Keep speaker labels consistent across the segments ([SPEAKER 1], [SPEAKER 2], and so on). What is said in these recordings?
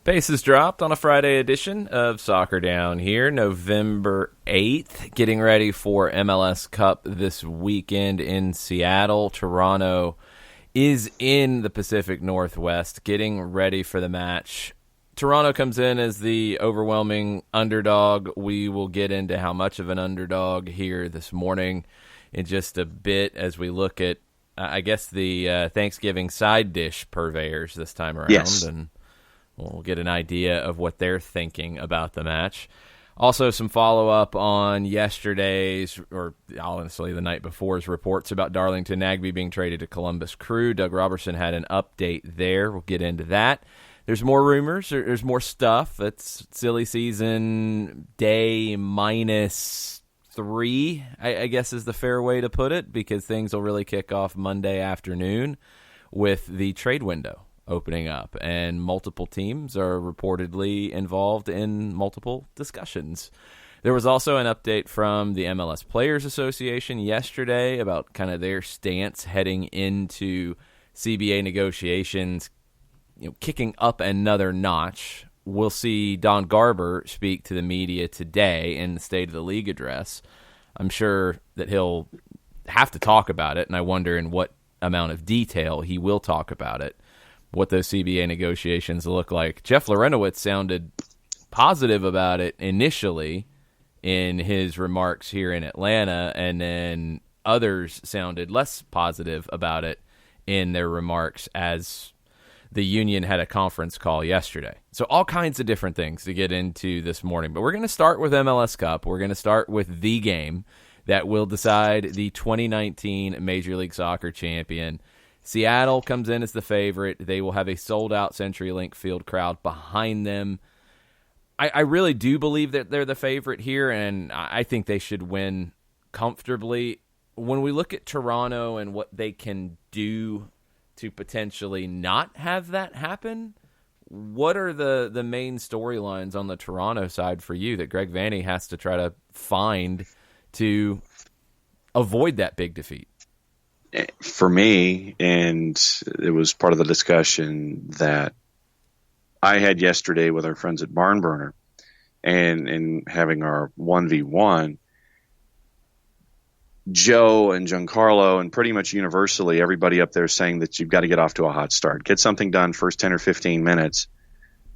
[SPEAKER 1] Bases dropped on a Friday edition of Soccer Down here, November 8th, getting ready for MLS Cup this weekend in Seattle. Toronto is in the Pacific Northwest, getting ready for the match. Toronto comes in as the overwhelming underdog. We will get into how much of an underdog here this morning in just a bit as we look at, I guess, the Thanksgiving side dish purveyors this time around.
[SPEAKER 2] Yes.
[SPEAKER 1] And we'll get an idea of what they're thinking about the match. Also, some follow-up on yesterday's, or honestly the night before's, reports about Darlington Nagbe being traded to Columbus Crew. Doug Robertson had an update there. We'll get into that. There's more rumors. There's more stuff. It's silly season day -3, I guess is the fair way to put it, because things will really kick off Monday afternoon with the trade window opening up, and multiple teams are reportedly involved in multiple discussions. There was also an update from the MLS Players Association yesterday about kind of their stance heading into CBA negotiations, kicking up another notch. We'll see Don Garber speak to the media today in the State of the League address. I'm sure that he'll have to talk about it, and I wonder in what amount of detail he will talk about it, what those CBA negotiations look like. Jeff Lorenowitz sounded positive about it initially in his remarks here in Atlanta, and then others sounded less positive about it in their remarks as the union had a conference call yesterday. So all kinds of different things to get into this morning. But we're going to start with MLS Cup. We're going to start with the game that will decide the 2019 Major League Soccer champion. Seattle comes in as the favorite. They will have a sold-out CenturyLink Field crowd behind them. I really do believe that they're the favorite here, and I think they should win comfortably. When we look at Toronto and what they can do to potentially not have that happen, what are the main storylines on the Toronto side for you that Greg Vanney has to try to find to avoid that big defeat?
[SPEAKER 2] For me, and it was part of the discussion that I had yesterday with our friends at Barn Burner and having our 1v1, Joe and Giancarlo and pretty much universally everybody up there saying that you've got to get off to a hot start, get something done first 10 or 15 minutes,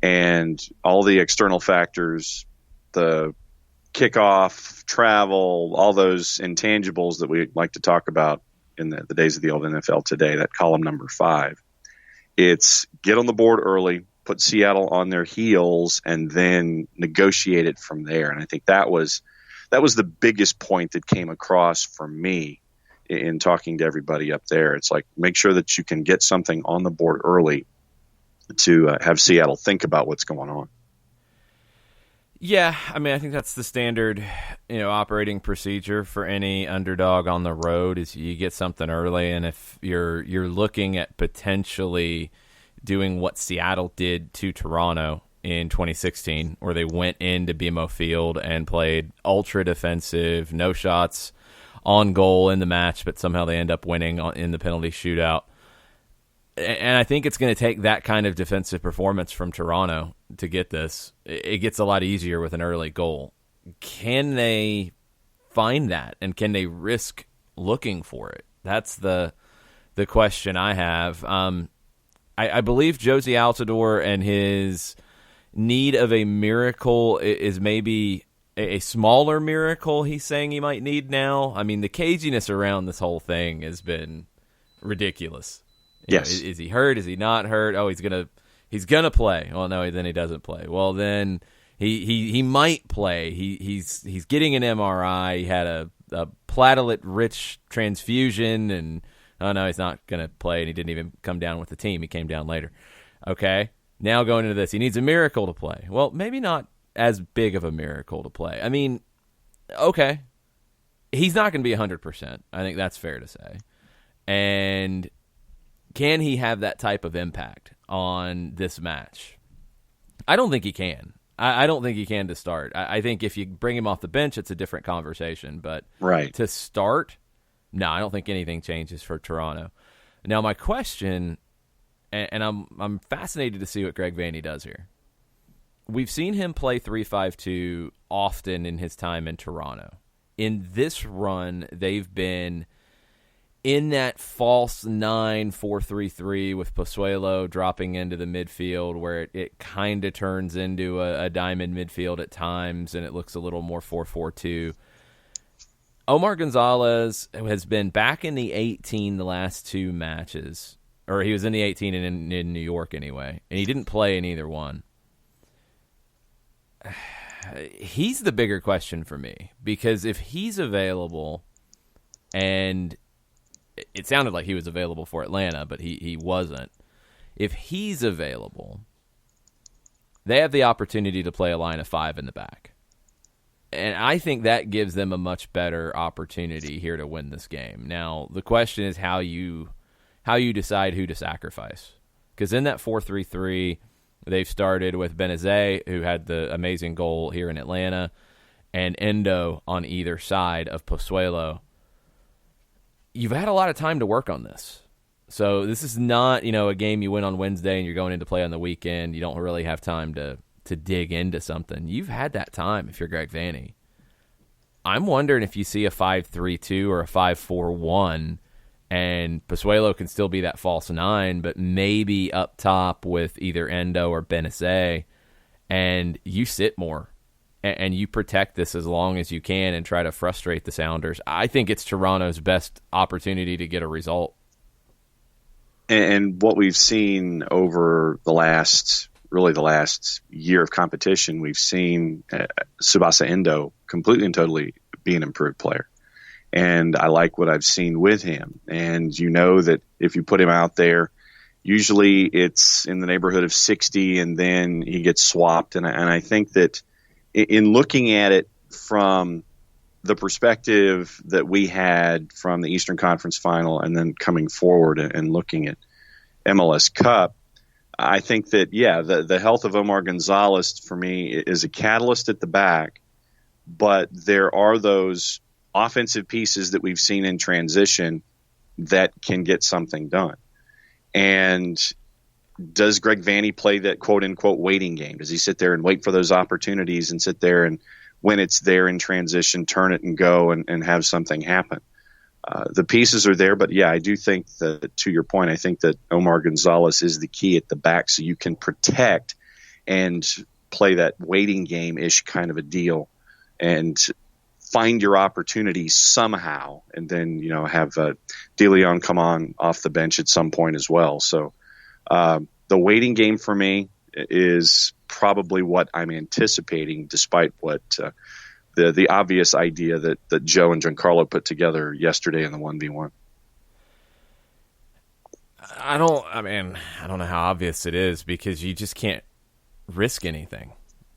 [SPEAKER 2] and all the external factors, the kickoff, travel, all those intangibles that we like to talk about in the days of the old NFL today, that column number 5. It's get on the board early, put Seattle on their heels, and then negotiate it from there. And I think that was the biggest point that came across for me in talking to everybody up there. It's like, make sure that you can get something on the board early to have Seattle think about what's going on.
[SPEAKER 1] Yeah, I mean, I think that's the standard, operating procedure for any underdog on the road is you get something early, and if you're looking at potentially doing what Seattle did to Toronto in 2016, where they went into BMO Field and played ultra defensive, no shots on goal in the match, but somehow they end up winning in the penalty shootout. And I think it's going to take that kind of defensive performance from Toronto to get this. It gets a lot easier with an early goal. Can they find that, and can they risk looking for it? That's the question I have. I believe Josie Altidore and his need of a miracle is maybe a smaller miracle he's saying he might need now. I mean, the caginess around this whole thing has been ridiculous.
[SPEAKER 2] Yes.
[SPEAKER 1] Is he hurt? Is he not hurt? Oh, he's gonna play. Well, no, then he doesn't play. Well, then he might play. He's getting an MRI. He had a platelet-rich transfusion, and oh no, he's not gonna play. And he didn't even come down with the team. He came down later. Okay, now going into this, he needs a miracle to play. Well, maybe not as big of a miracle to play. I mean, okay, he's not going to be 100%. I think that's fair to say. And can he have that type of impact on this match? I don't think he can. I don't think he can to start. I think if you bring him off the bench, it's a different conversation. But
[SPEAKER 2] right
[SPEAKER 1] to start, no, I don't think anything changes for Toronto. Now, my question, and I'm fascinated to see what Greg Vanney does here. we've seen him play 3-5-2 often in his time in Toronto. In this run, they've been in that false 9-4-3-3 with Pozuelo dropping into the midfield where it kind of turns into a diamond midfield at times, and it looks a little more 4-4-2. Omar Gonzalez has been back in the 18 the last two matches, or he was in the 18 and in New York anyway, and he didn't play in either one. He's the bigger question for me, because if he's available, and it sounded like he was available for Atlanta, but he wasn't. If he's available, they have the opportunity to play a line of 5 in the back. And I think that gives them a much better opportunity here to win this game. Now, the question is how you decide who to sacrifice. Because in that 4-3-3, they've started with Benazet, who had the amazing goal here in Atlanta, and Endo on either side of Pozuelo. You've had a lot of time to work on this. So this is not, a game you win on Wednesday and you're going into play on the weekend. You don't really have time to dig into something. You've had that time if you're Greg Vanney. I'm wondering if you see a 5-3-2 or a 5-4-1, and Pozuelo can still be that false 9, but maybe up top with either Endo or Benazet, and you sit more and you protect this as long as you can and try to frustrate the Sounders. I think it's Toronto's best opportunity to get a result.
[SPEAKER 2] And what we've seen over the last year of competition, we've seen Tsubasa Endo completely and totally be an improved player. And I like what I've seen with him. And you know that if you put him out there, usually it's in the neighborhood of 60 and then he gets swapped. And I think that in looking at it from the perspective that we had from the Eastern Conference Final and then coming forward and looking at MLS Cup, I think that, the health of Omar Gonzalez for me is a catalyst at the back, but there are those offensive pieces that we've seen in transition that can get something done. And does Greg Vanney play that quote-unquote waiting game? Does he sit there and wait for those opportunities and sit there and when it's there in transition, turn it and go and have something happen? The pieces are there, but I do think that, to your point, I think that Omar Gonzalez is the key at the back so you can protect and play that waiting game-ish kind of a deal and find your opportunity somehow, and then, have De Leon come on off the bench at some point as well. So the waiting game for me is probably what I'm anticipating, despite what the obvious idea that Joe and Giancarlo put together yesterday in the 1v1.
[SPEAKER 1] I don't know how obvious it is, because you just can't risk anything.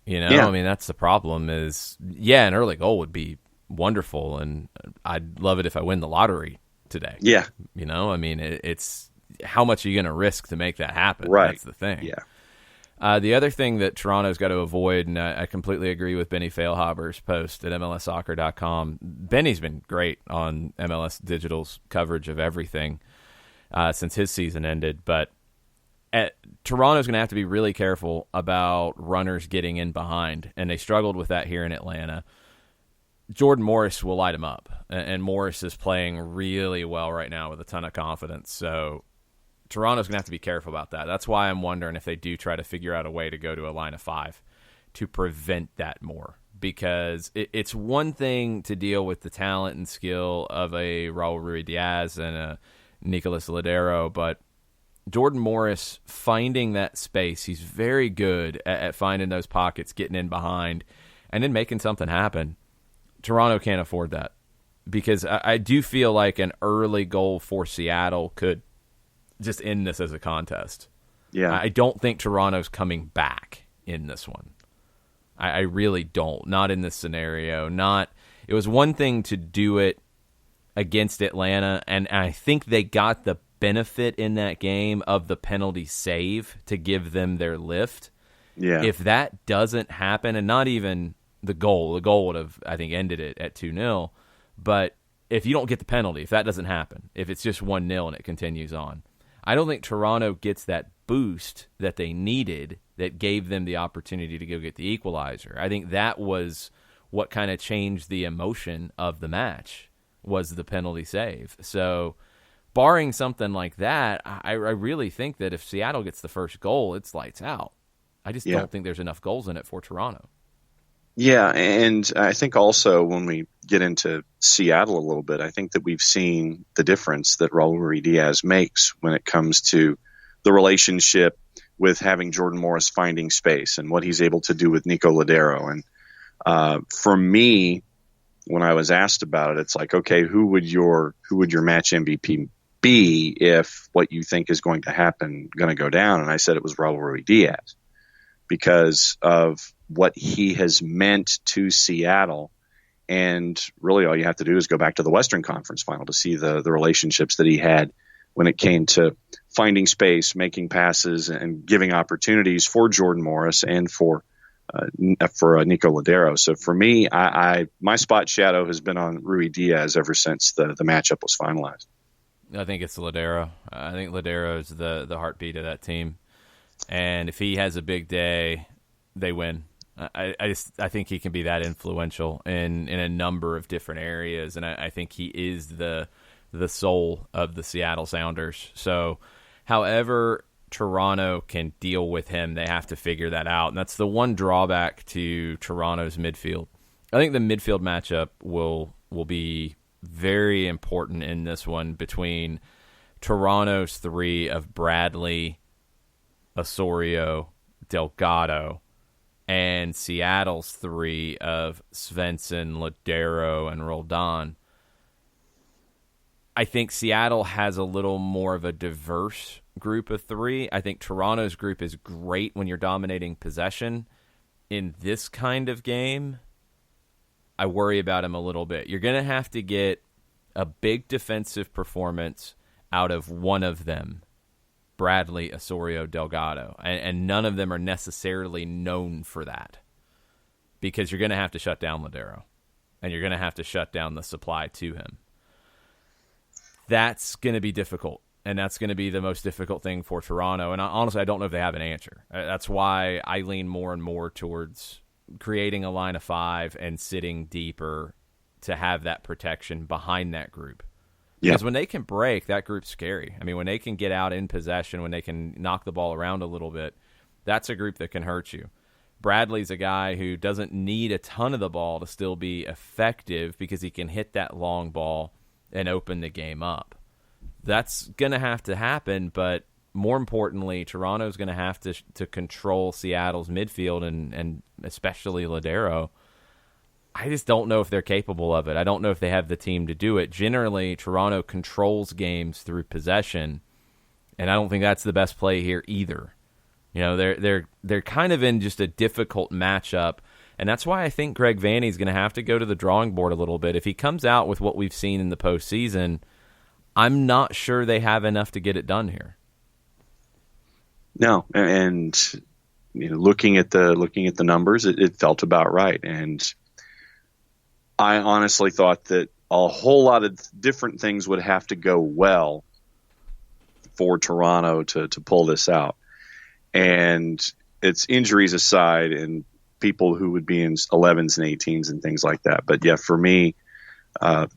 [SPEAKER 2] Yeah.
[SPEAKER 1] That's the problem is, an early goal would be wonderful, and I'd love it if I win the lottery today.
[SPEAKER 2] Yeah.
[SPEAKER 1] It's how much are you going to risk to make that happen?
[SPEAKER 2] Right.
[SPEAKER 1] That's the thing.
[SPEAKER 2] Yeah.
[SPEAKER 1] The other thing that Toronto's got to avoid, and I completely agree with Benny Feilhaber's post at MLSsoccer.com. Benny's been great on MLS Digital's coverage of everything since his season ended, but Toronto's going to have to be really careful about runners getting in behind, and they struggled with that here in Atlanta. Jordan Morris will light him up, and Morris is playing really well right now with a ton of confidence, so Toronto's going to have to be careful about that. That's why I'm wondering if they do try to figure out a way to go to a line of 5 to prevent that more. Because it's one thing to deal with the talent and skill of a Raul Ruidiaz and a Nicolas Ladero, but Jordan Morris finding that space, he's very good at finding those pockets, getting in behind, and then making something happen. Toronto can't afford that. Because I do feel like an early goal for Seattle could just end this as a contest. Yeah, I don't think Toronto's coming back in this one. I really don't. Not in this scenario. It was one thing to do it against Atlanta, and I think they got the benefit in that game of the penalty save to give them their lift. Yeah. If that doesn't happen, and not even the goal would have, I think, ended it at 2-0. But if you don't get the penalty, if that doesn't happen, if it's just 1-0 and it continues on, I don't think Toronto gets that boost that they needed that gave them the opportunity to go get the equalizer. I think that was what kind of changed the emotion of the match, was the penalty save. So barring something like that, I really think that if Seattle gets the first goal, it's lights out. I just don't think there's enough goals in it for Toronto.
[SPEAKER 2] Yeah, and I think also when we get into Seattle a little bit, I think that we've seen the difference that Raul Ruidiaz makes when it comes to the relationship with having Jordan Morris finding space and what he's able to do with Nico Ladero. And for me, when I was asked about it, it's like, okay, who would your match MVP be if what you think is going to go down? And I said it was Raul Ruidiaz, because of what he has meant to Seattle. And really all you have to do is go back to the Western Conference Final to see the relationships that he had when it came to finding space, making passes, and giving opportunities for Jordan Morris and for Nico Ladero. So for me, my spot shadow has been on Ruidiaz ever since the matchup was finalized.
[SPEAKER 1] I think it's Ladero. I think Ladero is the heartbeat of that team. And if he has a big day, they win. I think he can be that influential in a number of different areas, and I think he is the soul of the Seattle Sounders. So however Toronto can deal with him, they have to figure that out, and that's the one drawback to Toronto's midfield. I think the midfield matchup will be very important in this one between Toronto's three of Bradley, Osorio, Delgado, and Seattle's three of Svensson, Ladero, and Roldan. I think Seattle has a little more of a diverse group of three. I think Toronto's group is great when you're dominating possession. In this kind of game, I worry about him a little bit. You're going to have to get a big defensive performance out of one of them, Bradley, Osorio, Delgado, and none of them are necessarily known for that, because you're going to have to shut down Ladero, and you're going to have to shut down the supply to him. That's going to be difficult, and that's going to be the most difficult thing for Toronto, and honestly, I don't know if they have an answer. That's why I lean more and more towards creating a line of five and sitting deeper to have that protection behind that group. Because when they can break, that group's scary. I mean, when they can get out in possession, when they can knock the ball around a little bit, that's a group that can hurt you. Bradley's a guy who doesn't need a ton of the ball to still be effective, because he can hit that long ball and open the game up. That's going to have to happen, but more importantly, Toronto's going to have to control Seattle's midfield and especially Ladero. I just don't know if they're capable of it. I don't know if they have the team to do it. Generally, Toronto controls games through possession, and I don't think that's the best play here either. You know, they're kind of in just a difficult matchup, and that's why I think Greg Vanney's going to have to go to the drawing board a little bit. If he comes out with what we've seen in the postseason, I'm not sure they have enough to get it done here.
[SPEAKER 2] No, and you know, looking at the numbers, it felt about right, and I honestly thought that a whole lot of different things would have to go well for Toronto to pull this out. And it's injuries aside and people who would be in 11s and 18s and things like that. But yeah, for me,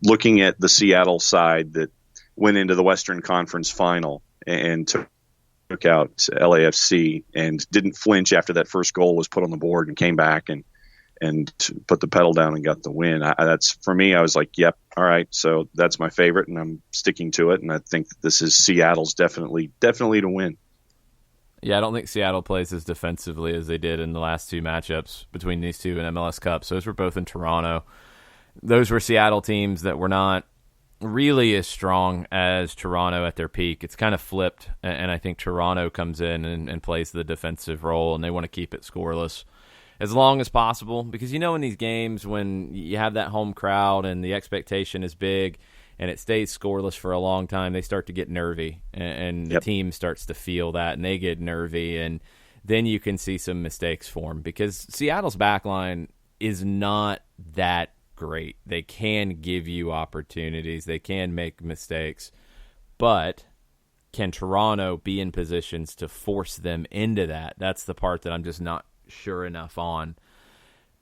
[SPEAKER 2] looking at the Seattle side that went into the Western Conference Final and took out LAFC and didn't flinch after that first goal was put on the board and came back and put the pedal down and got the win. That's for me. I was like, yep. All right. So that's my favorite and I'm sticking to it. And I think that this is Seattle's definitely to win.
[SPEAKER 1] Yeah. I don't think Seattle plays as defensively as they did in the last two matchups between these two in MLS Cup. So those were both in Toronto. Those were Seattle teams that were not really as strong as Toronto at their peak. It's kind of flipped. And I think Toronto comes in and plays the defensive role, and they want to keep it scoreless as long as possible, because you know in these games when you have that home crowd and the expectation is big and it stays scoreless for a long time, they start to get nervy, and the team starts to feel that, and they get nervy, and then you can see some mistakes form, because Seattle's backline is not that great. They can give you opportunities, they can make mistakes, but can Toronto be in positions to force them into that? That's the part that I'm just not sure enough on.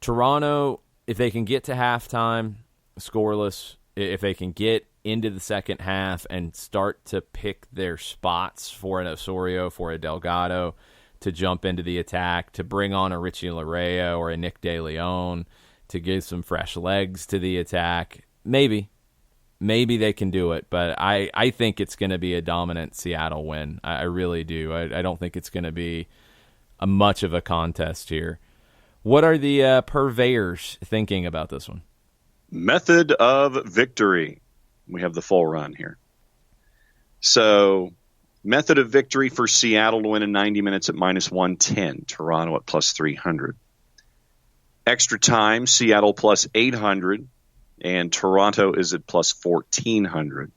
[SPEAKER 1] Toronto, if they can get to halftime scoreless, if they can get into the second half and start to pick their spots for an Osorio, for a Delgado to jump into the attack, to bring on a Richie Larea or a Nick De Leon, to give some fresh legs to the attack, maybe they can do it. But I think it's going to be a dominant Seattle win. I really do. I don't think it's going to be much of a contest here. What are the purveyors thinking about this one?
[SPEAKER 2] Method of victory. We have the full run here. So, method of victory for Seattle to win in 90 minutes at -110. Toronto at +300. Extra time, Seattle +800. And Toronto is at +1,400.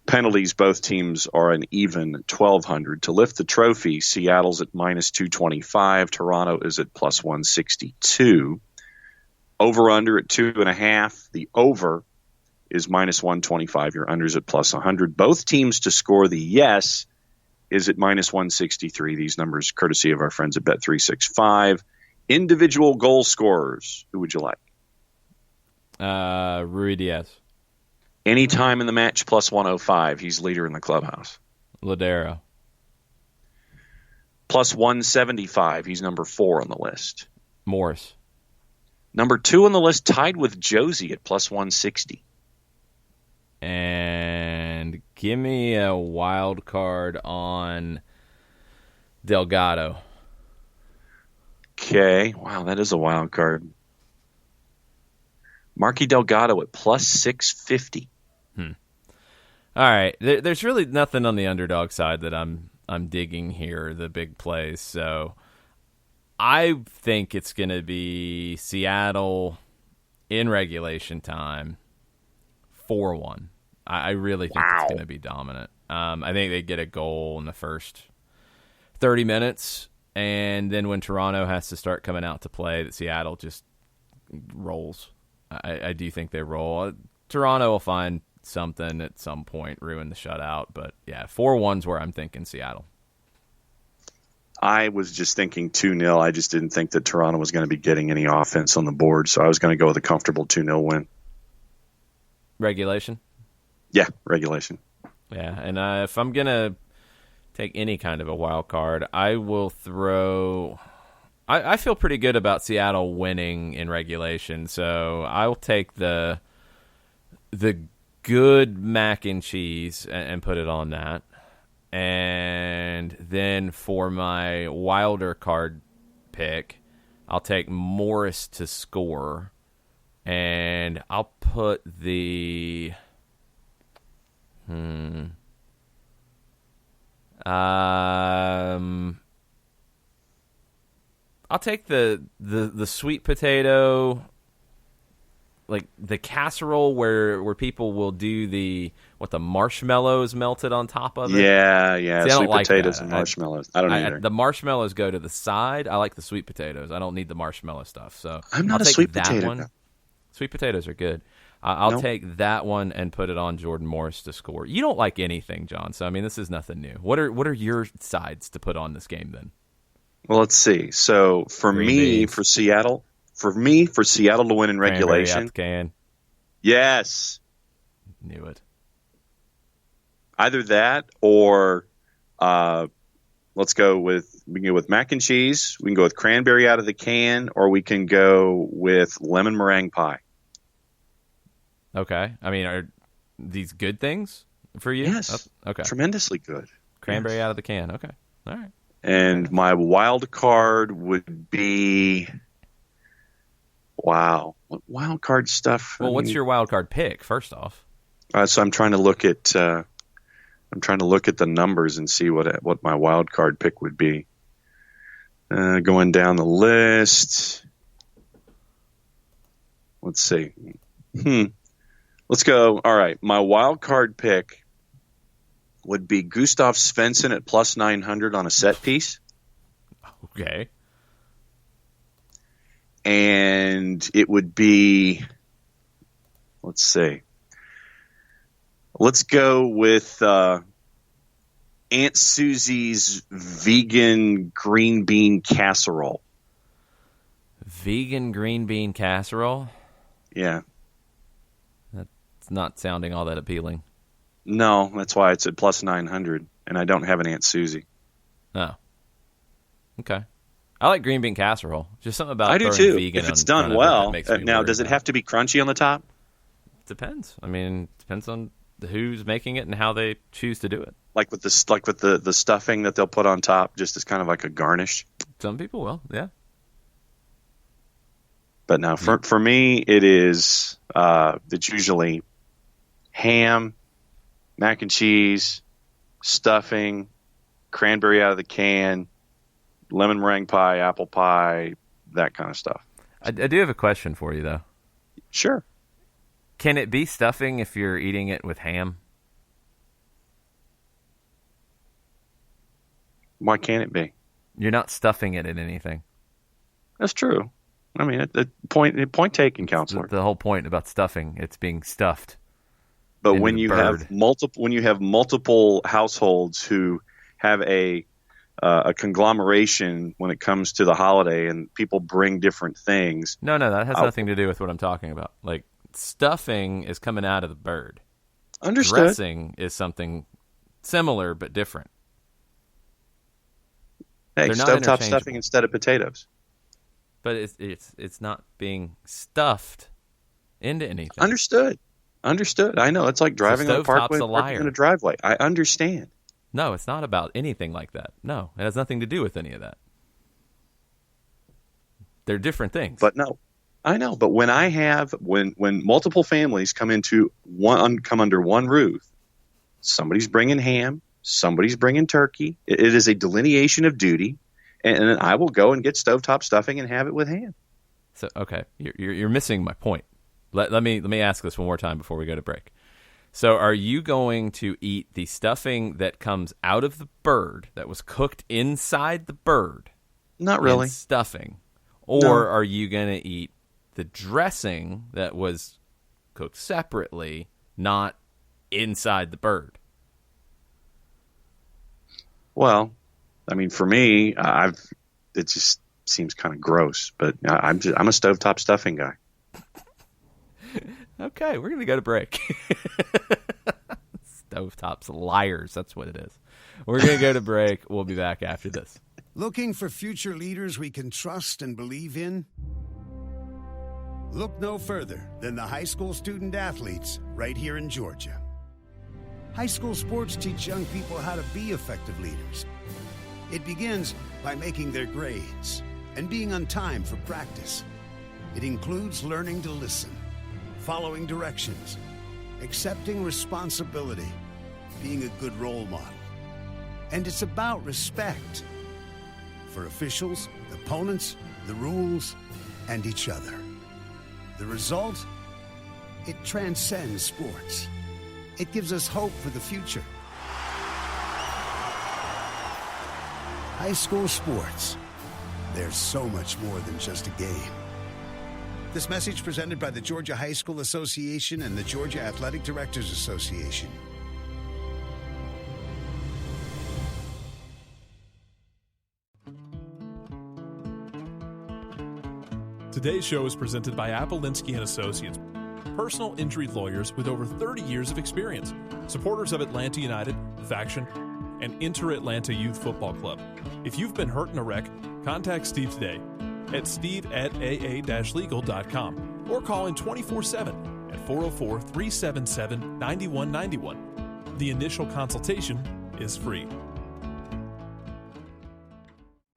[SPEAKER 2] Penalties, both teams are an even 1,200. To lift the trophy, Seattle's at -225. Toronto is at +162. Over-under at 2.5. The over is -125. Your under's at +100. Both teams to score the yes is at -163. These numbers courtesy of our friends at Bet365. Individual goal scorers. Who would you like?
[SPEAKER 1] Rui Diaz.
[SPEAKER 2] Anytime in the match, +105. He's leader in the clubhouse.
[SPEAKER 1] Ladero.
[SPEAKER 2] +175. He's number 4 on the list.
[SPEAKER 1] Morris.
[SPEAKER 2] Number 2 on the list, tied with Josie at +160.
[SPEAKER 1] And give me a wild card on Delgado.
[SPEAKER 2] Okay. Wow, that is a wild card. Marky Delgado at +650.
[SPEAKER 1] All right. There's really nothing on the underdog side that I'm digging here, the big plays. So I think it's going to be Seattle in regulation time, 4-1. I really think it's going to be dominant. I think they get a goal in the first 30 minutes, and then when Toronto has to start coming out to play, that Seattle just rolls. I do think they roll. Toronto will find something at some point, ruin the shutout. But, yeah, 4-1's where I'm thinking Seattle.
[SPEAKER 2] I was just thinking 2-0. I just didn't think that Toronto was going to be getting any offense on the board, so I was going to go with a comfortable 2-0 win.
[SPEAKER 1] Regulation?
[SPEAKER 2] Yeah, regulation.
[SPEAKER 1] Yeah, and if I'm going to take any kind of a wild card, I will throw... I feel pretty good about Seattle winning in regulation, so I'll take the good mac and cheese and put it on that. And then for my wilder card pick, I'll take Morris to score, and I'll put the I'll take the sweet potato, like the casserole where people will do the marshmallows melted on top of it.
[SPEAKER 2] Yeah.
[SPEAKER 1] See,
[SPEAKER 2] Sweet potatoes and marshmallows. I don't either.
[SPEAKER 1] The marshmallows go to the side. I like the sweet potatoes. I don't need the marshmallow stuff. So
[SPEAKER 2] I'm not
[SPEAKER 1] I'll
[SPEAKER 2] a
[SPEAKER 1] take
[SPEAKER 2] sweet
[SPEAKER 1] that
[SPEAKER 2] potato
[SPEAKER 1] one.
[SPEAKER 2] guy.
[SPEAKER 1] Sweet potatoes are good. I'll take that one and put it on Jordan Morris to score. You don't like anything, John. So I mean, this is nothing new. What are your sides to put on this game then?
[SPEAKER 2] Well, let's see. So for Seattle to win in regulation.
[SPEAKER 1] Out the can.
[SPEAKER 2] Yes.
[SPEAKER 1] Knew it.
[SPEAKER 2] Either that or we can go with mac and cheese, we can go with cranberry out of the can, or we can go with lemon meringue pie.
[SPEAKER 1] Okay. I mean, are these good things for you?
[SPEAKER 2] Yes.
[SPEAKER 1] Oh, okay.
[SPEAKER 2] Tremendously good.
[SPEAKER 1] Cranberry out of the can. Okay. All right.
[SPEAKER 2] And my wild card would be, what wild card stuff?
[SPEAKER 1] Well, what's your wild card pick first off?
[SPEAKER 2] So I'm trying to look at the numbers and see what my wild card pick would be. Going down the list. Let's see. Let's go. All right. My wild card pick would be Gustav Svensson at +900 on a set piece.
[SPEAKER 1] Okay.
[SPEAKER 2] And it would be, let's see. Let's go with Aunt Susie's vegan green bean casserole.
[SPEAKER 1] Vegan green bean casserole?
[SPEAKER 2] Yeah.
[SPEAKER 1] That's not sounding all that appealing.
[SPEAKER 2] No, that's why it's at plus 900, and I don't have an Aunt Susie.
[SPEAKER 1] Oh. Okay. I like green bean casserole. Just something about
[SPEAKER 2] I do
[SPEAKER 1] throwing
[SPEAKER 2] too.
[SPEAKER 1] vegan
[SPEAKER 2] If it's
[SPEAKER 1] on
[SPEAKER 2] done
[SPEAKER 1] front of
[SPEAKER 2] well.
[SPEAKER 1] it makes me
[SPEAKER 2] Now,
[SPEAKER 1] worried
[SPEAKER 2] does it
[SPEAKER 1] about
[SPEAKER 2] have to be crunchy on the top?
[SPEAKER 1] Depends. I mean, depends on who's making it and how they choose to do it.
[SPEAKER 2] Like with the stuffing that they'll put on top, just as kind of like a garnish.
[SPEAKER 1] Some people will, yeah.
[SPEAKER 2] But now, for me, it's usually ham, mac and cheese, stuffing, cranberry out of the can, lemon meringue pie, apple pie, that kind of stuff.
[SPEAKER 1] I do have a question for you, though.
[SPEAKER 2] Sure.
[SPEAKER 1] Can it be stuffing if you're eating it with ham?
[SPEAKER 2] Why can't it be?
[SPEAKER 1] You're not stuffing it in anything.
[SPEAKER 2] That's true. I mean, point taken, counselor.
[SPEAKER 1] The whole point about stuffing, it's being stuffed.
[SPEAKER 2] But when you have multiple households who have a conglomeration when it comes to the holiday, and people bring different things.
[SPEAKER 1] No, that has nothing to do with what I'm talking about. Like, stuffing is coming out of the bird.
[SPEAKER 2] Understood.
[SPEAKER 1] Dressing is something similar but different.
[SPEAKER 2] Hey, stovetop stuffing instead of potatoes.
[SPEAKER 1] But it's not being stuffed into anything.
[SPEAKER 2] Understood. I know. It's like driving on a parkway and parking in a driveway. I understand.
[SPEAKER 1] No, it's not about anything like that. No, it has nothing to do with any of that. They're different things.
[SPEAKER 2] But no, I know. But when when multiple families come under one roof, somebody's bringing ham, somebody's bringing turkey. It is a delineation of duty, and I will go and get stovetop stuffing and have it with ham.
[SPEAKER 1] So okay, you're missing my point. Let me ask this one more time before we go to break. So are you going to eat the stuffing that comes out of the bird that was cooked inside the bird?
[SPEAKER 2] Not really.
[SPEAKER 1] Stuffing. Or are you going to eat the dressing that was cooked separately, not inside the bird?
[SPEAKER 2] Well, I mean, for me, it just seems kind of gross, but I'm a stovetop stuffing guy.
[SPEAKER 1] Okay, we're going to go to break. Stovetop's liars, that's what it is. We're going to go to break. We'll be back after this.
[SPEAKER 3] Looking for future leaders we can trust and believe in? Look no further than the high school student athletes right here in Georgia. High school sports teach young people how to be effective leaders. It begins by making their grades and being on time for practice. It includes learning to listen, following directions, accepting responsibility, being a good role model. And it's about respect for officials, opponents, the rules, and each other. The result? It transcends sports. It gives us hope for the future. High school sports. There's so much more than just a game. This message presented by the Georgia High School Association and the Georgia Athletic Directors Association.
[SPEAKER 4] Today's show is presented by Appolinsky & Associates, personal injury lawyers with over 30 years of experience, supporters of Atlanta United, Faction, and Inter-Atlanta Youth Football Club. If you've been hurt in a wreck, contact Steve today at steve@aa-legal.com or call in 24/7 at 404-377-9191. The initial consultation is free.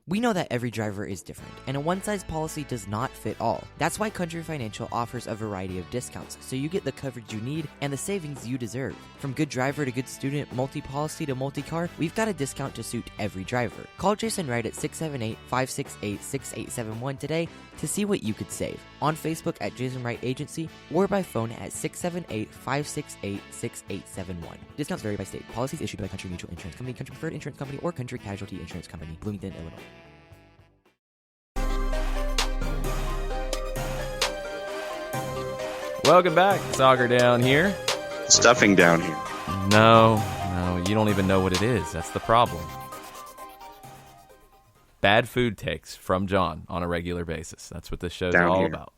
[SPEAKER 5] We know that every driver is different, and a one-size policy does not fit all. That's why Country Financial offers a variety of discounts, so you get the coverage you need and the savings you deserve. From good driver to good student, multi-policy to multi-car, we've got a discount to suit every driver. Call Jason Wright at 678-568-6871 today to see what you could save. On Facebook at Jason Wright Agency or by phone at 678-568-6871. Discounts vary by state. Policies issued by Country Mutual Insurance Company, Country Preferred Insurance Company, or Country Casualty Insurance Company, Bloomington, Illinois.
[SPEAKER 1] Welcome back. Sauger down here.
[SPEAKER 2] Stuffing down here.
[SPEAKER 1] No, you don't even know what it is. That's the problem. Bad food takes from John on a regular basis. That's what this show's all about.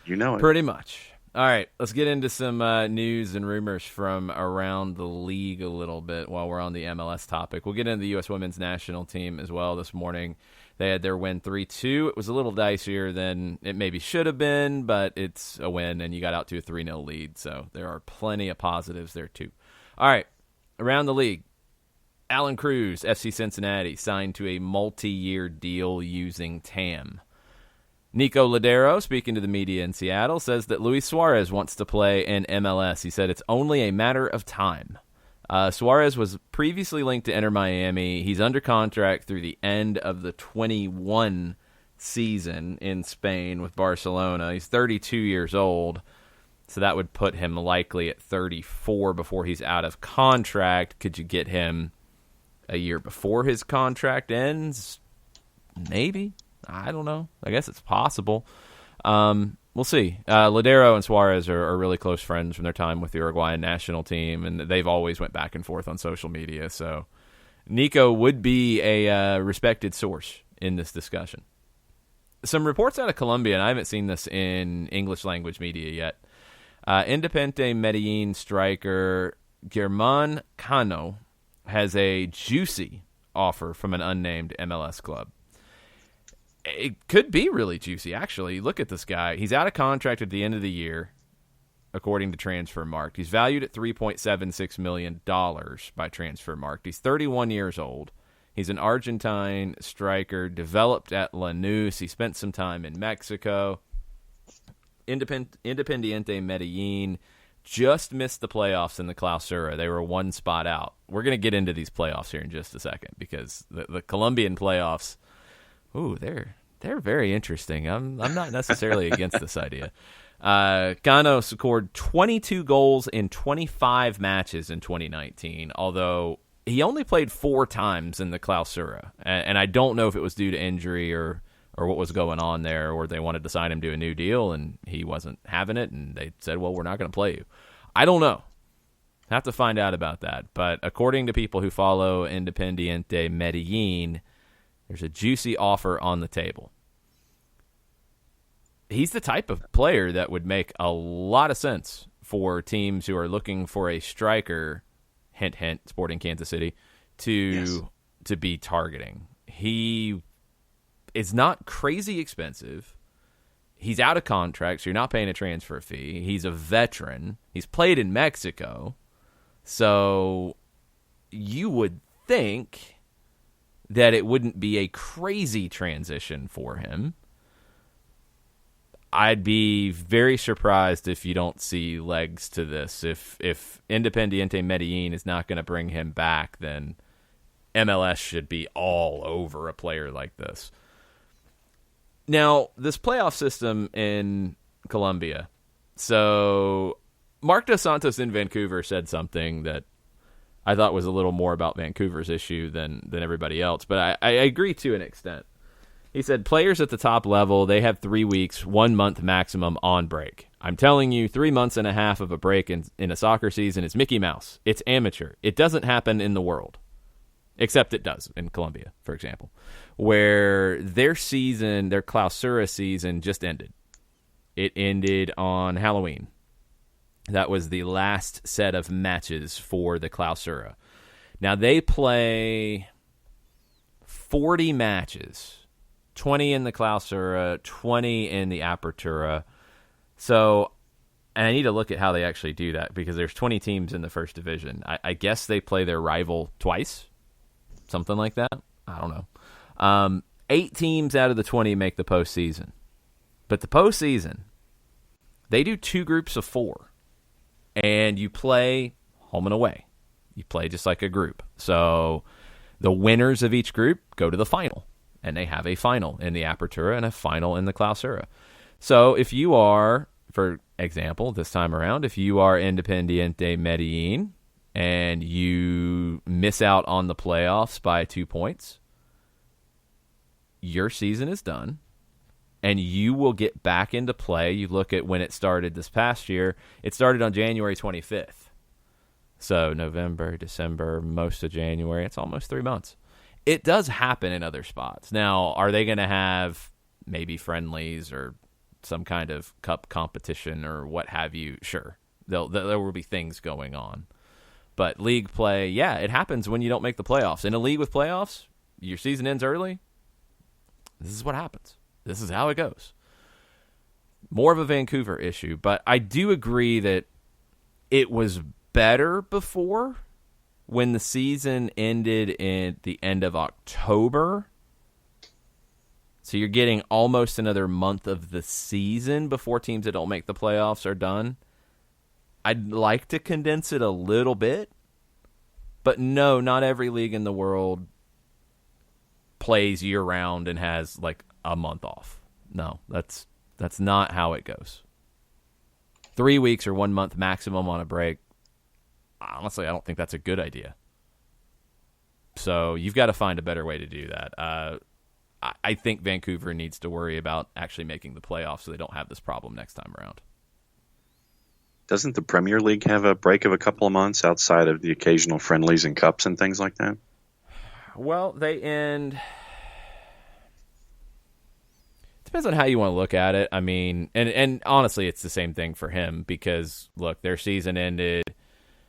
[SPEAKER 2] You know it.
[SPEAKER 1] Pretty much. All right, let's get into some news and rumors from around the league a little bit while we're on the MLS topic. We'll get into the U.S. women's national team as well this morning. They had their win 3-2. It was a little dicier than it maybe should have been, but it's a win, and you got out to a 3-0 lead, so there are plenty of positives there too. All right, around the league, Alan Cruz, FC Cincinnati, signed to a multi-year deal using TAM. Nico Ladero, speaking to the media in Seattle, says that Luis Suarez wants to play in MLS. He said it's only a matter of time. Suarez was previously linked to Inter Miami. He's under contract through the end of the 21 season in Spain with Barcelona. He's 32 years old, so that would put him likely at 34 before he's out of contract. Could you get him a year before his contract ends? Maybe. I don't know. I guess it's possible. We'll see. Ladero and Suarez are really close friends from their time with the Uruguayan national team, and they've always went back and forth on social media. So Nico would be a respected source in this discussion. Some reports out of Colombia, and I haven't seen this in English language media yet. Independiente Medellin striker Germán Cano has a juicy offer from an unnamed MLS club. It could be really juicy, actually. Look at this guy. He's out of contract at the end of the year, according to Transfermarkt. He's valued at $3.76 million by Transfermarkt. He's 31 years old. He's an Argentine striker, developed at Lanús. He spent some time in Mexico. Independiente Medellin just missed the playoffs in the Clausura. They were one spot out. We're going to get into these playoffs here in just a second because the Colombian playoffs, ooh, they're very interesting. I'm not necessarily against this idea. Cano scored 22 goals in 25 matches in 2019, although he only played 4 times in the Clausura. And I don't know if it was due to injury or what was going on there, or they wanted to sign him to a new deal and he wasn't having it, and they said, well, we're not going to play you. I don't know. Have to find out about that. But according to people who follow Independiente Medellin, there's a juicy offer on the table. He's the type of player that would make a lot of sense for teams who are looking for a striker, hint, hint, Sporting Kansas City, to be targeting. He is not crazy expensive. He's out of contract, so you're not paying a transfer fee. He's a veteran. He's played in Mexico. So you would think that it wouldn't be a crazy transition for him. I'd be very surprised if you don't see legs to this. If Independiente Medellin is not going to bring him back, then MLS should be all over a player like this. Now, this playoff system in Colombia. So, Marc Dos Santos in Vancouver said something that I thought was a little more about Vancouver's issue than everybody else, but I agree to an extent. He said, players at the top level, they have 3 weeks, 1 month maximum on break. I'm telling you, 3 months and a half of a break in a soccer season is Mickey Mouse. It's amateur. It doesn't happen in the world. Except it does in Colombia, for example, where their season, their Clausura season, just ended. It ended on Halloween. That was the last set of matches for the Clausura. Now, they play 40 matches, 20 in the Clausura, 20 in the Apertura. So, and I need to look at how they actually do that because there's 20 teams in the first division. I guess they play their rival twice, something like that. I don't know. 8 teams out of the 20 make the postseason. But the postseason, they do 2 groups of 4. And you play home and away. You play just like a group. So the winners of each group go to the final. And they have a final in the Apertura and a final in the Clausura. So if you are, for example, this time around, if you are Independiente Medellin and you miss out on the playoffs by 2 points, your season is done. And you will get back into play. You look at when it started this past year. It started on January 25th. So November, December, most of January, it's almost 3 months. It does happen in other spots. Now, are they going to have maybe friendlies or some kind of cup competition or what have you? Sure. There will be things going on. But league play, yeah, it happens when you don't make the playoffs. In a league with playoffs, your season ends early. This is what happens. This is how it goes. More of a Vancouver issue, but I do agree that it was better before when the season ended in the end of October. So you're getting almost another month of the season before teams that don't make the playoffs are done. I'd like to condense it a little bit, but no, not every league in the world plays year-round and has like a month off. No, that's not how it goes. 3 weeks or 1 month maximum on a break. Honestly, I don't think that's a good idea. So you've got to find a better way to do that. I think Vancouver needs to worry about actually making the playoffs so they don't have this problem next time around.
[SPEAKER 2] Doesn't the Premier League have a break of a couple of months outside of the occasional friendlies and cups and things like that?
[SPEAKER 1] Well, they end... Depends on how you want to look at it. I mean, and honestly, it's the same thing for him because, look, their season ended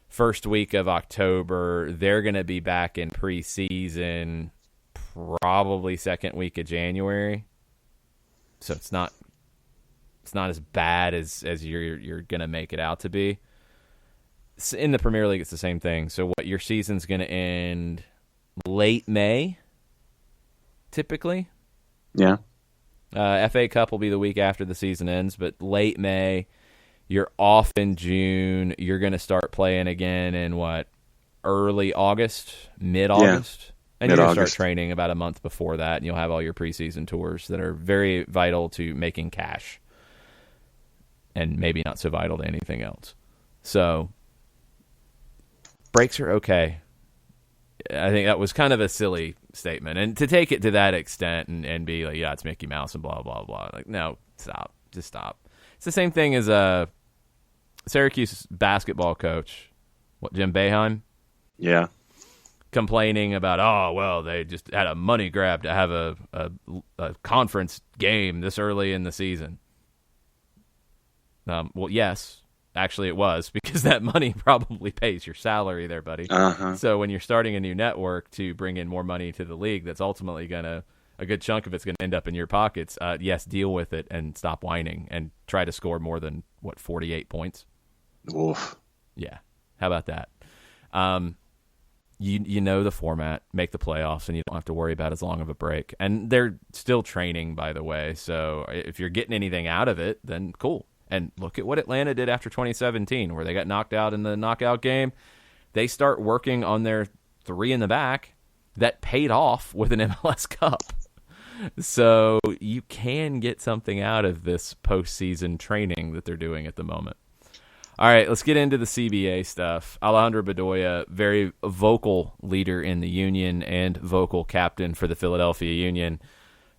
[SPEAKER 1] first week of October. They're going to be back in preseason probably second week of January. So it's not as bad as you're going to make it out to be. In the Premier League, it's the same thing. So what your season's going to end late May, typically.
[SPEAKER 2] Yeah.
[SPEAKER 1] FA Cup will be the week after the season ends, but late May, you're off in June. You're going to start playing again in early August, mid-August? Yeah, and you're going to start training about a month before that, and you'll have all your preseason tours that are very vital to making cash and maybe not so vital to anything else. So breaks are okay. I think that was kind of a silly statement. And to take it to that extent and be like, yeah, it's Mickey Mouse and blah, blah, blah. Like, no, stop. Just stop. It's the same thing as Syracuse basketball coach, Jim Boeheim?
[SPEAKER 2] Yeah.
[SPEAKER 1] Complaining about, they just had a money grab to have a conference game this early in the season. Well, yes. Actually, it was, because that money probably pays your salary there, buddy.
[SPEAKER 2] Uh-huh.
[SPEAKER 1] So when you're starting a new network to bring in more money to the league, that's ultimately a good chunk of it's going to end up in your pockets. Yes, deal with it and stop whining and try to score more than, 48 points?
[SPEAKER 2] Oof.
[SPEAKER 1] Yeah. How about that? You know the format, make the playoffs, and you don't have to worry about as long of a break. And they're still training, by the way. So if you're getting anything out of it, then cool. And look at what Atlanta did after 2017, where they got knocked out in the knockout game. They start working on their three in the back that paid off with an MLS Cup. So you can get something out of this postseason training that they're doing at the moment. All right, let's get into the CBA stuff. Alejandro Bedoya, very vocal leader in the union and vocal captain for the Philadelphia Union.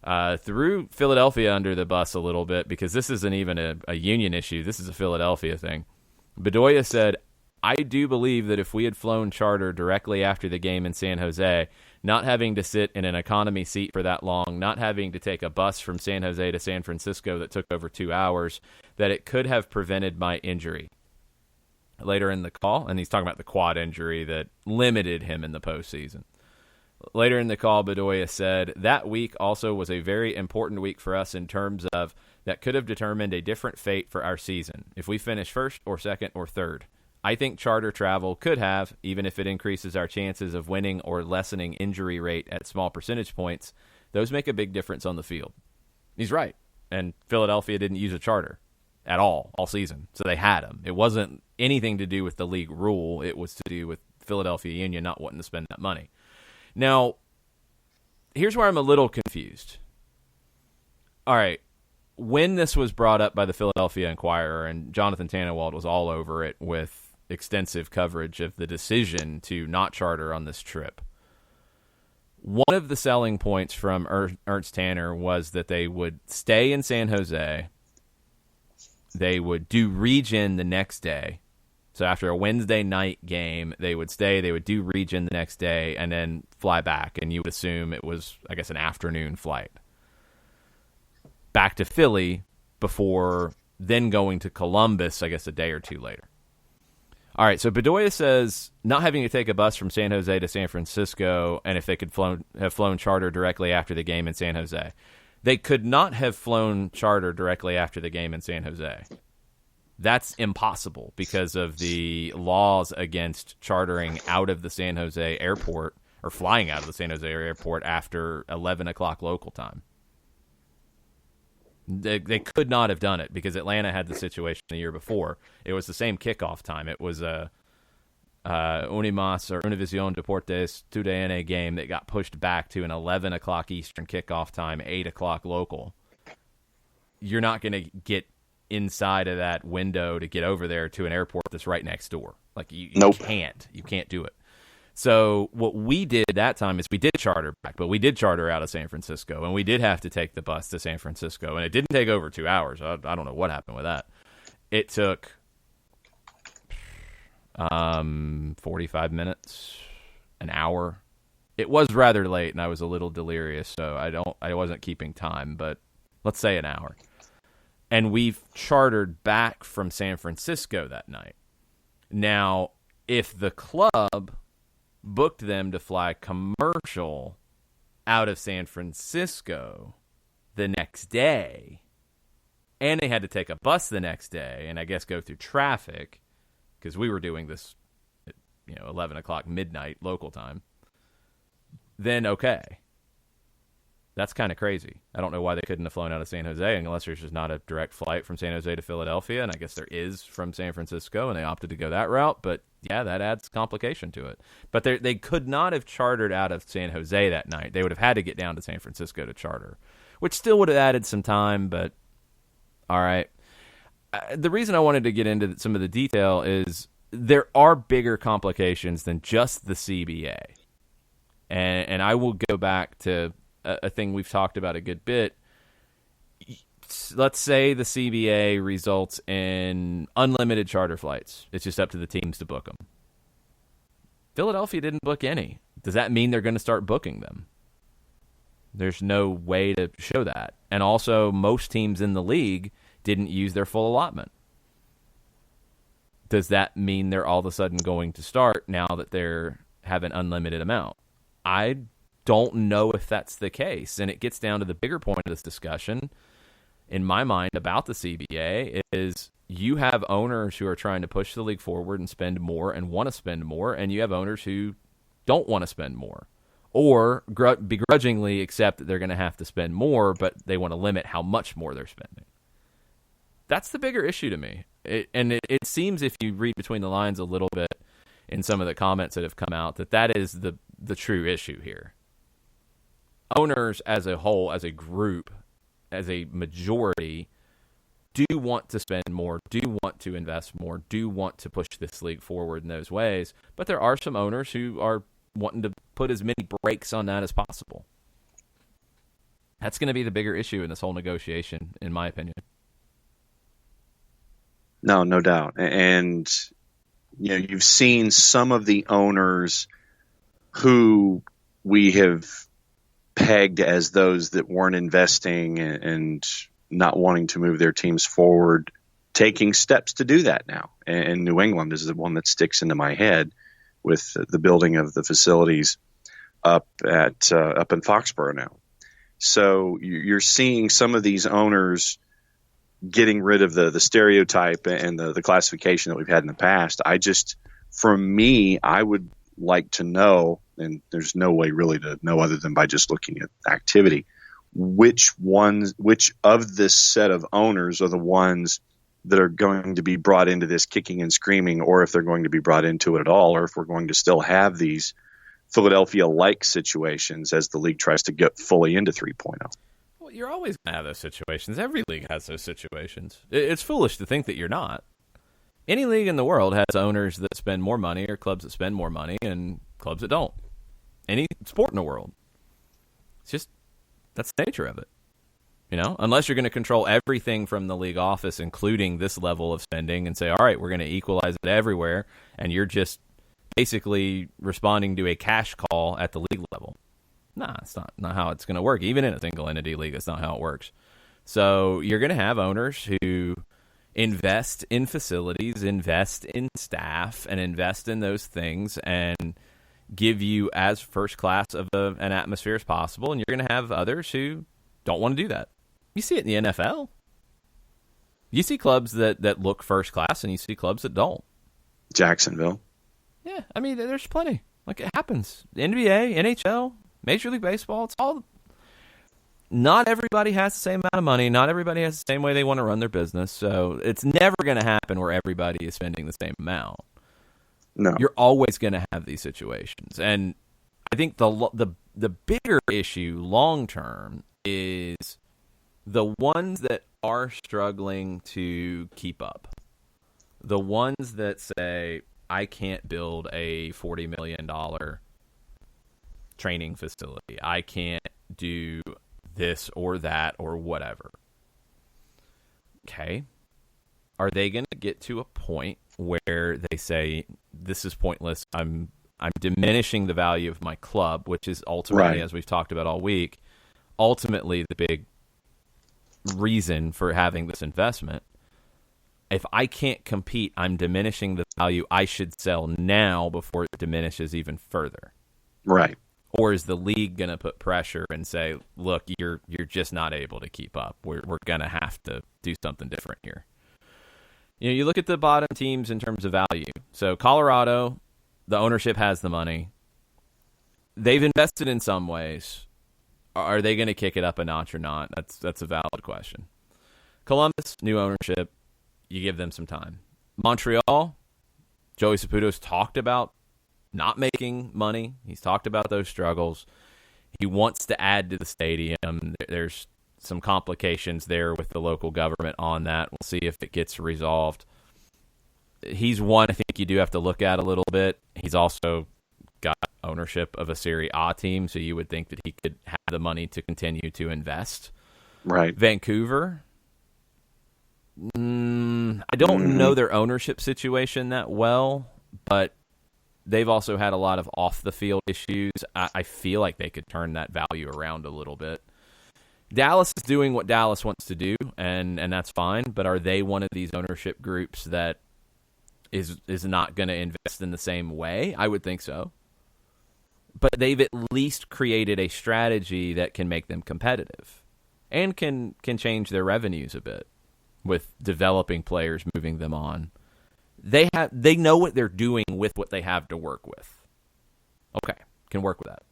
[SPEAKER 1] Threw Philadelphia under the bus a little bit because this isn't even a union issue. This is a Philadelphia thing. Bedoya said, I do believe that if we had flown charter directly after the game in San Jose, not having to sit in an economy seat for that long, not having to take a bus from San Jose to San Francisco that took over 2 hours, that it could have prevented my injury. Later in the call, and he's talking about the quad injury that limited him in the postseason. Later in the call, Bedoya said, that week also was a very important week for us in terms of that could have determined a different fate for our season. If we finish first or second or third, I think charter travel could have, even if it increases our chances of winning or lessening injury rate at small percentage points, those make a big difference on the field. He's right. And Philadelphia didn't use a charter at all season. So they had him. It wasn't anything to do with the league rule. It was to do with Philadelphia Union not wanting to spend that money. Now, here's where I'm a little confused. All right, when this was brought up by the Philadelphia Inquirer, and Jonathan Tannenwald was all over it with extensive coverage of the decision to not charter on this trip, one of the selling points from Ernst Tanner was that they would stay in San Jose, they would do regen the next day, So after a Wednesday night game, they would stay, they would do region the next day, and then fly back. And you would assume it was, I guess, an afternoon flight back to Philly before then going to Columbus, I guess, a day or two later. All right, so Bedoya says not having to take a bus from San Jose to San Francisco, and if they could have flown charter directly after the game in San Jose. They could not have flown charter directly after the game in San Jose. That's impossible because of the laws against chartering out of the San Jose airport or flying out of the San Jose airport after 11 o'clock local time. They could not have done it because Atlanta had the situation the year before. It was the same kickoff time. It was a Unimas or Univision Deportes TUDN game that got pushed back to an 11 o'clock Eastern kickoff time, 8 o'clock local. You're not going to get inside of that window to get over there to an airport that's right next door. Like you can't do it. So what we did that time is we did charter back, but we did charter out of San Francisco, and we did have to take the bus to San Francisco, and it didn't take over 2 hours. I don't know what happened with that. It took 45 minutes, an hour. It was rather late, and I was a little delirious, so I wasn't keeping time, but let's say an hour. And we've chartered back from San Francisco that night. Now, if the club booked them to fly commercial out of San Francisco the next day, and they had to take a bus the next day, and I guess go through traffic, because we were doing this at 11 o'clock midnight local time, then okay. That's kind of crazy. I don't know why they couldn't have flown out of San Jose unless there's just not a direct flight from San Jose to Philadelphia, and I guess there is from San Francisco, and they opted to go that route. But, yeah, that adds complication to it. But they could not have chartered out of San Jose that night. They would have had to get down to San Francisco to charter, which still would have added some time, but all right. The reason I wanted to get into some of the detail is there are bigger complications than just the CBA. And I will go back to a thing we've talked about a good bit. Let's say the CBA results in unlimited charter flights. It's just up to the teams to book them. Philadelphia didn't book any. Does that mean they're going to start booking them? There's no way to show that. And also, most teams in the league didn't use their full allotment. Does that mean they're all of a sudden going to start now that they have an unlimited amount? I don't know if that's the case. And it gets down to the bigger point of this discussion, in my mind, about the CBA is you have owners who are trying to push the league forward and spend more and want to spend more, and you have owners who don't want to spend more or begrudgingly accept that they're going to have to spend more, but they want to limit how much more they're spending. That's the bigger issue to me. It seems, if you read between the lines a little bit in some of the comments that have come out, that is the true issue here. Owners as a whole, as a group, as a majority, do want to spend more, do want to invest more, do want to push this league forward in those ways, but there are some owners who are wanting to put as many brakes on that as possible. That's going to be the bigger issue in this whole negotiation, in my opinion.
[SPEAKER 2] No doubt. And you've seen some of the owners who we have pegged as those that weren't investing and not wanting to move their teams forward, taking steps to do that now. And New England is the one that sticks into my head with the building of the facilities up in Foxborough now. So you're seeing some of these owners getting rid of the stereotype and the classification that we've had in the past. For me, I would like to know, and there's no way really to know other than by just looking at activity, which of this set of owners are the ones that are going to be brought into this kicking and screaming, or if they're going to be brought into it at all, or if we're going to still have these Philadelphia-like situations as the league tries to get fully into 3.0.
[SPEAKER 1] Well, you're always going to have those situations. Every league has those situations. It's foolish to think that you're not. Any league in the world has owners that spend more money or clubs that spend more money and clubs that don't. Any sport in the world. It's just, that's the nature of it. unless you're going to control everything from the league office, including this level of spending, and say, all right, we're going to equalize it everywhere, and you're just basically responding to a cash call at the league level. Nah, it's not how it's going to work. Even in a single entity league, that's not how it works. So you're going to have owners who invest in facilities, invest in staff, and invest in those things, and give you as first class of an atmosphere as possible. And you're going to have others who don't want to do that. You see it in the NFL. You see clubs that look first class, and you see clubs that don't.
[SPEAKER 2] Jacksonville.
[SPEAKER 1] Yeah, I mean, there's plenty. Like, it happens. NBA, NHL, Major League Baseball, it's all... Not everybody has the same amount of money. Not everybody has the same way they want to run their business. So it's never going to happen where everybody is spending the same amount.
[SPEAKER 2] No.
[SPEAKER 1] You're always going to have these situations. And I think the bigger issue long term is the ones that are struggling to keep up. The ones that say, I can't build a $40 million training facility. I can't do this or that or whatever. Okay. Are they going to get to a point where they say, this is pointless, I'm diminishing the value of my club, which is ultimately, as we've talked about all week, ultimately the big reason for having this investment. If I can't compete, I'm diminishing the value. I should sell now before it diminishes even further.
[SPEAKER 2] Right.
[SPEAKER 1] Or is the league going to put pressure and say, look, you're just not able to keep up. We're going to have to do something different here. You look at the bottom teams in terms of value. So Colorado, the ownership has the money. They've invested in some ways. Are they going to kick it up a notch or not? That's a valid question. Columbus, new ownership. You give them some time. Montreal, Joey Saputo's talked about not making money. He's talked about those struggles. He wants to add to the stadium. There's some complications there with the local government on that. We'll see if it gets resolved. He's one I think you do have to look at a little bit. He's also got ownership of a Serie A team, so you would think that he could have the money to continue to invest.
[SPEAKER 2] Right.
[SPEAKER 1] Vancouver, I don't know their ownership situation that well, but they've also had a lot of off-the-field issues. I feel like they could turn that value around a little bit. Dallas is doing what Dallas wants to do, and that's fine, but are they one of these ownership groups that is not going to invest in the same way? I would think so. But they've at least created a strategy that can make them competitive and can change their revenues a bit with developing players, moving them on. They know what they're doing with what they have to work with. Okay, can work with that.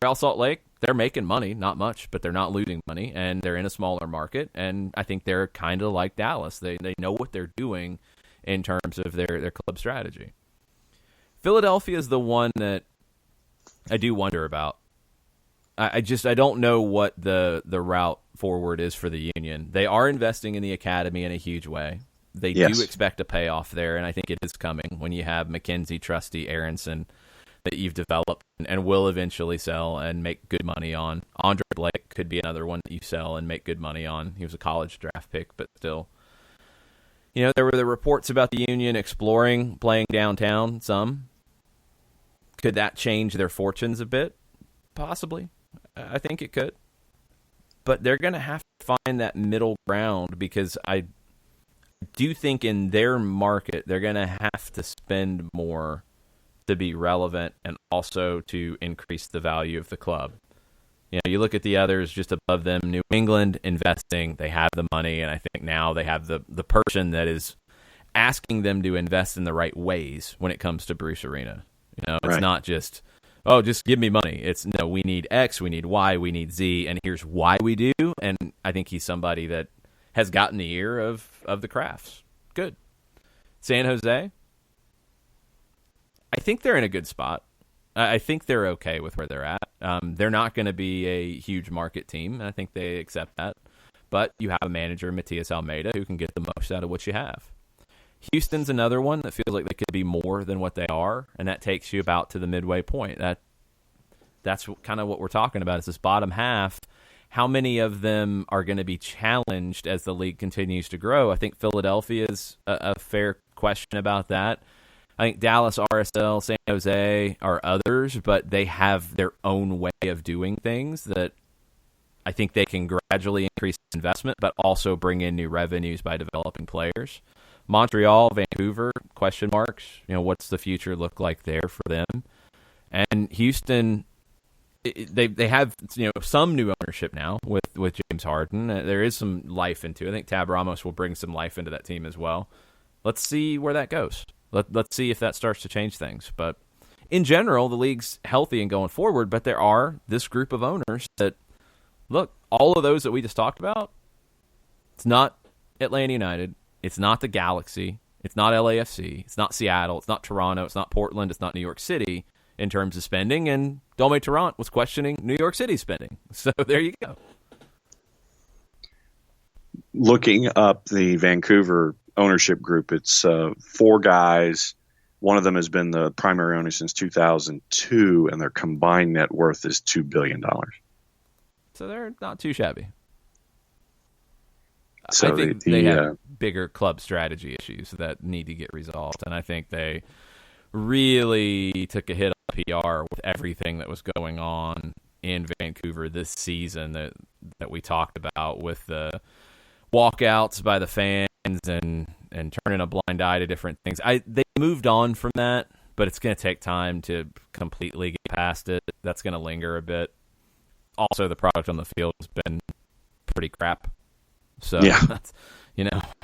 [SPEAKER 1] Real Salt Lake, they're making money, not much, but they're not losing money, and they're in a smaller market, and I think they're kind of like Dallas. They know what they're doing in terms of their club strategy. Philadelphia is the one that I do wonder about. I don't know what the route forward is for the Union. They are investing in the academy in a huge way. They do expect a payoff there, and I think it is coming when you have McKenzie, Trusty, Aronson that you've developed and will eventually sell and make good money on. Andre Blake could be another one that you sell and make good money on. He was a college draft pick, but still. There were the reports about the Union exploring playing downtown some. Could that change their fortunes a bit? Possibly. I think it could. But they're going to have to find that middle ground because I do think in their market they're going to have to spend more to be relevant and also to increase the value of the club. You look at the others just above them, New England investing, they have the money, and I think now they have the person that is asking them to invest in the right ways when it comes to Bruce Arena. It's not just, just give me money. It's, no, we need X, we need Y, we need Z, and here's why we do. And I think he's somebody that has gotten the ear of the crafts. Good. San Jose, I think they're in a good spot. I think they're okay with where they're at. They're not going to be a huge market team, and I think they accept that. But you have a manager, Matias Almeida, who can get the most out of what you have. Houston's another one that feels like they could be more than what they are, and that takes you about to the midway point. That's kind of what we're talking about. Is this bottom half how many of them are going to be challenged as the league continues to grow? I think Philadelphia is a fair question about that. I think Dallas, RSL, San Jose are others, but they have their own way of doing things that I think they can gradually increase investment, but also bring in new revenues by developing players. Montreal, Vancouver, question marks. What's the future look like there for them? And Houston, they have some new ownership now with James Harden. There is some life into it. I think Tab Ramos will bring some life into that team as well. Let's see where that goes. Let's see if that starts to change things. But in general, the league's healthy and going forward, but there are this group of owners that, look, all of those that we just talked about, it's not Atlanta United, it's not the Galaxy, it's not LAFC, it's not Seattle, it's not Toronto, it's not Portland, it's not New York City in terms of spending, and Dome Tarrant was questioning New York City's spending. So there you go.
[SPEAKER 2] Looking up the Vancouver ownership group, it's 4 guys. One of them has been the primary owner since 2002, and their combined net worth is $2 billion.
[SPEAKER 1] So they're not too shabby.
[SPEAKER 2] So
[SPEAKER 1] I think they have bigger club strategy issues that need to get resolved, and I think they really took a hit on PR with everything that was going on in Vancouver this season that we talked about, with the walkouts by the fans and turning a blind eye to different things. They moved on from that, but it's going to take time to completely get past it. That's going to linger a bit. Also, the product on the field has been pretty crap. So
[SPEAKER 2] yeah.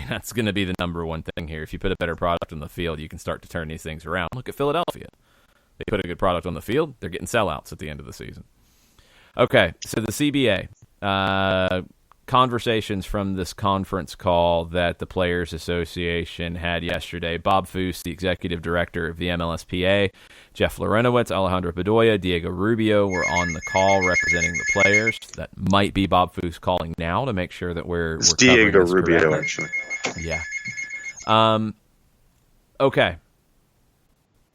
[SPEAKER 1] That's going to be the number one thing here. If you put a better product on the field, you can start to turn these things around. Look at Philadelphia. They put a good product on the field. They're getting sellouts at the end of the season. Okay, so the CBA. Conversations from this conference call that the Players Association had yesterday. Bob Foose, the executive director of the MLSPA, Jeff Lorenowitz, Alejandro Bedoya, Diego Rubio were on the call representing the players. That might be Bob Foose calling now to make sure that we're
[SPEAKER 2] Diego
[SPEAKER 1] covering this
[SPEAKER 2] Rubio,
[SPEAKER 1] correctly.
[SPEAKER 2] actually.
[SPEAKER 1] Yeah. Okay.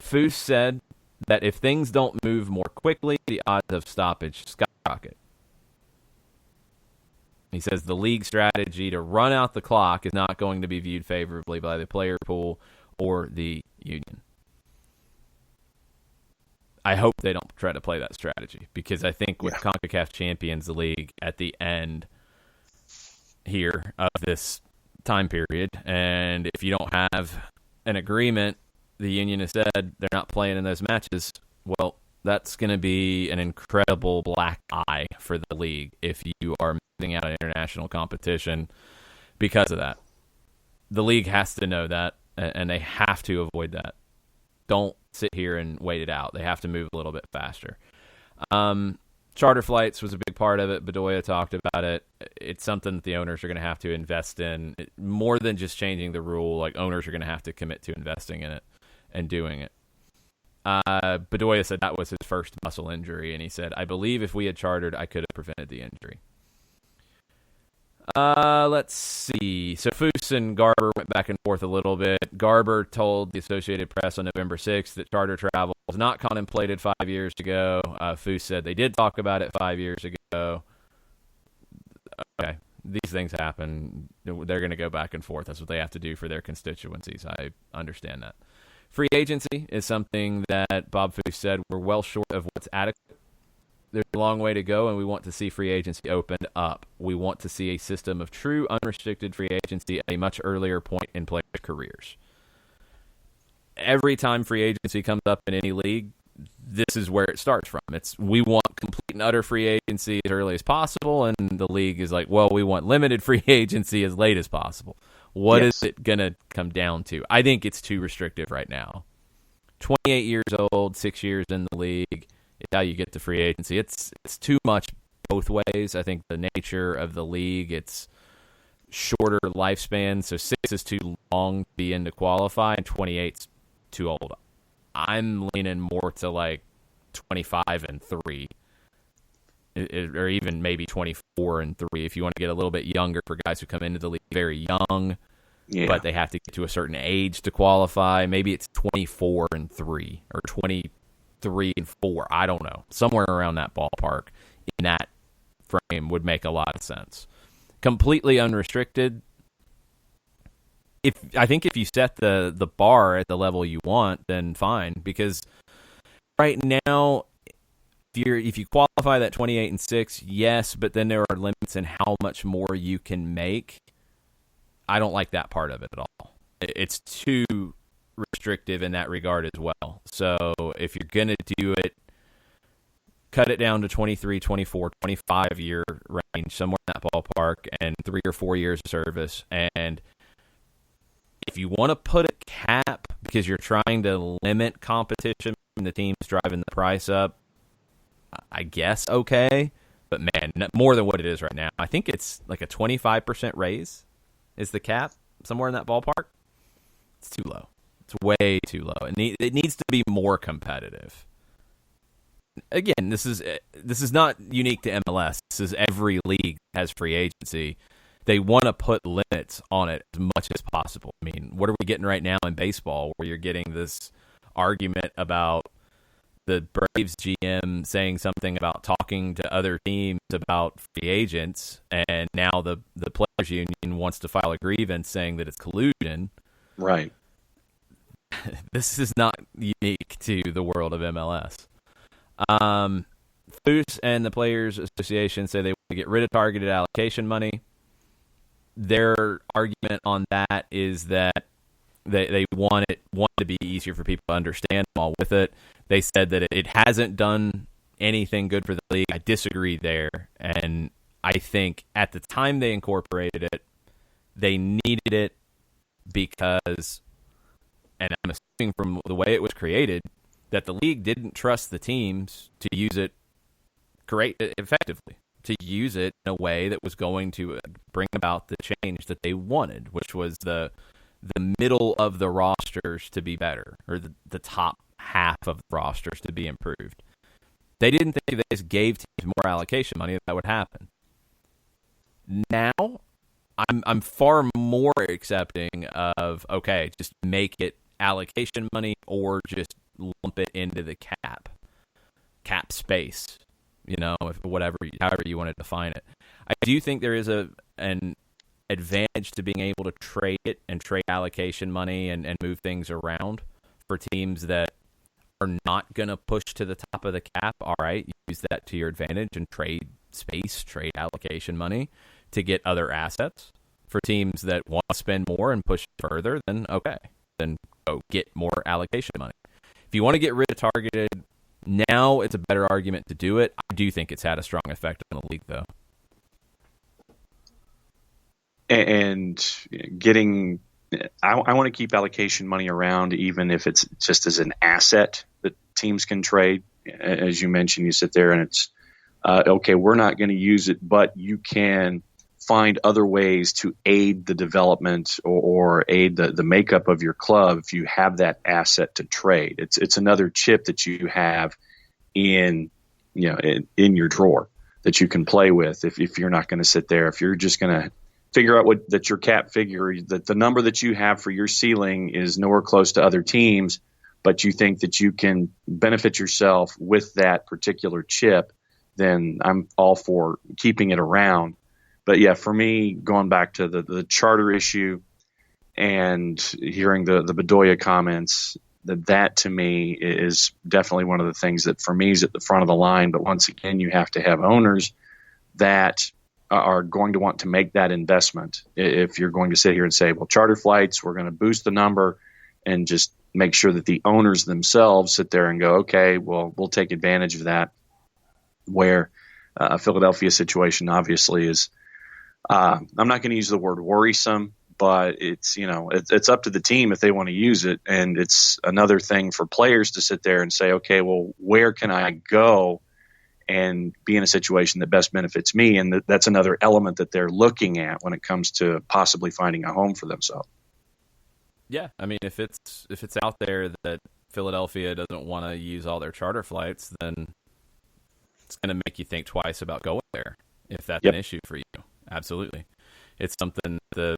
[SPEAKER 1] Foose said that if things don't move more quickly, the odds of stoppage skyrocket. He says the league strategy to run out the clock is not going to be viewed favorably by the player pool or the union. I hope they don't try to play that strategy, because I think with CONCACAF Champions League at the end here of this time period, and if you don't have an agreement, the union has said they're not playing in those matches, well, that's going to be an incredible black eye for the league if you are missing out on international competition because of that. The league has to know that, and they have to avoid that. Don't sit here and wait it out. They have to move a little bit faster. Charter flights was a big part of it. Bedoya talked about it. It's something that the owners are going to have to invest in. More than just changing the rule, like, owners are going to have to commit to investing in it and doing it. Bedoya said that was his first muscle injury, and he said, I believe if we had chartered, I could have prevented the injury. Let's see. So Foose and Garber went back and forth a little bit. Garber told the Associated Press on November 6th that charter travel was not contemplated 5 years ago. Foose said they did talk about it 5 years ago. Okay, these things happen. They're going to go back and forth. That's what they have to do for their constituencies. I understand that. Free agency is something that Bob Foose said we're well short of what's adequate. There's a long way to go, and we want to see free agency opened up. We want to see a system of true unrestricted free agency at a much earlier point in players' careers. Every time free agency comes up in any league, this is where it starts from. We want complete and utter free agency as early as possible, and the league is like, well, we want limited free agency as late as possible. What is it going to come down to? I think it's too restrictive right now. 28 years old, 6 years in the league, is how you get to free agency. It's too much both ways. I think the nature of the league, it's shorter lifespan, so 6 is too long to be in to qualify, and 28's too old. I'm leaning more to like 25 and 3. Or even maybe 24 and 3 if you want to get a little bit younger for guys who come into the league very young, but they have to get to a certain age to qualify. Maybe it's 24 and 3 or 23 and 4. I don't know. Somewhere around that ballpark in that frame would make a lot of sense. Completely unrestricted, I think if you set the bar at the level you want, then fine. Because right now, if you qualify that 28-6, yes, but then there are limits in how much more you can make. I don't like that part of it at all. It's too restrictive in that regard as well. So if you're going to do it, cut it down to 23, 24, 25-year range, somewhere in that ballpark, and 3 or 4 years of service. And if you want to put a cap because you're trying to limit competition and the team's driving the price up, I guess okay. But, man, more than what it is right now. I think it's like a 25% raise is the cap, somewhere in that ballpark. It's too low. It's way too low. It needs to be more competitive. Again, this is not unique to MLS. This is every league that has free agency. They want to put limits on it as much as possible. I mean, what are we getting right now in baseball where you're getting this argument about the Braves GM saying something about talking to other teams about free agents, and now the Players Union wants to file a grievance saying that it's collusion.
[SPEAKER 2] Right.
[SPEAKER 1] This is not unique to the world of MLS. Foose and the Players Association say they want to get rid of targeted allocation money. Their argument on that is that they want to be easier for people to understand all with it. They said that it hasn't done anything good for the league. I disagree there. And I think at the time they incorporated it, they needed it because, and I'm assuming from the way it was created, that the league didn't trust the teams to use it effectively, to use it in a way that was going to bring about the change that they wanted, which was the middle of the rosters to be better, or the top half of the rosters to be improved. They didn't think if they just gave teams more allocation money that would happen. Now, I'm far more accepting of, okay, just make it allocation money or just lump it into the cap space, however you want to define it. I do think there is an advantage to being able to trade it and trade allocation money and move things around for teams that are not going to push to the top of the cap. All right, use that to your advantage and trade space, trade allocation money to get other assets. For teams that want to spend more and push further, then okay, then go get more allocation money. If you want to get rid of targeted, now it's a better argument to do it. I do think it's had a strong effect on the league, though.
[SPEAKER 2] And I want to keep allocation money around, even if it's just as an asset that teams can trade. As you mentioned, you sit there and it's, okay, we're not going to use it, but you can find other ways to aid the development or aid the makeup of your club if you have that asset to trade. It's another chip that you have in your drawer that you can play with if you're not going to sit there. If you're just going to figure out that your cap figure, that the number that you have for your ceiling is nowhere close to other teams, but you think that you can benefit yourself with that particular chip, then I'm all for keeping it around. But yeah, for me, going back to the charter issue and hearing the Bedoya comments, that to me is definitely one of the things that for me is at the front of the line. But once again, you have to have owners that are going to want to make that investment. If you're going to sit here and say, well, charter flights, we're going to boost the number, and just make sure that the owners themselves sit there and go, okay, well, we'll take advantage of that. Where a Philadelphia situation obviously is, I'm not going to use the word worrisome, but it's up to the team if they want to use it. And it's another thing for players to sit there and say, okay, well, where can I go and be in a situation that best benefits me? And that's another element that they're looking at when it comes to possibly finding a home for themselves.
[SPEAKER 1] Yeah, I mean, if it's out there that Philadelphia doesn't want to use all their charter flights, then it's going to make you think twice about going there if that's an issue for you. Absolutely. It's something the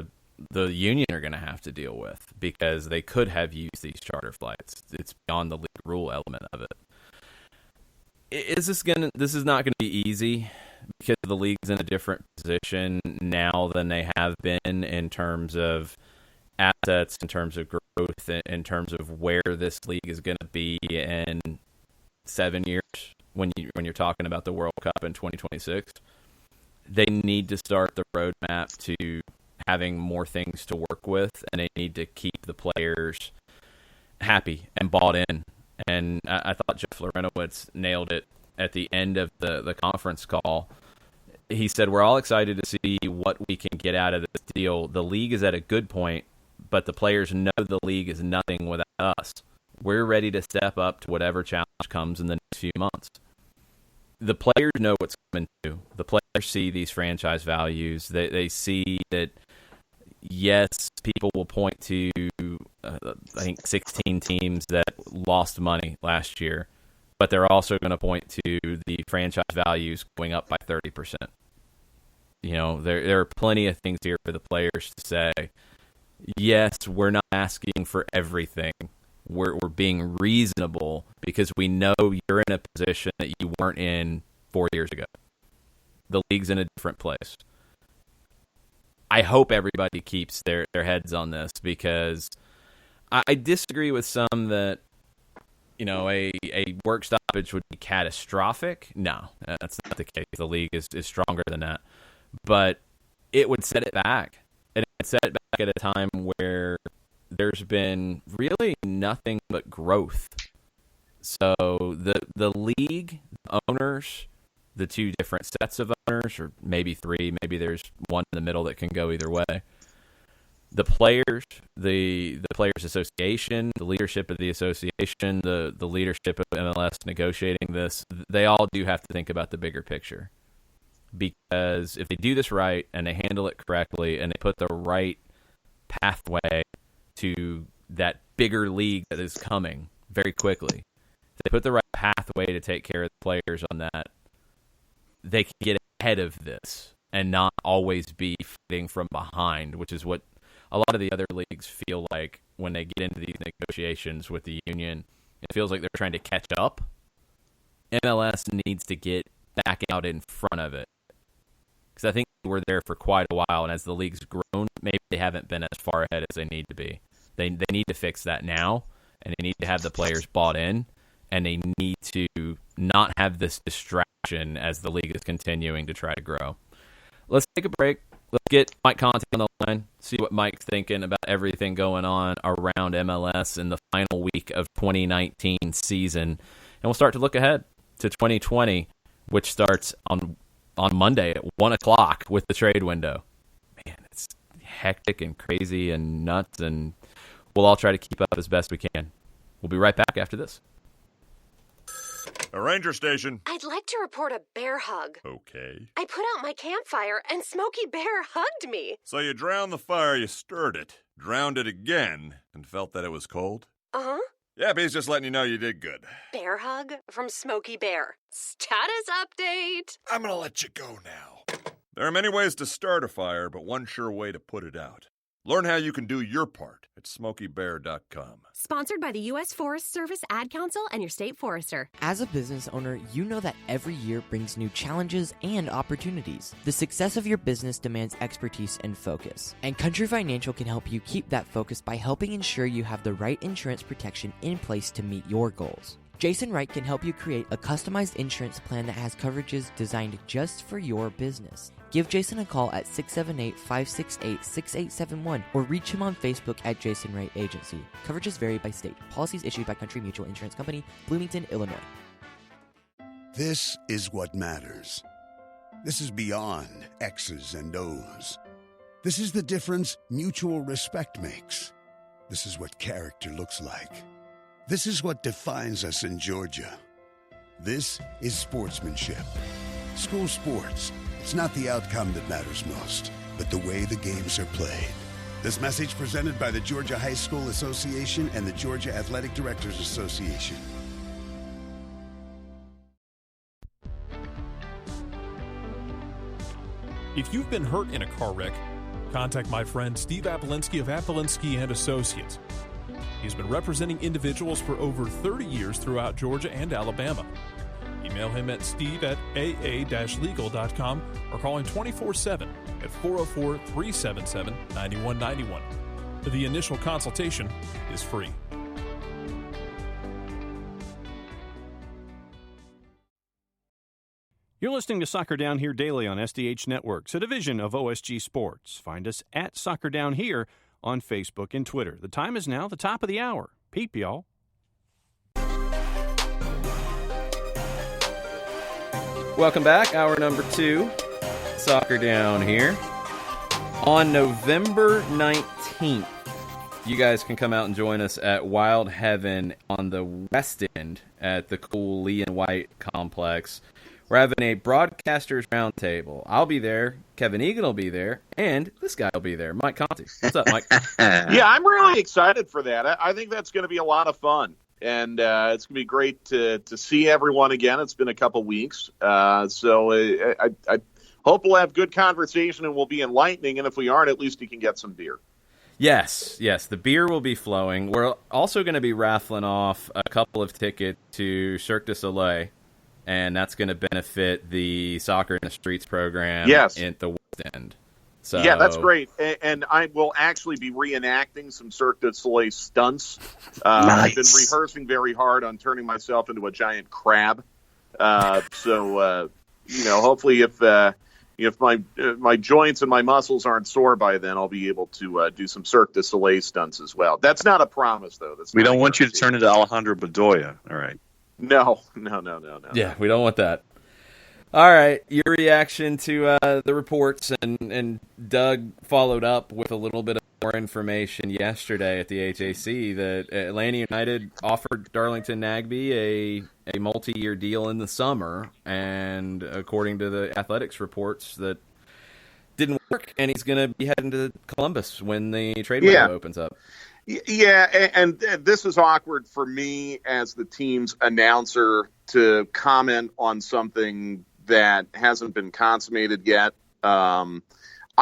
[SPEAKER 1] union are going to have to deal with because they could have used these charter flights. It's beyond the league rule element of it. This is not going to be easy. because the league's in a different position now than they have been in terms of assets, in terms of growth, in terms of where this league is going to be in 7 years when you're talking about the World Cup in 2026. They need to start the roadmap to having more things to work with, and they need to keep the players happy and bought in. And I thought Jeff Lorenowitz nailed it at the end of the conference call. He said, we're all excited to see what we can get out of this deal. The league is at a good point, but the players know the league is nothing without us. We're ready to step up to whatever challenge comes in the next few months. The players know what's coming to. The players see these franchise values. They see that, yes, people will point to, I think, 16 teams that lost money last year, but they're also going to point to the franchise values going up by 30%. You know, there are plenty of things here for the players to say, yes, we're not asking for everything. We're being reasonable because we know you're in a position that you weren't in 4 years ago. The league's in a different place. I hope everybody keeps their heads on this, because I disagree with some that, you know, a work stoppage would be catastrophic. No, that's not the case. The league is stronger than that. But it would set it back. And it would set it back at a time where there's been really nothing but growth. So the league, the owners, the two different sets of owners, or maybe three, maybe there's one in the middle that can go either way. The players, the Players Association, the leadership of the association, the leadership of MLS negotiating this, they all do have to think about the bigger picture. Because if they do this right and they handle it correctly and they put the right pathway to that bigger league that is coming very quickly, if they put the right pathway to take care of the players on that, they can get ahead of this and not always be fighting from behind, which is what a lot of the other leagues feel like when they get into these negotiations with the union. It feels like they're trying to catch up. MLS needs to get back out in front of it, because I think we're there for quite a while, and as the league's grown, maybe they haven't been as far ahead as they need to be. They need to fix that now, and they need to have the players bought in, and they need to not have this distraction as the league is continuing to try to grow. Let's take a break. Let's get Mike Conte on the line, see what Mike's thinking about everything going on around MLS in the final week of 2019 season. And we'll start to look ahead to 2020, which starts on Monday at 1 o'clock with the trade window. Man, it's hectic and crazy and nuts, and we'll all try to keep up as best we can. We'll be right back after this.
[SPEAKER 6] A ranger station.
[SPEAKER 7] I'd like to report a bear hug.
[SPEAKER 6] Okay.
[SPEAKER 7] I put out my campfire and Smokey Bear hugged me.
[SPEAKER 6] So you drowned the fire, you stirred it, drowned it again, and felt that it was cold?
[SPEAKER 7] Uh-huh.
[SPEAKER 6] Yeah, but he's just letting you know you did good.
[SPEAKER 7] Bear hug from Smokey Bear. Status update.
[SPEAKER 6] I'm gonna let you go now. There are many ways to start a fire, but one sure way to put it out. Learn how you can do your part at SmokeyBear.com.
[SPEAKER 8] Sponsored by the U.S. Forest Service, Ad Council, and your state forester.
[SPEAKER 5] As a business owner, you know that every year brings new challenges and opportunities. The success of your business demands expertise and focus. And Country Financial can help you keep that focus by helping ensure you have the right insurance protection in place to meet your goals. Jason Wright can help you create a customized insurance plan that has coverages designed just for your business. Give Jason a call at 678-568-6871 or reach him on Facebook at Jason Wright Agency. Coverages vary by state. Policies issued by Country Mutual Insurance Company, Bloomington, Illinois.
[SPEAKER 3] This is what matters. This is beyond X's and O's. This is the difference mutual respect makes. This is what character looks like. This is what defines us in Georgia. This is sportsmanship. School sports. It's not the outcome that matters most, but the way the games are played. This message presented by the Georgia High School Association and the Georgia Athletic Directors Association.
[SPEAKER 4] If you've been hurt in a car wreck, contact my friend Steve Apolinsky of Apolinsky & Associates. He's been representing individuals for over 30 years throughout Georgia and Alabama. He Email him at steve@aa-legal.com or call him 24/7 at 404-377-9191. The initial consultation is free.
[SPEAKER 9] You're listening to Soccer Down Here daily on SDH Networks, a division of OSG Sports. Find us at Soccer Down Here on Facebook and Twitter. The time is now the top of the hour. Peep, y'all.
[SPEAKER 1] Welcome back. Hour number 2, Soccer Down Here. On November 19th, you guys can come out and join us at Wild Heaven on the West End at the cool Lee and White complex. We're having a broadcasters roundtable. I'll be there. Kevin Egan will be there. And this guy will be there, Mike Conti. What's up, Mike?
[SPEAKER 10] Yeah, I'm really excited for that. I think that's going to be a lot of fun. And it's going to be great to see everyone again. It's been a couple weeks. So I hope we'll have good conversation and we'll be enlightening. And if we aren't, at least you can get some beer.
[SPEAKER 1] Yes. The beer will be flowing. We're also going to be raffling off a couple of tickets to Cirque du Soleil. And that's going to benefit the Soccer in the Streets program at the West End. So,
[SPEAKER 10] yeah, that's great. And I will actually be reenacting some Cirque du Soleil stunts.
[SPEAKER 2] Nice.
[SPEAKER 10] I've been rehearsing very hard on turning myself into a giant crab. So hopefully if my joints and my muscles aren't sore by then, I'll be able to do some Cirque du Soleil stunts as well. That's not a promise, though.
[SPEAKER 2] We don't want you to turn into Alejandro Bedoya. All right.
[SPEAKER 10] No.
[SPEAKER 1] Yeah, we don't want that. All right, your reaction to the reports, and Doug followed up with a little bit of more information yesterday at the HAC that Atlanta United offered Darlington Nagbe a multi-year deal in the summer, and according to the Athletics reports, that didn't work, and he's going to be heading to Columbus when the trade window opens up.
[SPEAKER 10] Yeah, and this is awkward for me as the team's announcer to comment on something that hasn't been consummated yet. I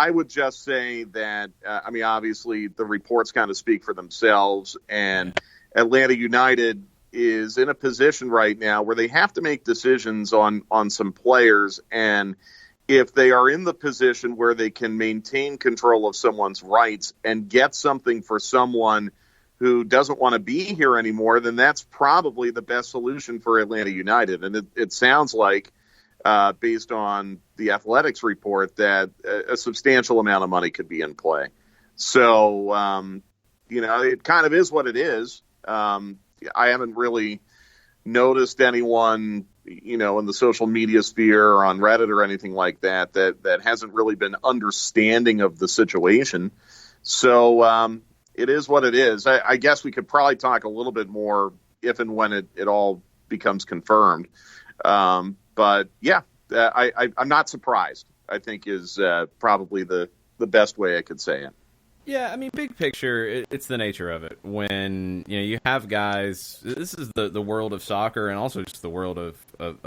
[SPEAKER 10] would just say that, obviously the reports kind of speak for themselves, and Atlanta United is in a position right now where they have to make decisions on some players, and if they are in the position where they can maintain control of someone's rights and get something for someone who doesn't want to be here anymore, then that's probably the best solution for Atlanta United. And it sounds like, based on the Athletics report, that a substantial amount of money could be in play. So, it kind of is what it is. I haven't really noticed anyone, in the social media sphere or on Reddit or anything like that hasn't really been understanding of the situation. So it is what it is. I guess we could probably talk a little bit more if and when it all becomes confirmed. But yeah, I'm not surprised, I think is probably the best way I could say it.
[SPEAKER 1] Yeah, big picture, it's the nature of it. When you have guys, this is the world of soccer and also just the world of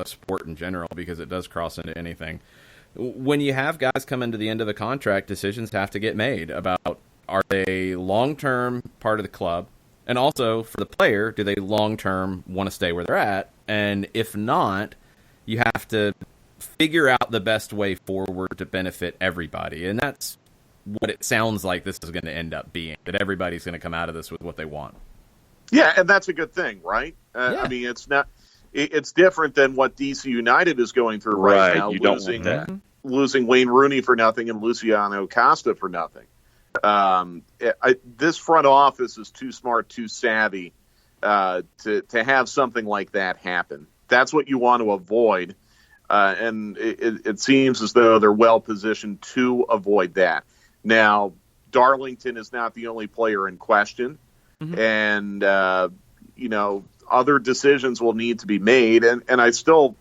[SPEAKER 1] sport in general, because it does cross into anything. When you have guys come into the end of a contract, decisions have to get made about, are they long-term part of the club? And also, for the player, do they long-term want to stay where they're at? And if not, you have to figure out the best way forward to benefit everybody. And that's what it sounds like this is going to end up being, that everybody's going to come out of this with what they want.
[SPEAKER 10] Yeah, and that's a good thing, right?
[SPEAKER 1] Yeah.
[SPEAKER 10] It's different than what DC United is going through right now,
[SPEAKER 2] You don't want that.
[SPEAKER 10] losing Wayne Rooney for nothing and Luciano Costa for nothing. This front office is too smart, too savvy to have something like that happen. That's what you want to avoid, and it seems as though they're well positioned to avoid that. Now, Darlington is not the only player in question, and other decisions will need to be made. And I still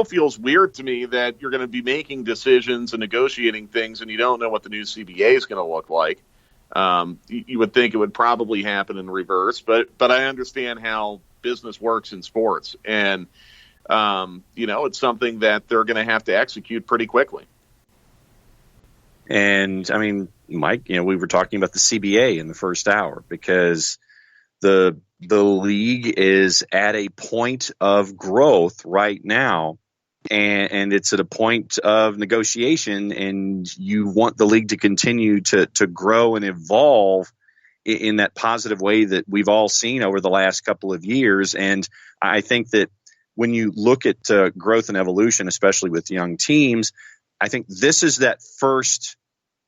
[SPEAKER 10] feels weird to me that you're going to be making decisions and negotiating things, and you don't know what the new CBA is going to look like. You would think it would probably happen in reverse, but I understand how business works in sports, and it's something that they're going to have to execute pretty quickly. And
[SPEAKER 2] Mike, we were talking about the CBA in the first hour, because the the league is at a point of growth right now, and it's at a point of negotiation, and you want the league to continue to grow and evolve in that positive way that we've all seen over the last couple of years. And I think that when you look at growth and evolution, especially with young teams, I think this is that first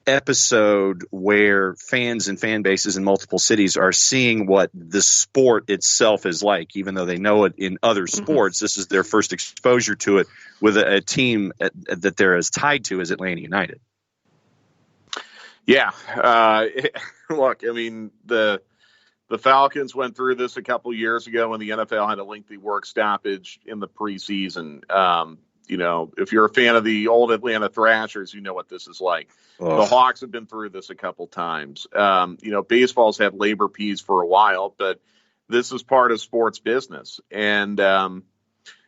[SPEAKER 2] episode where fans and fan bases in multiple cities are seeing what the sport itself is like. Even though they know it in other sports, this is their first exposure to it with a team that they're as tied to as Atlanta United.
[SPEAKER 10] Yeah. Look, I mean, the Falcons went through this a couple years ago when the NFL had a lengthy work stoppage in the preseason. If you're a fan of the old Atlanta Thrashers, you know what this is like. Ugh. The Hawks have been through this a couple times. Baseball's had labor peace for a while, but this is part of sports business. And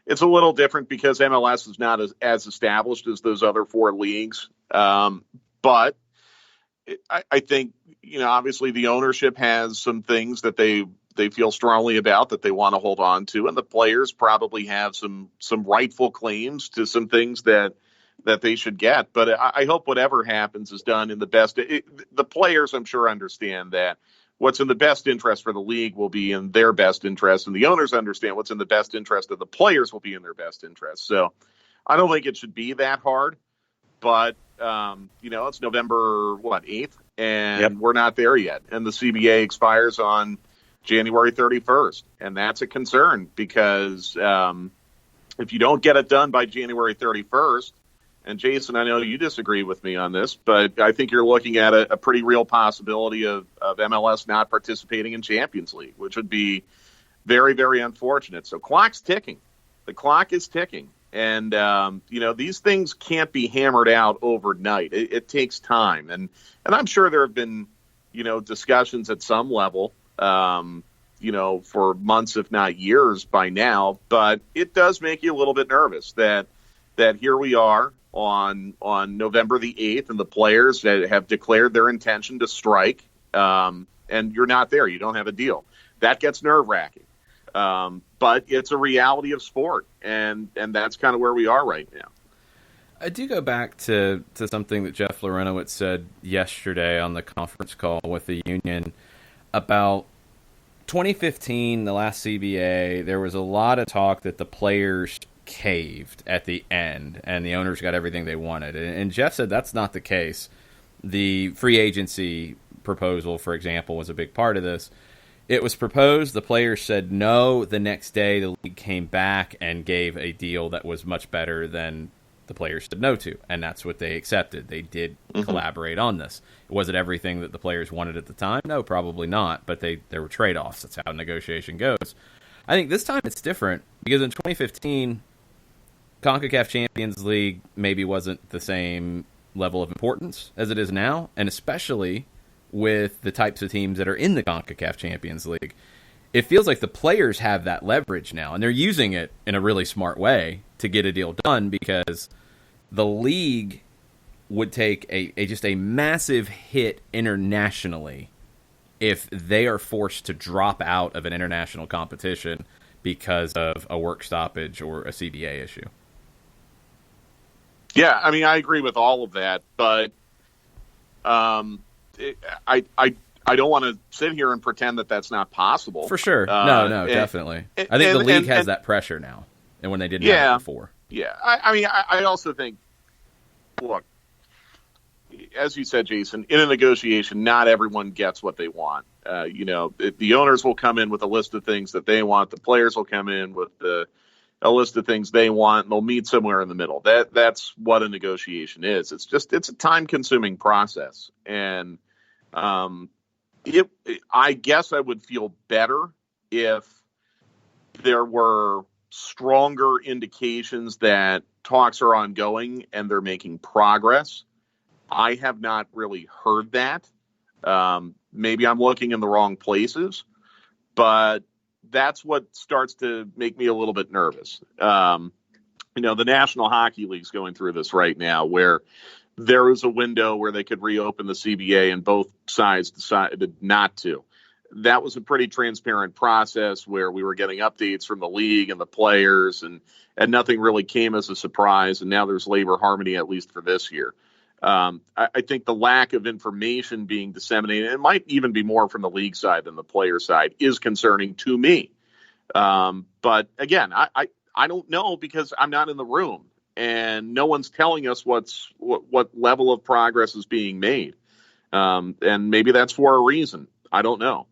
[SPEAKER 10] it's a little different because MLS is not as established as those other four leagues. But I think, obviously the ownership has some things that they feel strongly about that they want to hold on to. And the players probably have some rightful claims to some things that they should get. But I hope whatever happens is done in the best. The players, I'm sure, understand that what's in the best interest for the league will be in their best interest. And the owners understand what's in the best interest of the players will be in their best interest. So I don't think it should be that hard. But, it's November, 8th, and We're not there yet. And the CBA expires on January 31st. And that's a concern because if you don't get it done by January 31st, and Jason, I know you disagree with me on this, but I think you're looking at a pretty real possibility of MLS not participating in Champions League, which would be very, very unfortunate. So clock's ticking. The clock is ticking. And, these things can't be hammered out overnight. It takes time. And I'm sure there have been, discussions at some level, for months, if not years by now. But it does make you a little bit nervous that here we are on November the 8th, and the players that have declared their intention to strike, and you're not there. You don't have a deal. That gets nerve-wracking. But it's a reality of sport, and that's kind of where we are right now.
[SPEAKER 1] I do go back to something that Jeff Larenowitz said yesterday on the conference call with the union about 2015, the last CBA. There was a lot of talk that the players caved at the end, and the owners got everything they wanted. And Jeff said that's not the case. The free agency proposal, for example, was a big part of this. It was proposed. The players said no. The next day, the league came back and gave a deal that was much better than the players said no to, and that's what they accepted. They did collaborate on this. Was it everything that the players wanted at the time? No, probably not, but there were trade-offs. That's how negotiation goes. I think this time it's different because in 2015, CONCACAF Champions League maybe wasn't the same level of importance as it is now, and especially with the types of teams that are in the CONCACAF Champions League. It feels like the players have that leverage now, and they're using it in a really smart way to get a deal done because the league would take just a massive hit internationally if they are forced to drop out of an international competition because of a work stoppage or a CBA issue.
[SPEAKER 10] Yeah, I mean, I agree with all of that, but I don't want to sit here and pretend that that's not possible.
[SPEAKER 1] For sure. No, definitely. I think the league has that pressure now, and when they didn't have it before.
[SPEAKER 10] Yeah. I also think, look, as you said, Jason, in a negotiation, not everyone gets what they want. The owners will come in with a list of things that they want. The players will come in with a list of things they want, and they'll meet somewhere in the middle. That's what a negotiation is. It's a time-consuming process. And I guess I would feel better if there were stronger indications that talks are ongoing and they're making progress. I have not really heard that. Maybe I'm looking in the wrong places, but that's what starts to make me a little bit nervous. The National Hockey League's going through this right now where there is a window where they could reopen the CBA and both sides decided not to. that was a pretty transparent process where we were getting updates from the league and the players, and nothing really came as a surprise. And now there's labor harmony, at least for this year. I think the lack of information being disseminated, it might even be more from the league side than the player side, is concerning to me. But again, I don't know because I'm not in the room and no one's telling us what level of progress is being made. And maybe that's for a reason. I don't know.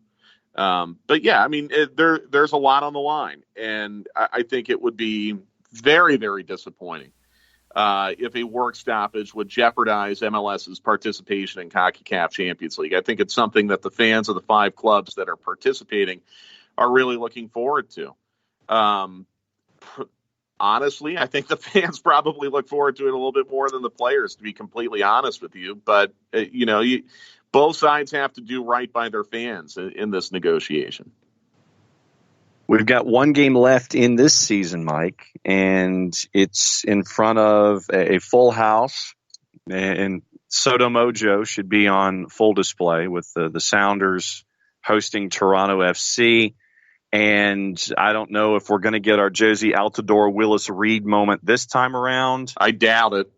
[SPEAKER 10] But yeah, I mean, there's a lot on the line, and I think it would be very, very disappointing if a work stoppage would jeopardize MLS's participation in CONCACAF Champions League. I think it's something that the fans of the 5 clubs that are participating are really looking forward to. Honestly, I think the fans probably look forward to it a little bit more than the players, to be completely honest with you. But, both sides have to do right by their fans in this negotiation.
[SPEAKER 2] We've got one game left in this season, Mike, and it's in front of a full house. And Soto Mojo should be on full display with the Sounders hosting Toronto FC. And I don't know if we're going to get our Josie Altidore Willis Reed moment this time around.
[SPEAKER 10] I doubt it.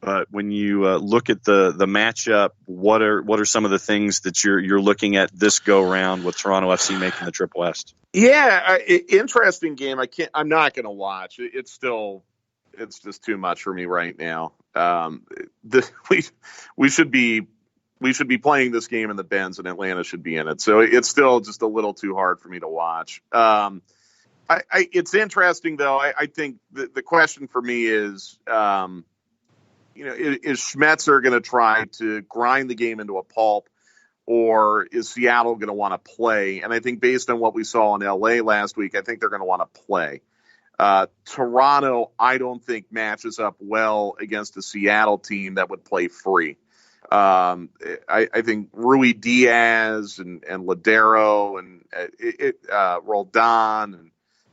[SPEAKER 2] But when you look at the matchup, what are some of the things that you're looking at this go round with Toronto FC making the trip west?
[SPEAKER 10] Yeah, interesting game. I'm not going to watch. It's just too much for me right now. We should be playing this game in the Benz, and Atlanta should be in it. So it's still just a little too hard for me to watch. It's interesting though. I think the question for me is, is Schmetzer going to try to grind the game into a pulp, or is Seattle going to want to play? And I think based on what we saw in LA last week, I think they're going to want to play. Toronto, I don't think matches up well against a Seattle team that would play free. I think Rui Diaz and Ladero and Roldan and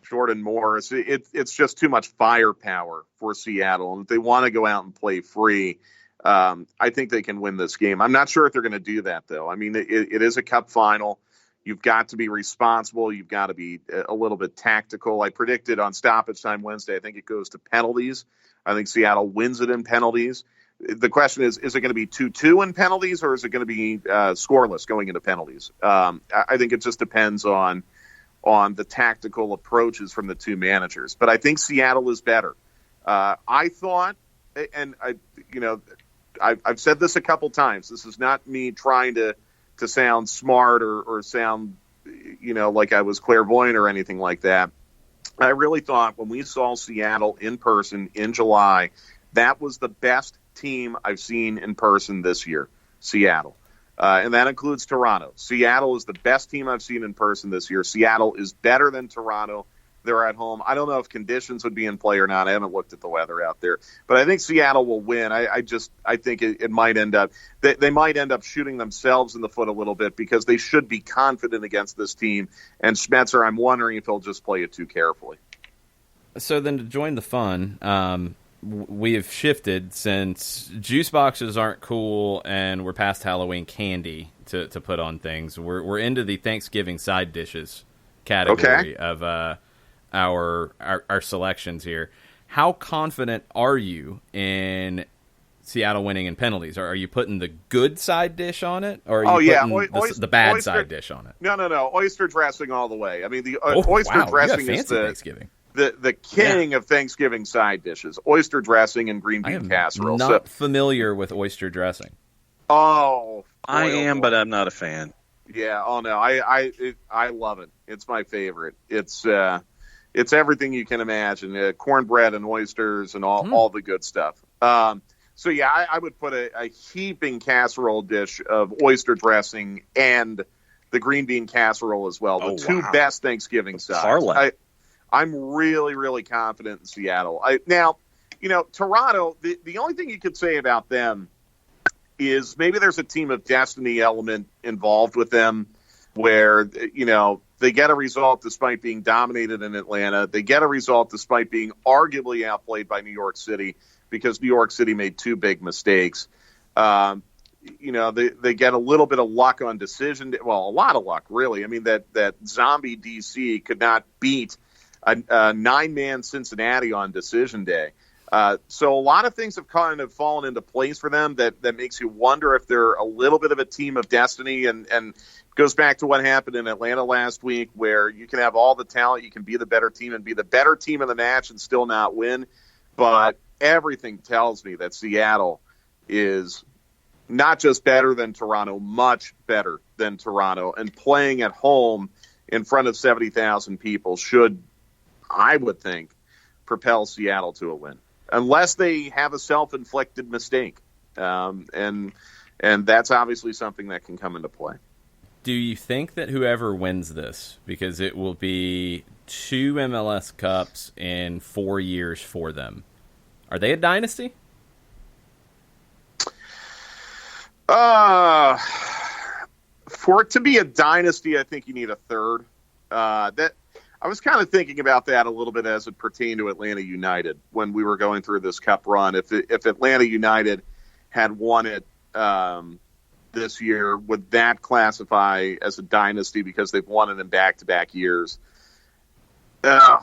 [SPEAKER 10] Jordan Morris, it's just too much firepower for Seattle. And if they want to go out and play free, I think they can win this game. I'm not sure if they're going to do that, though. I mean, it is a cup final. You've got to be responsible. You've got to be a little bit tactical. I predicted on stoppage time Wednesday, I think it goes to penalties. I think Seattle wins it in penalties. The question is it going to be 2-2 in penalties, or is it going to be scoreless going into penalties? I think it just depends on the tactical approaches from the two managers. But I think Seattle is better. I thought, and I've said this a couple times, this is not me trying to sound smart or sound, like I was clairvoyant or anything like that. I really thought when we saw Seattle in person in July, that was the best team I've seen in person this year, Seattle. And that includes Toronto. Seattle is the best team I've seen in person this year. Seattle is better than Toronto. They're at home. I don't know if conditions would be in play or not. I haven't looked at the weather out there. But I think Seattle will win. I think it might end up – they might end up shooting themselves in the foot a little bit because they should be confident against this team. And Schmetzer, I'm wondering if he'll just play it too carefully.
[SPEAKER 1] So then to join the fun we have shifted since juice boxes aren't cool and we're past Halloween candy to put on things. We're into the Thanksgiving side dishes category of our selections here. How confident are you in Seattle winning in penalties? Are you putting the good side dish on it, or are you putting the bad side dish on it?
[SPEAKER 10] No. Oyster dressing all the way. I mean, the oyster dressing is the king of Thanksgiving side dishes. Oyster dressing and green bean casserole.
[SPEAKER 1] I'm not familiar with oyster dressing.
[SPEAKER 10] Oh,
[SPEAKER 2] I am, but I'm not a fan.
[SPEAKER 10] Yeah. Oh no, I love it. It's my favorite. It's everything you can imagine. Cornbread and oysters and all the good stuff. So yeah, I would put a heaping casserole dish of oyster dressing and the green bean casserole as well. The two best Thanksgiving sides. I'm really, really confident in Seattle. Now, Toronto, the only thing you could say about them is maybe there's a team of destiny element involved with them where, they get a result despite being dominated in Atlanta. They get a result despite being arguably outplayed by New York City because New York City made two big mistakes. they get a little bit of luck on decision day. Well, a lot of luck, really. I mean, that zombie DC could not beat a 9-man Cincinnati on decision day. So a lot of things have kind of fallen into place for them that makes you wonder if they're a little bit of a team of destiny, and goes back to what happened in Atlanta last week, where you can have all the talent, you can be the better team and be the better team in the match and still not win. But everything tells me that Seattle is not just better than Toronto, much better than Toronto, and playing at home in front of 70,000 people should, I would think, propel Seattle to a win, unless they have a self-inflicted mistake. And that's obviously something that can come into play.
[SPEAKER 1] Do you think that whoever wins this, because it will be 2 MLS Cups in 4 years for them, are they a dynasty?
[SPEAKER 10] For it to be a dynasty, I think you need a third. I was kind of thinking about that a little bit as it pertained to Atlanta United when we were going through this Cup run. If Atlanta United had won it this year, would that classify as a dynasty because they've won it in back-to-back years? I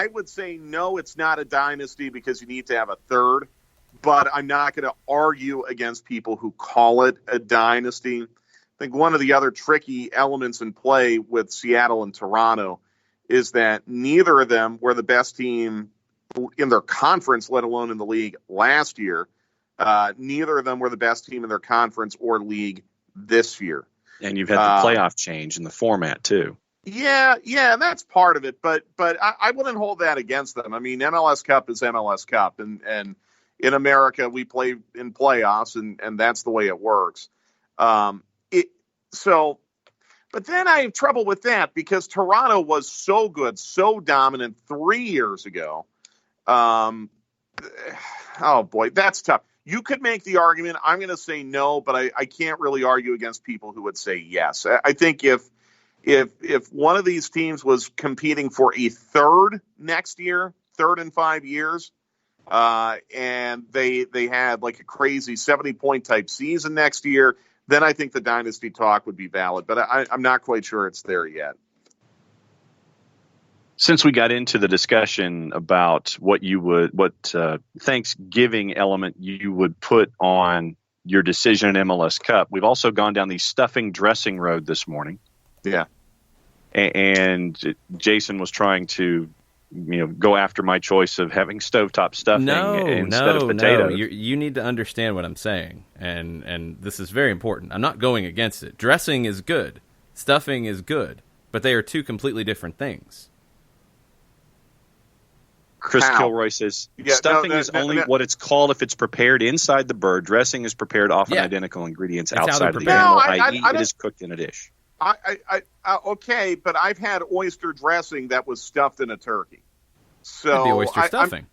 [SPEAKER 10] would say no, it's not a dynasty because you need to have a third, but I'm not going to argue against people who call it a dynasty. I think one of the other tricky elements in play with Seattle and Toronto is that neither of them were the best team in their conference, let alone in the league last year. Neither of them were the best team in their conference or league this year.
[SPEAKER 2] And you've had the playoff change in the format too.
[SPEAKER 10] Yeah, that's part of it. But I wouldn't hold that against them. I mean, MLS Cup is MLS Cup, and in America we play in playoffs, and that's the way it works. But then I have trouble with that because Toronto was so good, so dominant 3 years ago. Oh boy, that's tough. You could make the argument. I'm going to say no, but I can't really argue against people who would say yes. I think if one of these teams was competing for a third next year, third in 5 years, and they had like a crazy 70-point type season next year, then I think the dynasty talk would be valid. But I'm not quite sure it's there yet.
[SPEAKER 2] Since we got into the discussion about what Thanksgiving element you would put on your decision in MLS Cup, we've also gone down the stuffing dressing road this morning.
[SPEAKER 10] Yeah.
[SPEAKER 2] And Jason was trying to, go after my choice of having stovetop stuffing instead of potato.
[SPEAKER 1] No. You need to understand what I'm saying, and this is very important. I'm not going against it. Dressing is good. Stuffing is good, but they are two completely different things.
[SPEAKER 2] Chris Kilroy says stuffing is only what it's called if it's prepared inside the bird. Dressing is prepared often identical ingredients outside of the animal, i.e. it is cooked in a dish.
[SPEAKER 10] Okay, but I've had oyster dressing that was stuffed in a turkey. So
[SPEAKER 1] it'd be oyster stuffing.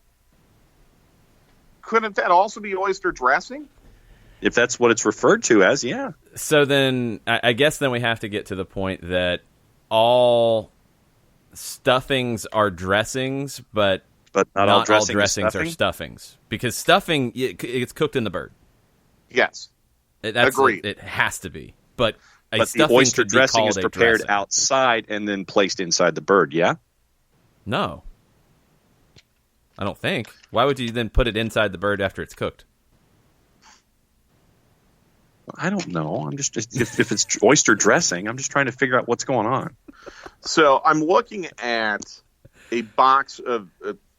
[SPEAKER 10] Couldn't that also be oyster dressing?
[SPEAKER 2] If that's what it's referred to as, yeah.
[SPEAKER 1] So then I guess then we have to get to the point that all stuffings are dressings, but not all dressings are stuffings. Because stuffing, it's cooked in the bird.
[SPEAKER 10] Yes.
[SPEAKER 1] Agreed. It has to be. But
[SPEAKER 2] the oyster dressing is prepared outside and then placed inside the bird, yeah?
[SPEAKER 1] No. I don't think. Why would you then put it inside the bird after it's cooked?
[SPEAKER 2] I don't know. I'm just if it's oyster dressing, I'm just trying to figure out what's going on.
[SPEAKER 10] So I'm looking at a box of,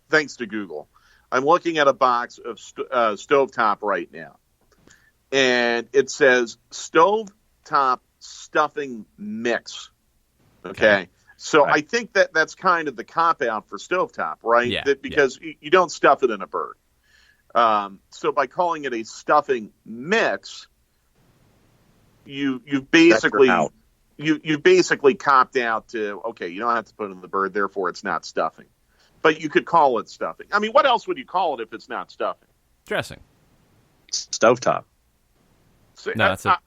[SPEAKER 10] thanks to Google, I'm looking at a box of stovetop right now. And it says stovetop stuffing mix. Okay. So right. I think that's kind of the cop-out for stovetop, right?
[SPEAKER 1] Yeah.
[SPEAKER 10] Because you don't stuff it in a bird. So by calling it a stuffing mix, you basically copped out to, okay, you don't have to put it in the bird, therefore it's not stuffing. But you could call it stuffing. I mean, what else would you call it if it's not stuffing?
[SPEAKER 1] Dressing.
[SPEAKER 2] Stovetop.
[SPEAKER 10] So,
[SPEAKER 1] no, it's a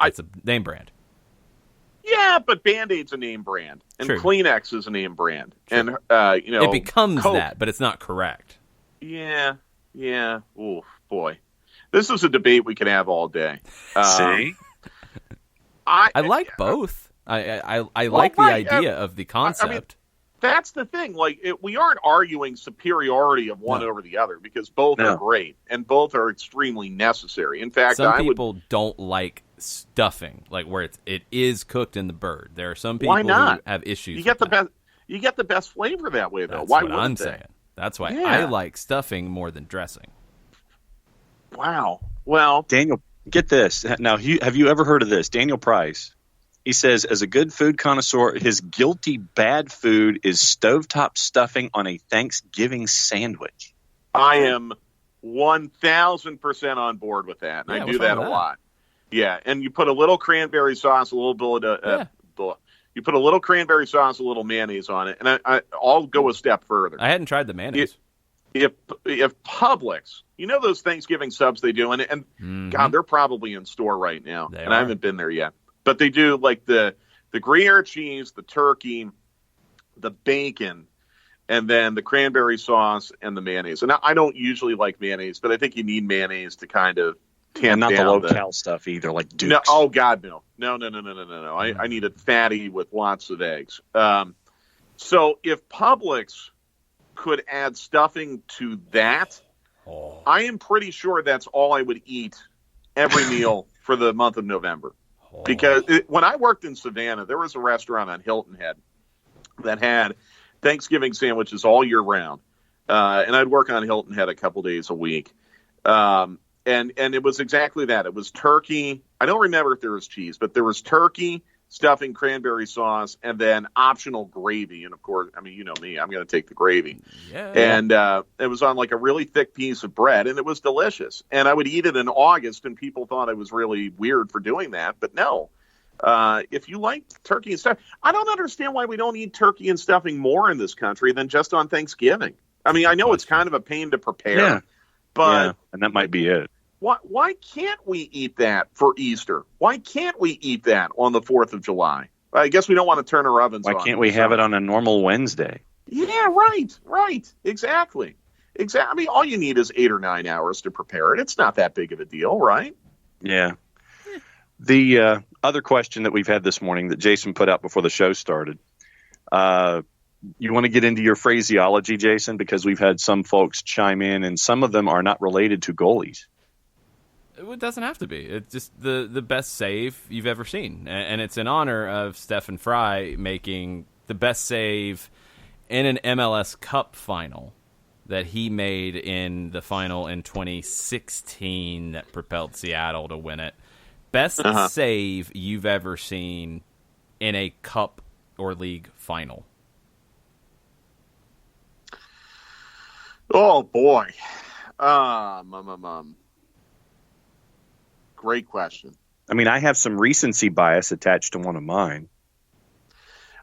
[SPEAKER 1] name brand.
[SPEAKER 10] Yeah, but Band-Aid's a name brand, and
[SPEAKER 1] True.
[SPEAKER 10] Kleenex is a name brand,
[SPEAKER 1] True.
[SPEAKER 10] and
[SPEAKER 1] it becomes
[SPEAKER 10] Coke.
[SPEAKER 1] that, but it's not correct.
[SPEAKER 10] Yeah. Oh boy, This is a debate we can have all day.
[SPEAKER 2] See?
[SPEAKER 1] I like both. I like the idea of the concept.
[SPEAKER 10] I mean, that's the thing. Like, we aren't arguing superiority of one over the other because both are great and both are extremely necessary. In fact,
[SPEAKER 1] some people don't like stuffing, like where it is cooked in the bird. There are some people who have issues.
[SPEAKER 10] You get the best flavor that way, though.
[SPEAKER 1] That's
[SPEAKER 10] Why
[SPEAKER 1] what
[SPEAKER 10] wouldn't
[SPEAKER 1] I'm
[SPEAKER 10] they?
[SPEAKER 1] saying. That's why I like stuffing more than dressing.
[SPEAKER 10] Wow. Well,
[SPEAKER 2] Daniel, get this. Now, have you ever heard of this? Daniel Price. He says, as a good food connoisseur, his guilty bad food is stovetop stuffing on a Thanksgiving sandwich.
[SPEAKER 10] I am 1,000% on board with that, and I do that a lot. Yeah, and you put a little cranberry sauce, a little bit of you put a little cranberry sauce, a little mayonnaise on it, and I'll go a step further.
[SPEAKER 1] I hadn't tried the mayonnaise.
[SPEAKER 10] If Publix, you know those Thanksgiving subs they do, and God, they're probably in store right now, I haven't been there yet. But they do like the Gruyere cheese, the turkey, the bacon, and then the cranberry sauce and the mayonnaise. And I don't usually like mayonnaise, but I think you need mayonnaise to kind of tamp
[SPEAKER 2] not
[SPEAKER 10] down
[SPEAKER 2] the low-cal stuff either, like Duke's.
[SPEAKER 10] No, oh, God, no. No. I need it fatty with lots of eggs. So if Publix could add stuffing to that, I am pretty sure that's all I would eat every meal for the month of November. Because when I worked in Savannah, there was a restaurant on Hilton Head that had Thanksgiving sandwiches all year round. And I'd work on Hilton Head a couple days a week. And it was exactly that. It was turkey. I don't remember if there was cheese, but there was turkey, stuffing, cranberry sauce, and then optional gravy. And, of course, I mean, you know me, I'm going to take the gravy.
[SPEAKER 1] Yeah.
[SPEAKER 10] And it was on like a really thick piece of bread, and it was delicious. And I would eat it in August, and people thought I was really weird for doing that. But no, if you like turkey and stuff, I don't understand why we don't eat turkey and stuffing more in this country than just on Thanksgiving. I mean, I know it's kind of a pain to prepare, but
[SPEAKER 2] and that might be it.
[SPEAKER 10] Why can't we eat that for Easter? Why can't we eat that on the 4th of July? I guess we don't want to turn our ovens on.
[SPEAKER 2] Why can't we have it on a normal Wednesday?
[SPEAKER 10] Yeah, right. Exactly. I mean, all you need is 8 or 9 hours to prepare it. It's not that big of a deal, right?
[SPEAKER 2] Yeah. The other question that we've had this morning that Jason put out before the show started, you want to get into your phraseology, Jason? Because we've had some folks chime in, and some of them are not related to goalies.
[SPEAKER 1] It doesn't have to be. It's just the best save you've ever seen. And it's in honor of Stephen Fry making the best save in an MLS Cup final that he made in the final in 2016 that propelled Seattle to win it. Best save you've ever seen in a Cup or League final.
[SPEAKER 10] Oh, boy. Great question.
[SPEAKER 2] I mean, I have some recency bias attached to one of mine.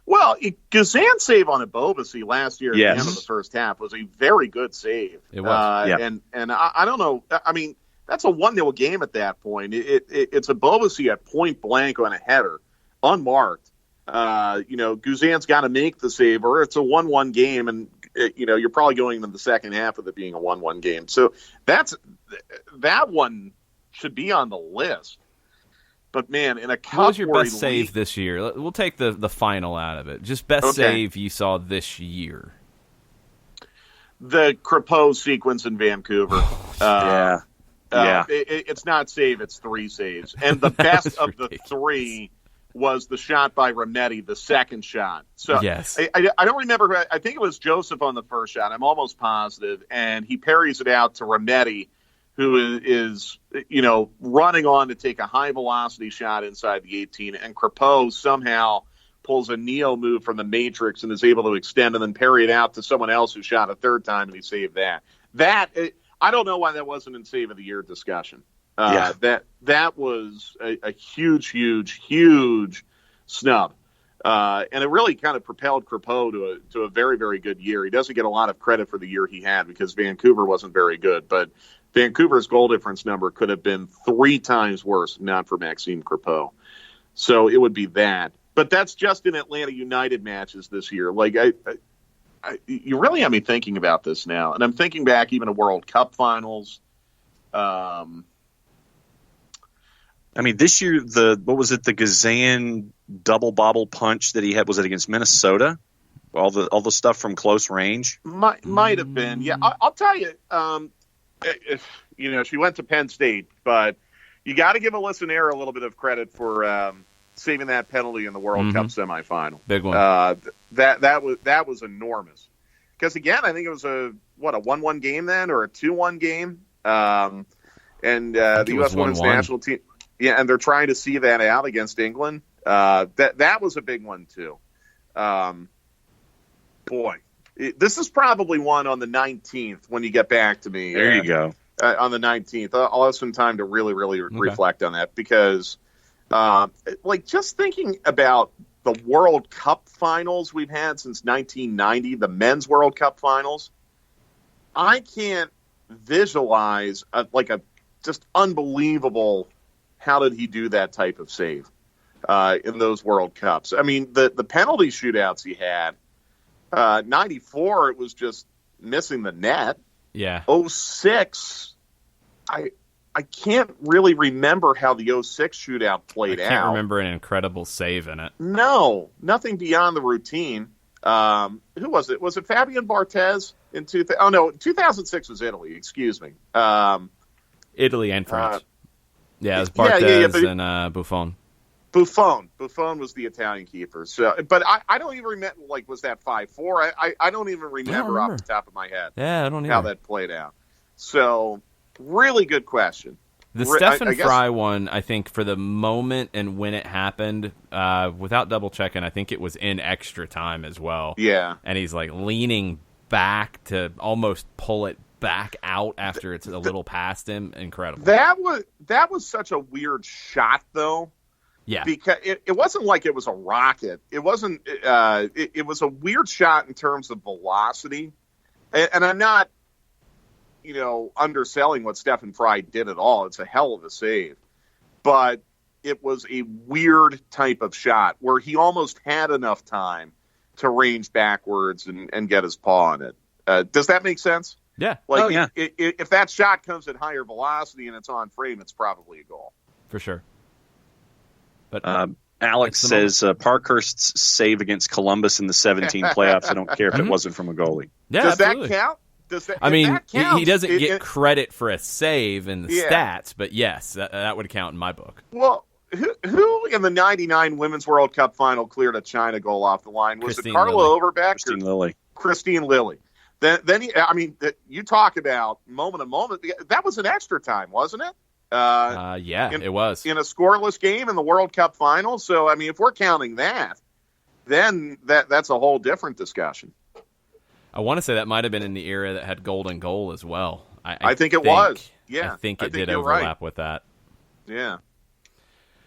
[SPEAKER 10] Well, Guzan's save on Ebobisse last year at the end of the first half was a very good save.
[SPEAKER 1] It was.
[SPEAKER 10] And I don't know. I mean, that's a 1-0 game at that point. It's Ebobisse at point blank on a header, unmarked. Guzan's got to make the save, or it's a 1-1 game, and you're probably going into the second half of it being a 1-1 game. So that one should be on the list. But, man, in a Cup,
[SPEAKER 1] what was your best save this year? We'll take the final out of it. Just best save you saw this year.
[SPEAKER 10] The Crepeau sequence in Vancouver. It's not save, it's 3 saves. And the best of the 3 was the shot by Remedi, the second shot. So
[SPEAKER 1] yes.
[SPEAKER 10] I don't remember. I think it was Joseph on the first shot. I'm almost positive. And he parries it out to Remedi, who is running on to take a high-velocity shot inside the 18. And Crepeau somehow pulls a Neo move from the Matrix and is able to extend and then parry it out to someone else who shot a third time, and he saved that. I don't know why that wasn't in Save of the Year discussion. That was a huge snub. And it really kind of propelled Crepeau to a very, very good year. He doesn't get a lot of credit for the year he had because Vancouver wasn't very good, but Vancouver's goal difference number could have been 3 times worse, not for Maxime Crepeau. So it would be that. But that's just in Atlanta United matches this year. Like, you really have me thinking about this now. And I'm thinking back even to World Cup finals.
[SPEAKER 2] I mean, this year, the Gazan double bobble punch that he had, was it against Minnesota? All the stuff from close range?
[SPEAKER 10] Might have been. Yeah, I'll tell you, she went to Penn State, but you got to give Alyssa Nair a little bit of credit for saving that penalty in the World Cup semifinal.
[SPEAKER 1] Big one.
[SPEAKER 10] That was enormous. Because, again, I think it was a 1-1 game then, or a 2-1 game. And the U.S. women's national team, and they're trying to see that out against England. That was a big one, too. Boy, this is probably one on the 19th when you get back to me.
[SPEAKER 2] There you go.
[SPEAKER 10] On the 19th. I'll have some time to really, really reflect on that because, just thinking about the World Cup finals we've had since 1990, the men's World Cup finals, I can't visualize a just unbelievable how did he do that type of save in those World Cups. I mean, the penalty shootouts he had, 94, it was just missing the net.
[SPEAKER 1] Yeah.
[SPEAKER 10] 06, I can't really remember how the 06 shootout played out.
[SPEAKER 1] I can't remember an incredible save in it.
[SPEAKER 10] No, nothing beyond the routine. Who was it? Was it Fabian Barthez in 2000? Oh, no, 2006 was Italy. Excuse me.
[SPEAKER 1] Italy and France. It was Barthez and Buffon.
[SPEAKER 10] Buffon was the Italian keeper. So, but I don't even remember. Was that 5-4? I don't even remember off the top of my head.
[SPEAKER 1] Yeah, I don't
[SPEAKER 10] how that played out. So, really good question.
[SPEAKER 1] The Stephen Fry one, I think, for the moment and when it happened, without double checking, I think it was in extra time as well.
[SPEAKER 10] Yeah,
[SPEAKER 1] and he's leaning back to almost pull it back out after it's a little past him. Incredible.
[SPEAKER 10] That was such a weird shot, though.
[SPEAKER 1] Yeah,
[SPEAKER 10] because it wasn't like it was a rocket. It wasn't. It was a weird shot in terms of velocity, and I'm not, underselling what Stephen Fry did at all. It's a hell of a save, but it was a weird type of shot where he almost had enough time to range backwards and get his paw on it. Does that make sense?
[SPEAKER 1] Yeah.
[SPEAKER 10] If that shot comes at higher velocity and it's on frame, it's probably a goal.
[SPEAKER 1] For sure. But
[SPEAKER 2] Alex says Parkhurst's save against Columbus in the 17 playoffs. I don't care if it wasn't from a goalie.
[SPEAKER 1] Yeah,
[SPEAKER 10] Does
[SPEAKER 1] absolutely.
[SPEAKER 10] that count?
[SPEAKER 1] He doesn't get credit for a save in the stats, but yes, that would count in my book.
[SPEAKER 10] Well, who in the 99 Women's World Cup final cleared a China goal off the line? Was it Carla Overbeck? Christine Lilly. Then you talk about moment to moment. That was an extra time, wasn't it?
[SPEAKER 1] It was.
[SPEAKER 10] In a scoreless game in the World Cup final. So, if we're counting that, then that's a whole different discussion.
[SPEAKER 1] I want to say that might have been in the era that had golden goal as well.
[SPEAKER 10] I think it was. Yeah.
[SPEAKER 1] I think it did overlap with that.
[SPEAKER 10] Yeah.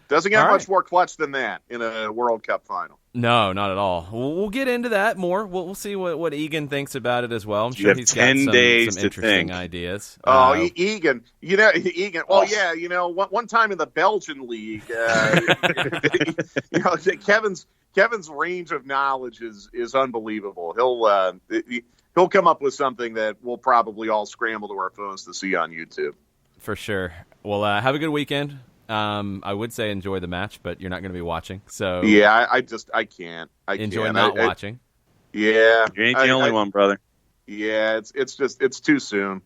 [SPEAKER 10] Doesn't get much more clutch than that in a World Cup final.
[SPEAKER 1] No, not at all. We'll get into that more. We'll see what Egan thinks about it as well. I'm sure he's got some interesting ideas.
[SPEAKER 10] Egan. Egan. Well, yeah. One time in the Belgian league, Kevin's range of knowledge is unbelievable. He'll come up with something that we'll probably all scramble to our phones to see on YouTube.
[SPEAKER 1] For sure. Well, have a good weekend. I would say enjoy the match, but you're not going to be watching. So
[SPEAKER 10] yeah, I can't.
[SPEAKER 1] Enjoy not watching.
[SPEAKER 10] Yeah,
[SPEAKER 2] you ain't the only one, brother.
[SPEAKER 10] Yeah, it's too soon.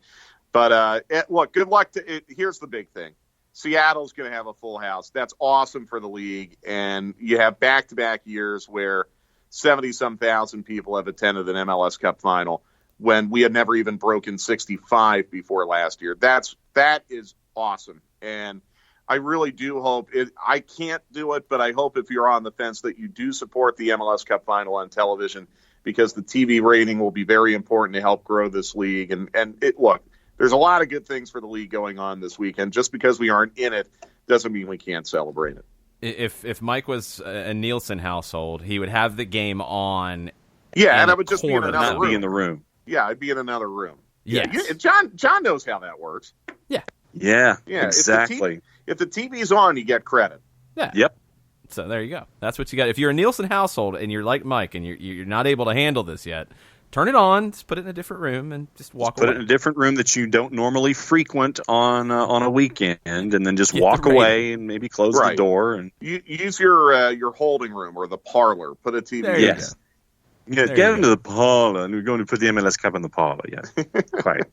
[SPEAKER 10] But look, good luck here's the big thing. Seattle's going to have a full house. That's awesome for the league, and you have back-to-back years where 70-some thousand people have attended an MLS Cup final when we had never even broken 65 before last year. That is awesome, and I really do hope it. I can't do it, but I hope if you're on the fence that you do support the MLS Cup final on television, because the TV rating will be very important to help grow this league. Look, there's a lot of good things for the league going on this weekend. Just because we aren't in it doesn't mean we can't celebrate it.
[SPEAKER 1] If Mike was a Nielsen household, he would have the game on.
[SPEAKER 10] Yeah, and I would just be in
[SPEAKER 2] another room. Be in the room.
[SPEAKER 10] Yeah, I'd be in another room.
[SPEAKER 1] Yeah,
[SPEAKER 10] John knows how that works.
[SPEAKER 1] Yeah,
[SPEAKER 2] exactly.
[SPEAKER 10] If the TV's on, you get credit.
[SPEAKER 1] Yeah.
[SPEAKER 2] Yep.
[SPEAKER 1] So there you go. That's what you got. If you're a Nielsen household and you're like Mike and you're not able to handle this yet, turn it on, just put it in a different room, and just walk away.
[SPEAKER 2] Put it in a different room that you don't normally frequent on a weekend, and then just walk away and maybe close the door. And
[SPEAKER 10] use your holding room or the parlor. Put a TV.
[SPEAKER 1] There
[SPEAKER 2] yes. Yeah, get into the parlor, and we're going to put the MLS Cup in the parlor. Yes,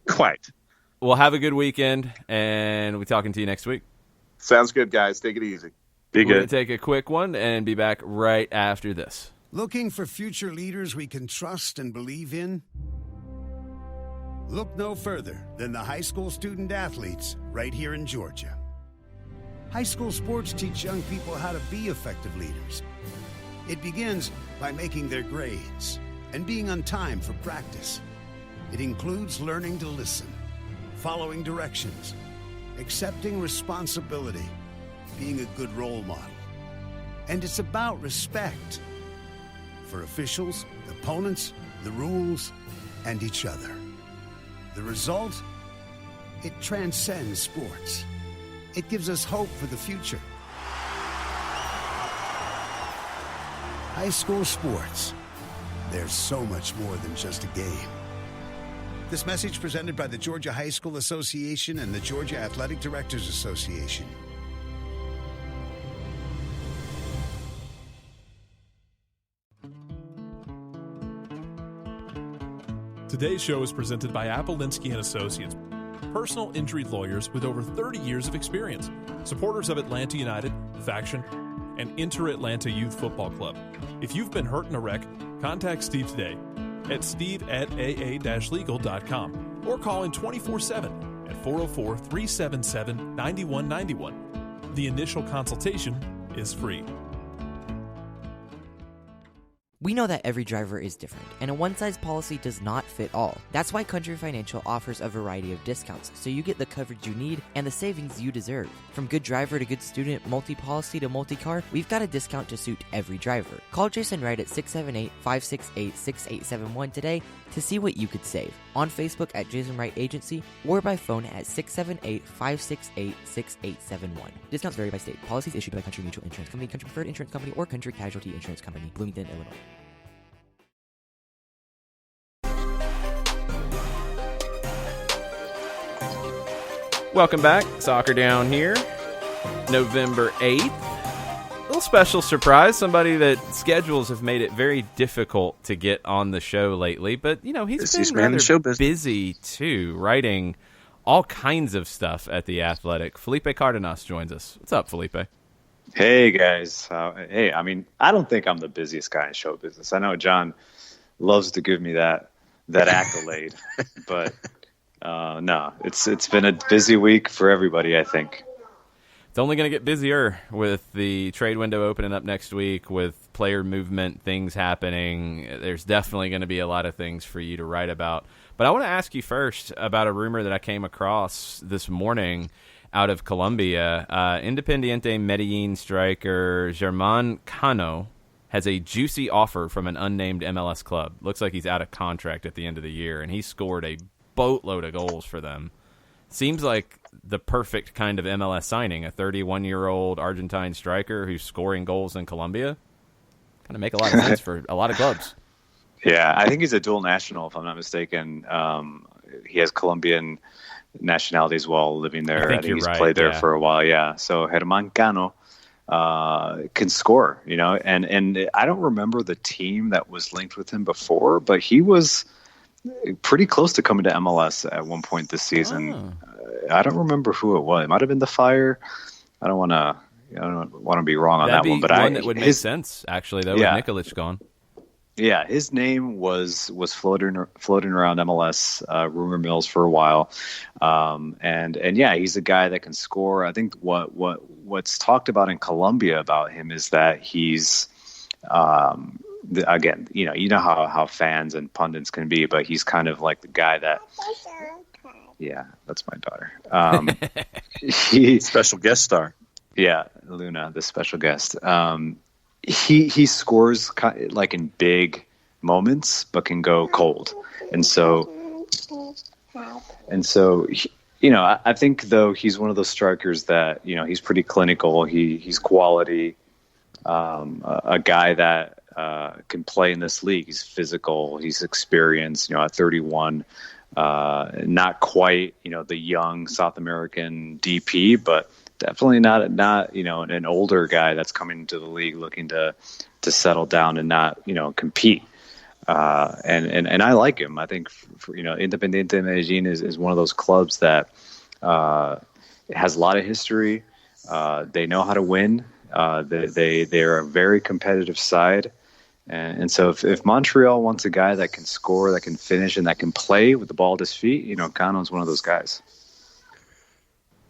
[SPEAKER 2] quite.
[SPEAKER 1] Well, have a good weekend, and we'll be talking to you next week.
[SPEAKER 10] Sounds good, guys. Take it easy.
[SPEAKER 2] Be
[SPEAKER 1] We're going to take a quick one and be back right after this.
[SPEAKER 3] Looking for future leaders we can trust and believe in? Look no further than the high school student athletes right here in Georgia. High school sports teach young people how to be effective leaders. It begins by making their grades and being on time for practice. It includes learning to listen, following directions, accepting responsibility, being a good role model. And it's about respect for officials, opponents, the rules, and each other. The result? It transcends sports. It gives us hope for the future. High school sports. There's so much more than just a game. This message presented by the Georgia High School Association and the Georgia Athletic Directors Association.
[SPEAKER 4] Today's show is presented by Appolinsky & Associates, personal injury lawyers with over 30 years of experience, supporters of Atlanta United, Faction, and Inter-Atlanta Youth Football Club. If you've been hurt in a wreck, contact Steve today at steve@aa-legal.com or call in 24/7 at 404-377-9191. The initial consultation is free.
[SPEAKER 5] We know that every driver is different, and a one-size policy does not fit all. That's why Country Financial offers a variety of discounts, so you get the coverage you need and the savings you deserve. From good driver to good student, multi-policy to multi-car, we've got a discount to suit every driver. Call Jason Wright at 678-568-6871 today to see what you could save. On Facebook at Jason Wright Agency or by phone at 678-568-6871. Discounts vary by state. Policies issued by Country Mutual Insurance Company, Country Preferred Insurance Company, or Country Casualty Insurance Company, Bloomington, Illinois.
[SPEAKER 1] Welcome back. Soccer Down here, November 8th. A little special surprise. Somebody that schedules have made it very difficult to get on the show lately. But, you know, he's been rather busy, too, writing all kinds of stuff at The Athletic. Felipe Cardenas joins us. What's up, Felipe?
[SPEAKER 11] Hey, guys. Hey, I mean, I don't think I'm the busiest guy in show business. I know John loves to give me that accolade, but no, it's been a busy week for everybody, I think.
[SPEAKER 1] It's only going to get busier with the trade window opening up next week, with player movement, things happening. There's definitely going to be a lot of things for you to write about. But I want to ask you first about a rumor that I came across this morning out of Colombia. Independiente Medellin striker Germán Cano has a juicy offer from an unnamed MLS club. Looks like he's out of contract at the end of the year, and he scored a boatload of goals for them. Seems like the perfect kind of MLS signing, a 31-year-old Argentine striker who's scoring goals in Colombia. Kind of make a lot of sense for a lot of clubs.
[SPEAKER 11] Yeah, I think he's a dual national, if I'm not mistaken. He has Colombian nationality as well, living there. I think he's played there for a while, yeah. So Germán Cano can score, you know, and I don't remember the team that was linked with him before, but he was pretty close to coming to MLS at one point this season. I don't remember who it was. It might have been the Fire. I don't want to be wrong on that one, but
[SPEAKER 1] that would make sense actually, though, with Nikolic gone.
[SPEAKER 11] Yeah, his name was floating around MLS rumor mills for a while, and yeah, he's a guy that can score. I think what's talked about in Colombia about him is that he's again, you know how fans and pundits can be, but he's kind of like the guy that. Yeah, that's my daughter.
[SPEAKER 2] Special guest star.
[SPEAKER 11] Yeah, Luna, the special guest. He scores like in big moments, but can go cold, and so you know, I think though he's one of those strikers that, you know, he's pretty clinical. He's quality, a guy that can play in this league. He's physical. He's experienced. At 31, not quite the young South American DP, but definitely not an older guy that's coming into the league looking to settle down and not compete. And I like him. I think Independiente Medellin is one of those clubs that has a lot of history. They know how to win. They're a very competitive side. And so if Montreal wants a guy that can score, that can finish, and that can play with the ball at his feet, Cano's one of those guys.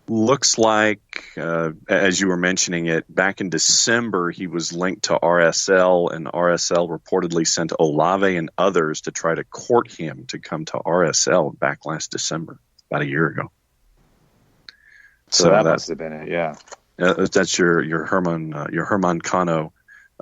[SPEAKER 2] Looks like, as you were mentioning it, back in December, he was linked to RSL, and RSL reportedly sent Olave and others to try to court him to come to RSL back last December, about a year ago.
[SPEAKER 11] So that must have been it, yeah.
[SPEAKER 2] That's your Herman Cano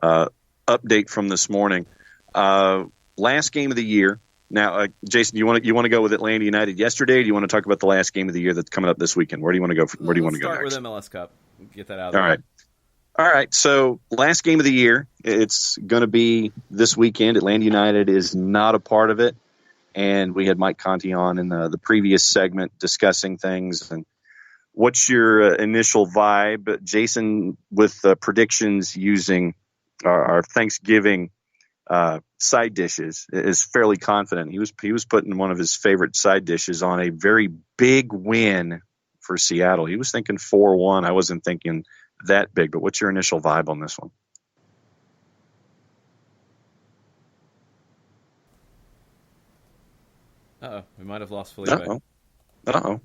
[SPEAKER 2] update from this morning. Last game of the year. Now, Jason, you want to go with Atlanta United yesterday? Or do you want to talk about the last game of the year that's coming up this weekend? Where do you want to go? Where do you want to go next?
[SPEAKER 1] Start with MLS Cup. Get that out of the way.
[SPEAKER 2] All right. So last game of the year, it's going to be this weekend. Atlanta United is not a part of it, and we had Mike Conti on in the previous segment discussing things. And what's your initial vibe, Jason, with predictions using our Thanksgiving side dishes? Is fairly confident. He was putting one of his favorite side dishes on a very big win for Seattle. He was thinking 4-1. I wasn't thinking that big, but what's your initial vibe on this one?
[SPEAKER 1] Uh-oh, we might have lost Felipe.
[SPEAKER 2] Uh-oh.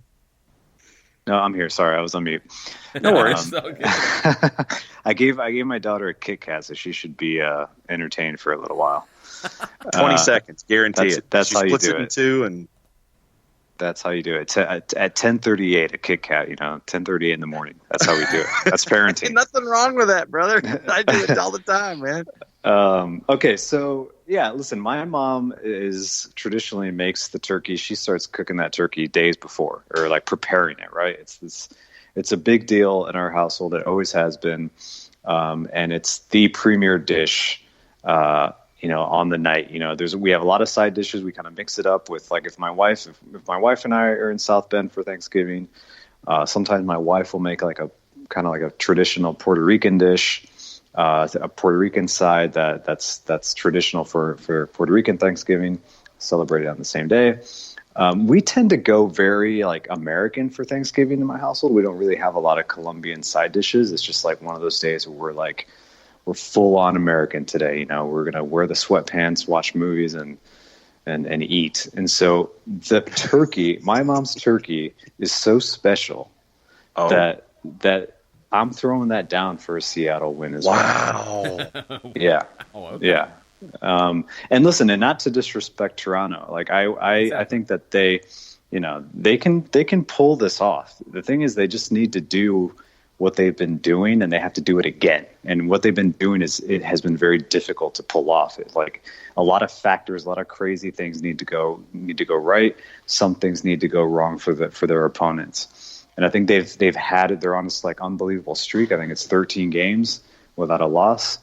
[SPEAKER 11] No, I'm here. Sorry, I was on mute.
[SPEAKER 2] No worries.
[SPEAKER 11] I gave my daughter a Kit Kat, so she should be entertained for a little while.
[SPEAKER 2] 20 seconds, guarantee it.
[SPEAKER 11] That's how you do
[SPEAKER 2] it. In two, and
[SPEAKER 11] that's how you do it. At 10:38, a Kit Kat. 10:38 in the morning. That's how we do it. That's parenting.
[SPEAKER 2] Nothing wrong with that, brother. I do it all the time, man.
[SPEAKER 11] Okay, so yeah, listen, my mom traditionally makes the turkey. She starts cooking that turkey days before, or like preparing it, right? It's a big deal in our household. It always has been. And it's the premier dish, on the night. We have a lot of side dishes. We kind of mix it up with, like, if my wife and I are in South Bend for Thanksgiving, sometimes my wife will make like a kind of like a traditional Puerto Rican dish. A Puerto Rican side that's traditional for Puerto Rican Thanksgiving, celebrated on the same day. We tend to go very like American for Thanksgiving in my household. We don't really have a lot of Colombian side dishes. It's just like one of those days where we're full on American today. We're gonna wear the sweatpants, watch movies, and eat. And so the turkey, my mom's turkey, is so special that I'm throwing that down for a Seattle win as well.
[SPEAKER 2] Wow.
[SPEAKER 11] Yeah.
[SPEAKER 1] Oh, okay.
[SPEAKER 11] Yeah. And listen, and not to disrespect Toronto, like I think that they can pull this off. The thing is, they just need to do what they've been doing, and they have to do it again. And what they've been doing it has been very difficult to pull off. It's like a lot of factors, a lot of crazy things need to go right. Some things need to go wrong for their opponents. And I think they've had they're on this like unbelievable streak. I think it's 13 games without a loss.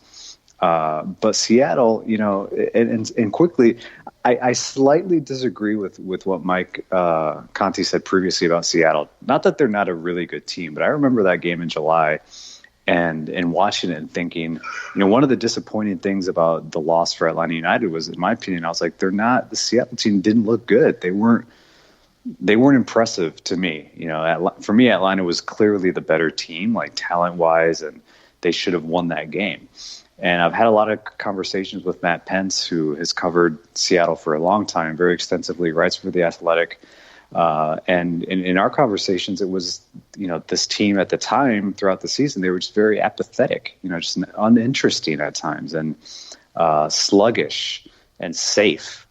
[SPEAKER 11] But Seattle, and quickly, I slightly disagree with what Mike Conti said previously about Seattle. Not that they're not a really good team, but I remember that game in July and watching it and thinking, one of the disappointing things about the loss for Atlanta United was, in my opinion, I was like, the Seattle team didn't look good. They weren't impressive to me. For me, Atlanta was clearly the better team, like talent-wise, and they should have won that game. And I've had a lot of conversations with Matt Pence, who has covered Seattle for a long time, very extensively, writes for The Athletic. And in our conversations, it was, this team at the time throughout the season, they were just very apathetic, just uninteresting at times, and sluggish and safe.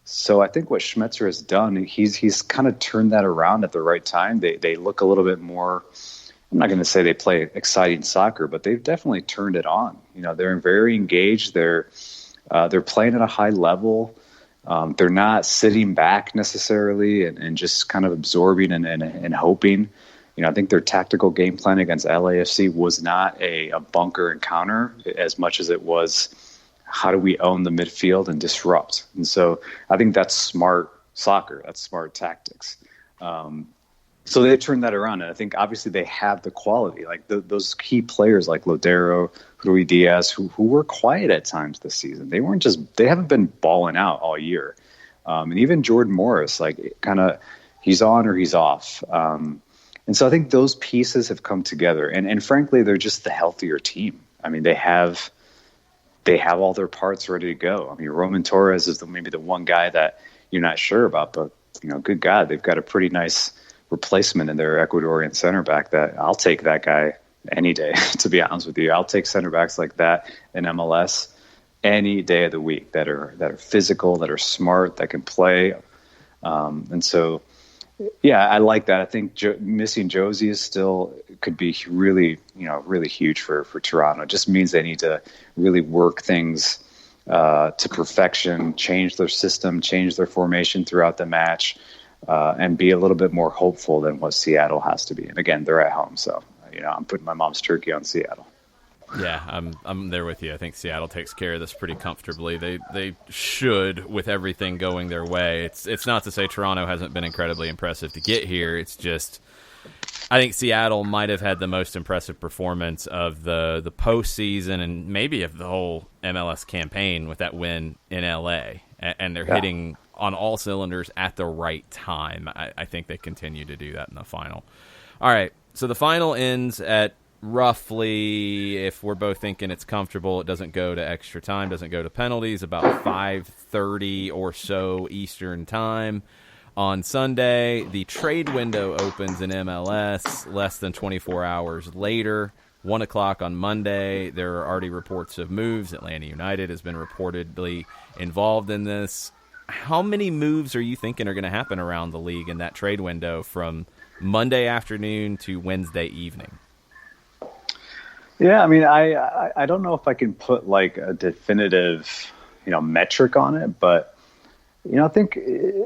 [SPEAKER 11] So I think what Schmetzer has done, he's kind of turned that around at the right time. They look a little bit more, I'm not going to say they play exciting soccer, but they've definitely turned it on. They're very engaged. They're playing at a high level. They're not sitting back necessarily and just kind of absorbing and hoping. I think their tactical game plan against LAFC was not a bunker encounter as much as it was how do we own the midfield and disrupt? And so I think that's smart soccer. That's smart tactics. So they turned that around, and I think obviously they have the quality, like those key players like Lodero, Rui Diaz, who were quiet at times this season. They haven't been balling out all year. And even Jordan Morris, like kind of he's on or he's off. And so I think those pieces have come together, and frankly, they're just the healthier team. I mean, they have all their parts ready to go. I mean, Roman Torres is maybe the one guy that you're not sure about, but good God, they've got a pretty nice replacement in their Ecuadorian center back that I'll take that guy any day, to be honest with you. I'll take center backs like that in MLS any day of the week that are physical, that are smart, that can play. And so, yeah, I like that. I think missing Josie is still could be really, really huge for Toronto. It just means they need to really work things to perfection, change their system, change their formation throughout the match, and be a little bit more hopeful than what Seattle has to be. And again, they're at home, so I'm putting my mom's turkey on Seattle.
[SPEAKER 1] Yeah, I'm there with you. I think Seattle takes care of this pretty comfortably. They should, with everything going their way. It's not to say Toronto hasn't been incredibly impressive to get here. It's just I think Seattle might have had the most impressive performance of the postseason and maybe of the whole MLS campaign with that win in LA. And they're hitting on all cylinders at the right time. I think they continue to do that in the final. All right, so the final ends at roughly, if we're both thinking it's comfortable, it doesn't go to extra time, doesn't go to penalties, about 5:30 or so Eastern time. On Sunday, the trade window opens in MLS less than 24 hours later. 1 o'clock on Monday, there are already reports of moves. Atlanta United has been reportedly involved in this. How many moves are you thinking are going to happen around the league in that trade window from Monday afternoon to Wednesday evening?
[SPEAKER 11] Yeah, I mean, I don't know if I can put like a definitive, metric on it, but I think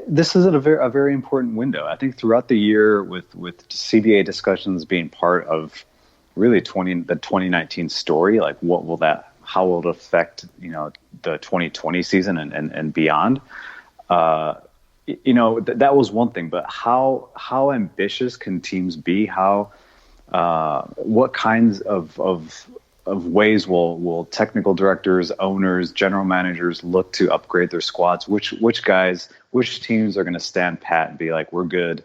[SPEAKER 11] this is a very important window. I think throughout the year, with CBA discussions being part of really the 2019 story, like how will it affect the 2020 season and beyond? That was one thing, but how ambitious can teams be? What kinds of ways will technical directors, owners, general managers look to upgrade their squads? Which teams are going to stand pat and be like, we're good,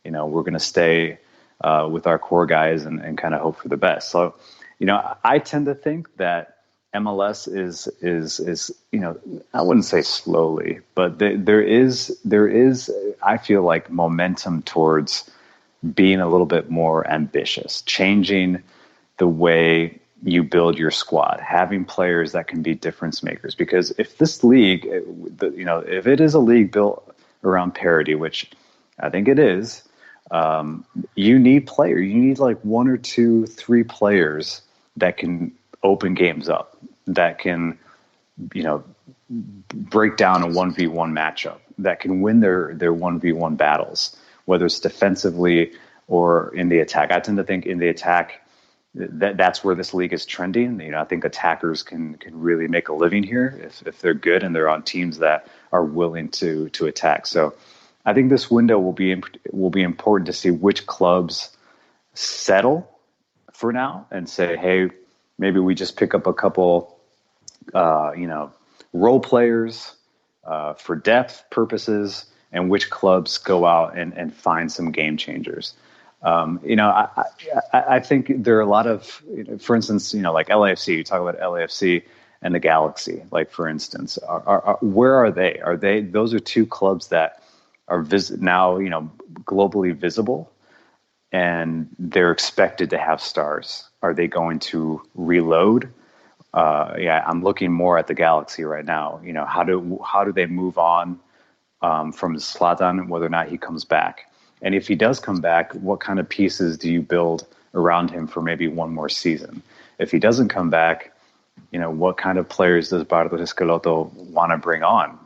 [SPEAKER 11] we're going to stay with our core guys and kind of hope for the best. So, I tend to think that MLS is I wouldn't say slowly, but there is I feel like momentum towards being a little bit more ambitious, changing the way you build your squad, having players that can be difference makers. Because if this league, if it is a league built around parity, which I think it is, you need players. You need like 1 or 2, 3 players that can open games up, that can, break down a 1v1 matchup, that can win their 1v1 battles, whether it's defensively or in the attack. I tend to think in the attack, that's where this league is trending. I think attackers can really make a living here if they're good and they're on teams that are willing to attack. So I think this window will be important to see which clubs settle for now and say, hey, maybe we just pick up a couple, role players for depth purposes, and which clubs go out and find some game changers. I think there are a lot of, for instance, like LAFC, you talk about LAFC and the Galaxy, like for instance, where are they? Those are 2 clubs that are now, globally visible, and they're expected to have stars. Are they going to reload? I'm looking more at the Galaxy right now. How do they move on from Zlatan, whether or not he comes back? And if he does come back, what kind of pieces do you build around him for maybe one more season? If he doesn't come back, what kind of players does Bartos Schelotto want to bring on?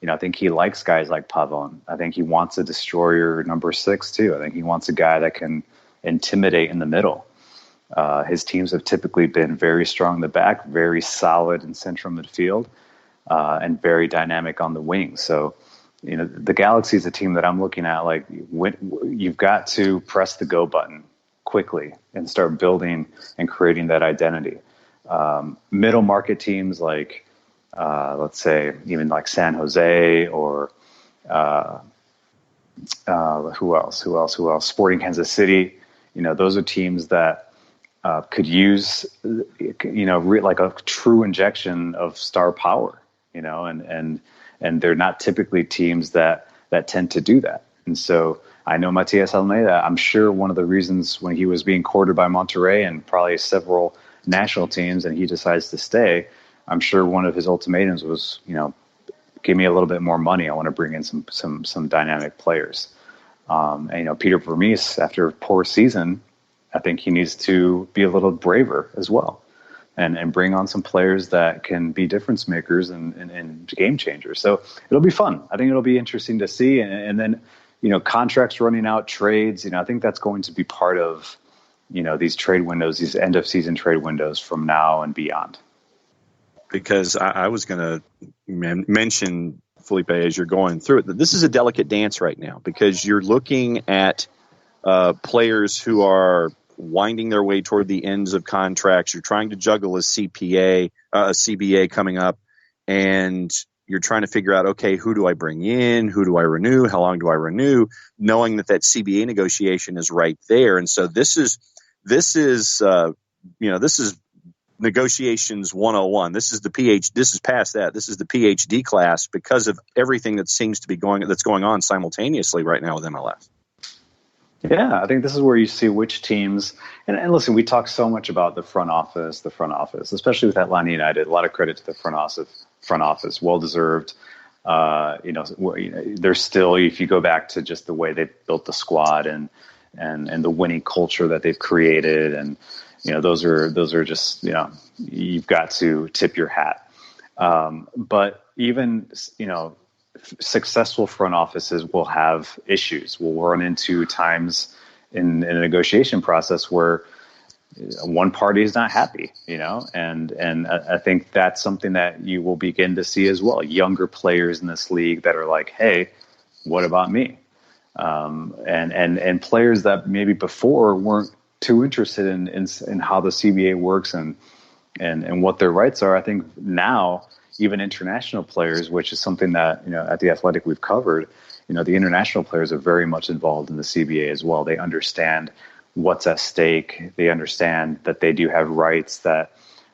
[SPEAKER 11] I think he likes guys like Pavon. I think he wants a destroyer number 6 too. I think he wants a guy that can intimidate in the middle. His teams have typically been very strong in the back, very solid in central midfield, and very dynamic on the wings. So, the Galaxy is a team that I'm looking at. Like, you've got to press the go button quickly and start building and creating that identity. Middle market teams like, let's say, even like San Jose or who else? Sporting Kansas City. Those are teams that could use, like a true injection of star power. And they're not typically teams that tend to do that. And so I know Matias Almeida, I'm sure one of the reasons when he was being courted by Monterrey and probably several national teams and he decides to stay, I'm sure one of his ultimatums was, give me a little bit more money. I want to bring in some dynamic players. And, Peter Vermees, after a poor season, I think he needs to be a little braver as well. And bring on some players that can be difference makers and game changers. So it'll be fun. I think it'll be interesting to see. And then, contracts running out, trades, I think that's going to be part of, these trade windows, these end of season trade windows from now and beyond.
[SPEAKER 2] Because I was going to mention, Felipe, as you're going through it, that this is a delicate dance right now because you're looking at players who are winding their way toward the ends of contracts. You're trying to juggle a CBA coming up, and you're trying to figure out, okay, who do I bring in? Who do I renew? How long do I renew? Knowing that CBA negotiation is right there. And so this is negotiations 101. This is past that. This is the PhD class because of everything that seems to be that's going on simultaneously right now with MLS.
[SPEAKER 11] Yeah, I think this is where you see which teams, and listen, we talk so much about the front office, especially with Atlanta United. A lot of credit to the front office, well deserved. There's still, if you go back to just the way they built the squad and the winning culture that they've created, and those are just you've got to tip your hat. But even successful front offices will have issues. We'll run into times in a negotiation process where one party is not happy, and I think that's something that you will begin to see as well. Younger players in this league that are like, hey, what about me? And players that maybe before weren't too interested in how the CBA works and what their rights are. I think now, even international players, which is something that, at The Athletic we've covered, the international players are very much involved in the CBA as well. They understand what's at stake. They understand that they do have rights that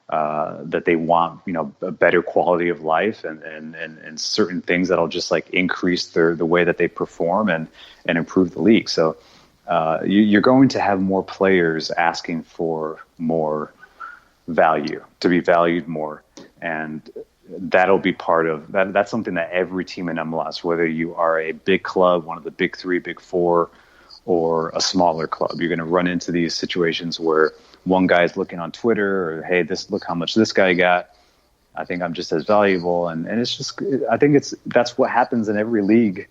[SPEAKER 11] they want, a better quality of life and certain things that'll just like increase the way that they perform and improve the league. So you're going to have more players asking for more value, to be valued more. And that'll be part of that. That's something that every team in MLS, whether you are a big club, one of the big three, big four, or a smaller club, you're going to run into these situations where one guy's looking on Twitter or, hey, look how much this guy got. I think I'm just as valuable. And it's just, I think that's what happens in every league,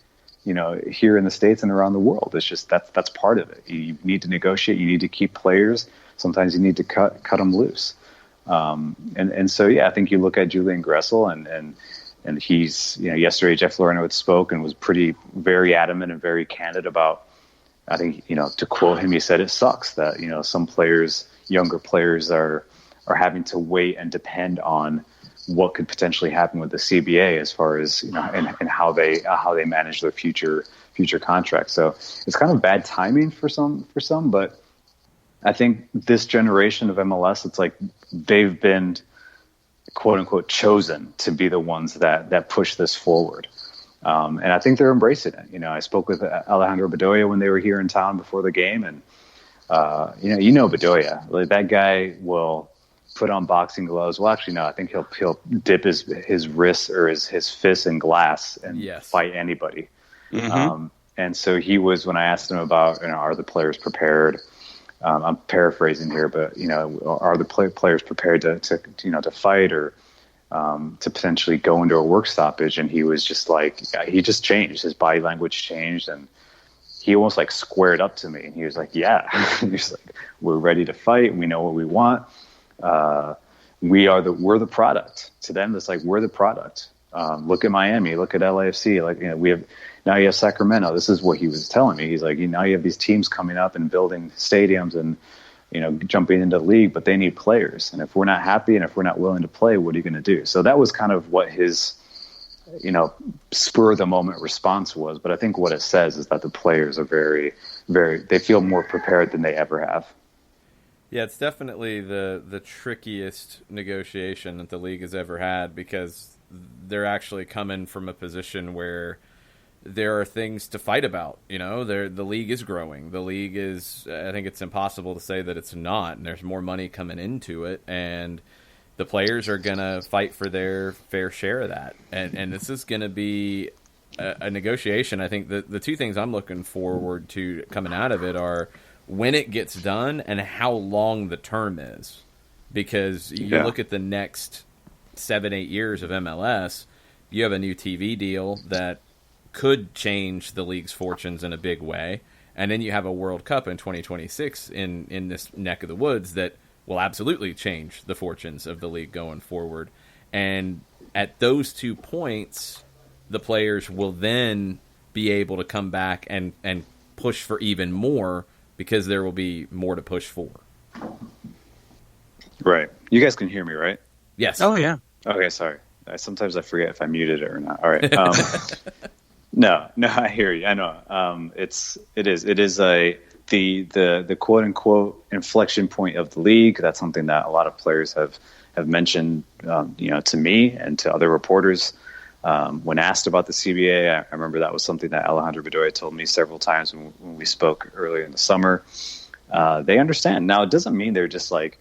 [SPEAKER 11] here in the States and around the world. It's just, that's part of it. You need to negotiate. You need to keep players. Sometimes you need to cut them loose. And so, yeah, I think you look at Julian Gressel and he's, yesterday Jeff Loreno spoke and was very adamant and very candid about, I think, to quote him, he said it sucks that, some players, younger players are having to wait and depend on what could potentially happen with the CBA as far as, and how they manage their future contracts. So it's kind of bad timing for some, but I think this generation of MLS, it's like they've been, quote unquote, chosen to be the ones that push this forward. And I think they're embracing it. I spoke with Alejandro Bedoya when they were here in town before the game. And, Bedoya, that guy will put on boxing gloves. Well, actually, no, I think he'll dip his wrists or his fists in glass and fight anybody. Mm-hmm. And so he was, when I asked him about, are the players prepared? I'm paraphrasing here, but are the players prepared to fight or to potentially go into a work stoppage? And he was just like, he just changed. His body language changed, and he almost like squared up to me, and he was like, yeah. He's like, we're ready to fight. We know what we want. We're the product. To them, it's like, we're the product. Look at Miami, look at LAFC. Like, now you have Sacramento. This is what he was telling me. He's like, now you have these teams coming up and building stadiums and, jumping into the league, but they need players. And if we're not happy and if we're not willing to play, what are you going to do? So that was kind of what his, spur of the moment response was. But I think what it says is that the players are very, very, they feel more prepared than they ever have.
[SPEAKER 1] Yeah, it's definitely the trickiest negotiation that the league has ever had, because they're actually coming from a position where there are things to fight about. The league is growing. The league is, I think it's impossible to say that it's not, and there's more money coming into it, and the players are going to fight for their fair share of that. And this is going to be a negotiation. I think the two things I'm looking forward to coming out of it are when it gets done and how long the term is. Because you look at the next 7-8 years of MLS, you have a new TV deal that could change the league's fortunes in a big way, and then you have a World Cup in 2026 in this neck of the woods that will absolutely change the fortunes of the league going forward. And at those 2 points, the players will then be able to come back and push for even more, because there will be more to push for. Right.
[SPEAKER 11] You guys can hear me, right?
[SPEAKER 1] Yes.
[SPEAKER 5] Oh, yeah.
[SPEAKER 11] Okay, sorry. Sometimes I forget if I muted it or not. All right. No, I hear you. I know. It is the quote unquote inflection point of the league. That's something that a lot of players have mentioned, to me and to other reporters. When asked about the CBA, I remember that was something that Alejandro Bedoya told me several times when we spoke earlier in the summer. They understand. Now, it doesn't mean they're just like,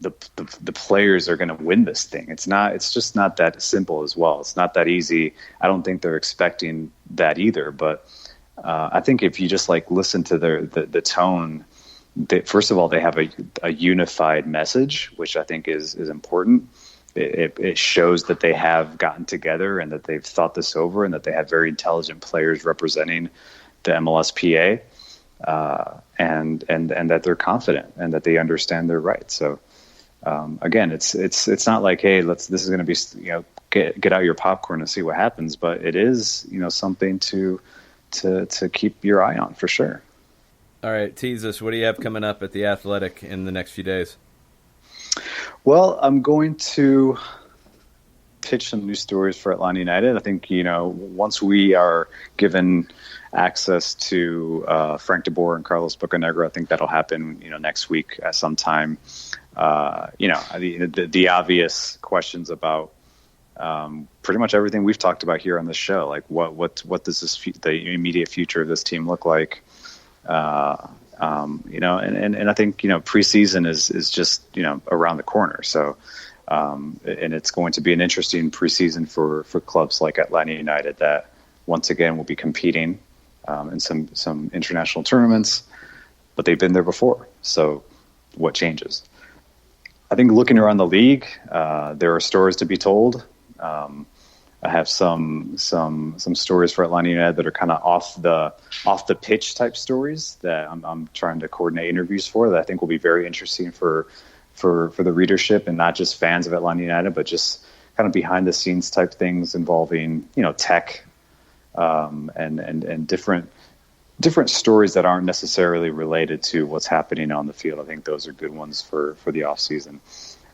[SPEAKER 11] the players are going to win this thing. It's just not that simple as well. It's not that easy. I don't think they're expecting that either. But I think if you just like listen to the tone, first of all, they have a unified message, which I think is important. It shows that they have gotten together and that they've thought this over, and that they have very intelligent players representing the MLSPA, and that they're confident and that they understand their rights. So. Again, it's not like, hey, this is going to be, get out your popcorn and see what happens, but it is, something to keep your eye on for sure.
[SPEAKER 1] All right, tease us. What do you have coming up at the Athletic in the next few days?
[SPEAKER 11] Well, I'm going to pitch some new stories for Atlanta United. I think, once we are given access to Frank de Boer and Carlos Bocanegra, I think that'll happen, next week at some time. The obvious questions about pretty much everything we've talked about here on the show, like what does the immediate future of this team look like? And I think preseason is just around the corner. So and it's going to be an interesting preseason for clubs like Atlanta United that once again will be competing in some international tournaments, but they've been there before. So what changes? I think looking around the league, there are stories to be told. I have some stories for Atlanta United that are kind of off the pitch type stories that I'm trying to coordinate interviews for, that I think will be very interesting for the readership, and not just fans of Atlanta United, but just kind of behind the scenes type things involving tech and different stories that aren't necessarily related to what's happening on the field. I think those are good ones for the off season.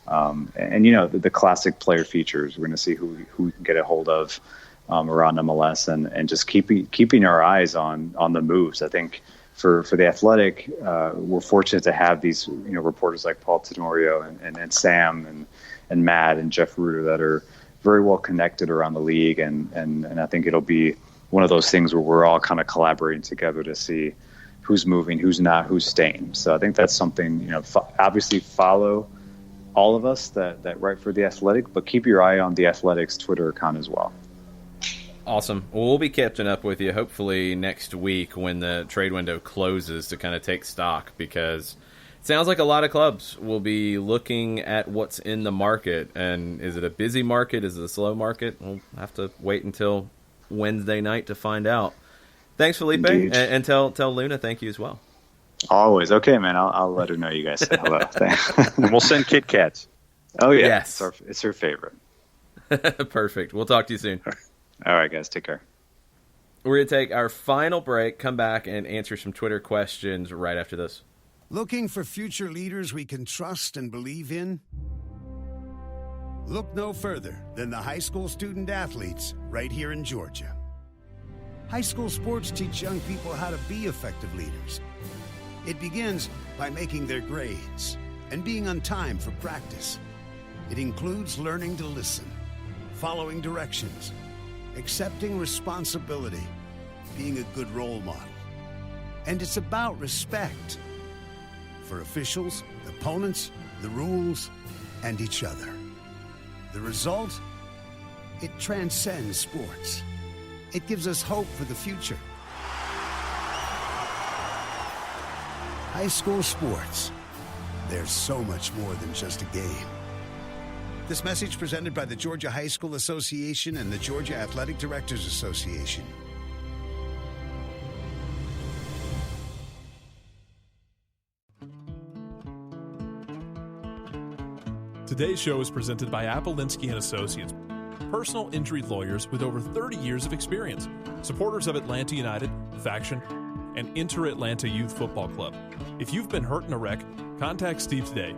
[SPEAKER 11] And the classic player features. We're going to see who we can get a hold of around MLS, and just keeping our eyes on the moves. I think for the Athletic, we're fortunate to have these reporters like Paul Tenorio and Sam and Matt and Jeff Reuter that are very well connected around the league, and I think it'll be one of those things where we're all kind of collaborating together to see who's moving, who's not, who's staying. So I think that's something, obviously follow all of us that write for The Athletic, but keep your eye on The Athletic's Twitter account as well.
[SPEAKER 1] Awesome. Well, we'll be catching up with you hopefully next week when the trade window closes to kind of take stock, because it sounds like a lot of clubs will be looking at what's in the market. And is it a busy market? Is it a slow market? We'll have to wait until Wednesday night to find out. Thanks, Felipe, and tell Luna thank you as well.
[SPEAKER 11] Always. Okay, man. I'll let her know you guys said hello.
[SPEAKER 2] And we'll send Kit Kats.
[SPEAKER 11] Oh, yeah.
[SPEAKER 1] Yes.
[SPEAKER 11] It's her favorite.
[SPEAKER 1] Perfect. We'll talk to you soon.
[SPEAKER 11] All right, guys. Take care.
[SPEAKER 1] We're going to take our final break, come back, and answer some Twitter questions right after this.
[SPEAKER 3] Looking for future leaders we can trust and believe in? Look no further than the high school student athletes right here in Georgia. High school sports teach young people how to be effective leaders. It begins by making their grades and being on time for practice. It includes learning to listen, following directions, accepting responsibility, being a good role model. And it's about respect for officials, opponents, the rules, and each other. The result? It transcends sports. It gives us hope for the future. High school sports. There's so much more than just a game. This message presented by the Georgia High School Association and the Georgia Athletic Directors Association.
[SPEAKER 4] Today's show is presented by Appolinsky & Associates, personal injury lawyers with over 30 years of experience, supporters of Atlanta United, Faction, and Inter-Atlanta Youth Football Club. If you've been hurt in a wreck, contact Steve today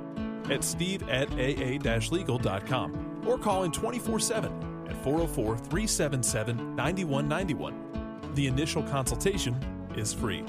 [SPEAKER 4] at steve@aa-legal.com or call in 24/7 at 404-377-9191. The initial consultation is free.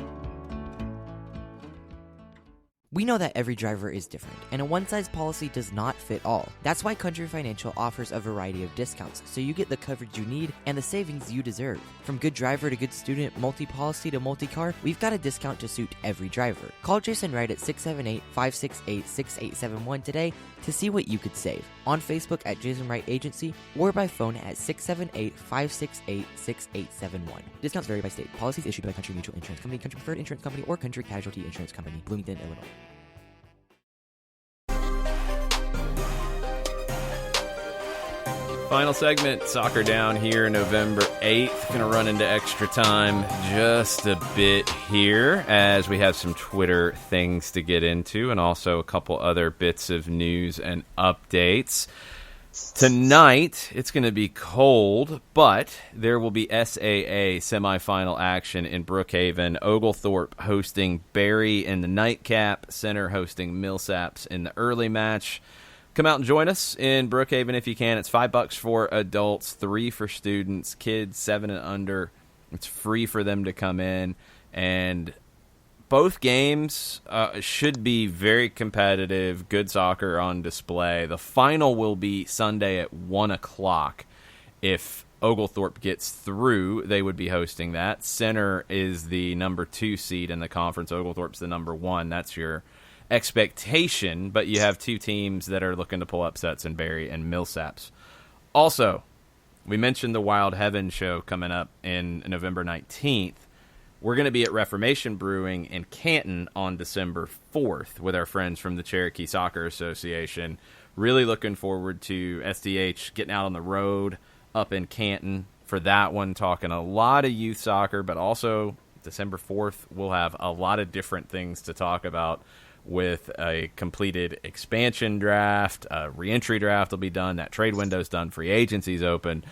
[SPEAKER 5] We know that every driver is different, and a one-size policy does not fit all. That's why Country Financial offers a variety of discounts, so you get the coverage you need and the savings you deserve. From good driver to good student, multi-policy to multi-car, we've got a discount to suit every driver. Call Jason Wright at 678-568-6871 today to see what you could save. On Facebook at Jason Wright Agency or by phone at 678-568-6871. Discounts vary by state. Policies issued by Country Mutual Insurance Company, Country Preferred Insurance Company, or Country Casualty Insurance Company, Bloomington, Illinois.
[SPEAKER 1] Final segment, Soccer Down here November 8th. Going to run into extra time just a bit here as we have some Twitter things to get into and also a couple other bits of news and updates. Tonight, it's going to be cold, but there will be SAA semifinal action in Brookhaven. Oglethorpe hosting Barry in the nightcap, Center hosting Millsaps in the early match. Come out and join us in Brookhaven if you can. It's $5 for adults, $3 for students, kids 7 and under. It's free for them to come in, and both games should be very competitive, good soccer on display. The final will be Sunday at 1 o'clock. If Oglethorpe gets through, they would be hosting that. Center is the number 2 seed in the conference. Oglethorpe's the number 1. That's your expectation, but you have two teams that are looking to pull upsets in Barry and Millsaps. Also, we mentioned the Wild Heaven show coming up in November 19th. We're going to be at Reformation Brewing in Canton on December 4th with our friends from the Cherokee Soccer Association. Really looking forward to SDH getting out on the road up in Canton for that one, talking a lot of youth soccer, but also December 4th, we'll have a lot of different things to talk about with a completed expansion draft, a reentry draft will be done, that trade window's done, free agency's open,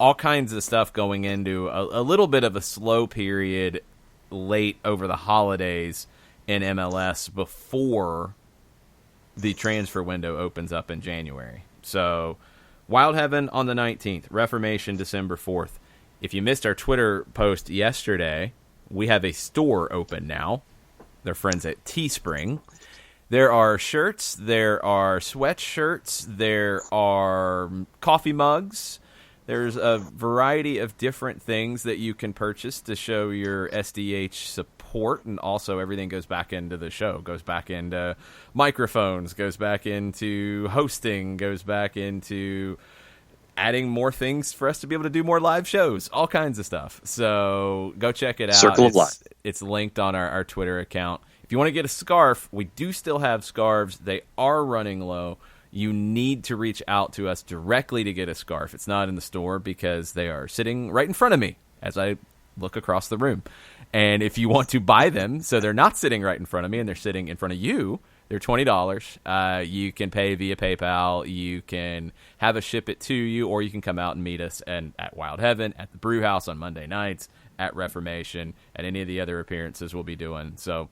[SPEAKER 1] all kinds of stuff going into a little bit of a slow period late over the holidays in MLS before the transfer window opens up in January. So Wild Heaven on the 19th, Reformation December 4th. If you missed our Twitter post yesterday, we have a store open now. They're friends at Teespring. There are shirts, there are sweatshirts, there are coffee mugs. There's a variety of different things that you can purchase to show your SDH support, and also everything goes back into the show, goes back into microphones, goes back into hosting, goes back into adding more things for us to be able to do more live shows, all kinds of stuff. So go check it out.
[SPEAKER 2] Circle of Life.
[SPEAKER 1] It's linked on our Twitter account. If you want to get a scarf, we do still have scarves. They are running low. You need to reach out to us directly to get a scarf. It's not in the store because they are sitting right in front of me as I look across the room. And if you want to buy them so they're not sitting right in front of me and they're sitting in front of you, they're $20. You can pay via PayPal. You can have us ship it to you, or you can come out and meet us at Wild Heaven, at the Brew House on Monday nights, at Reformation, at any of the other appearances we'll be doing. So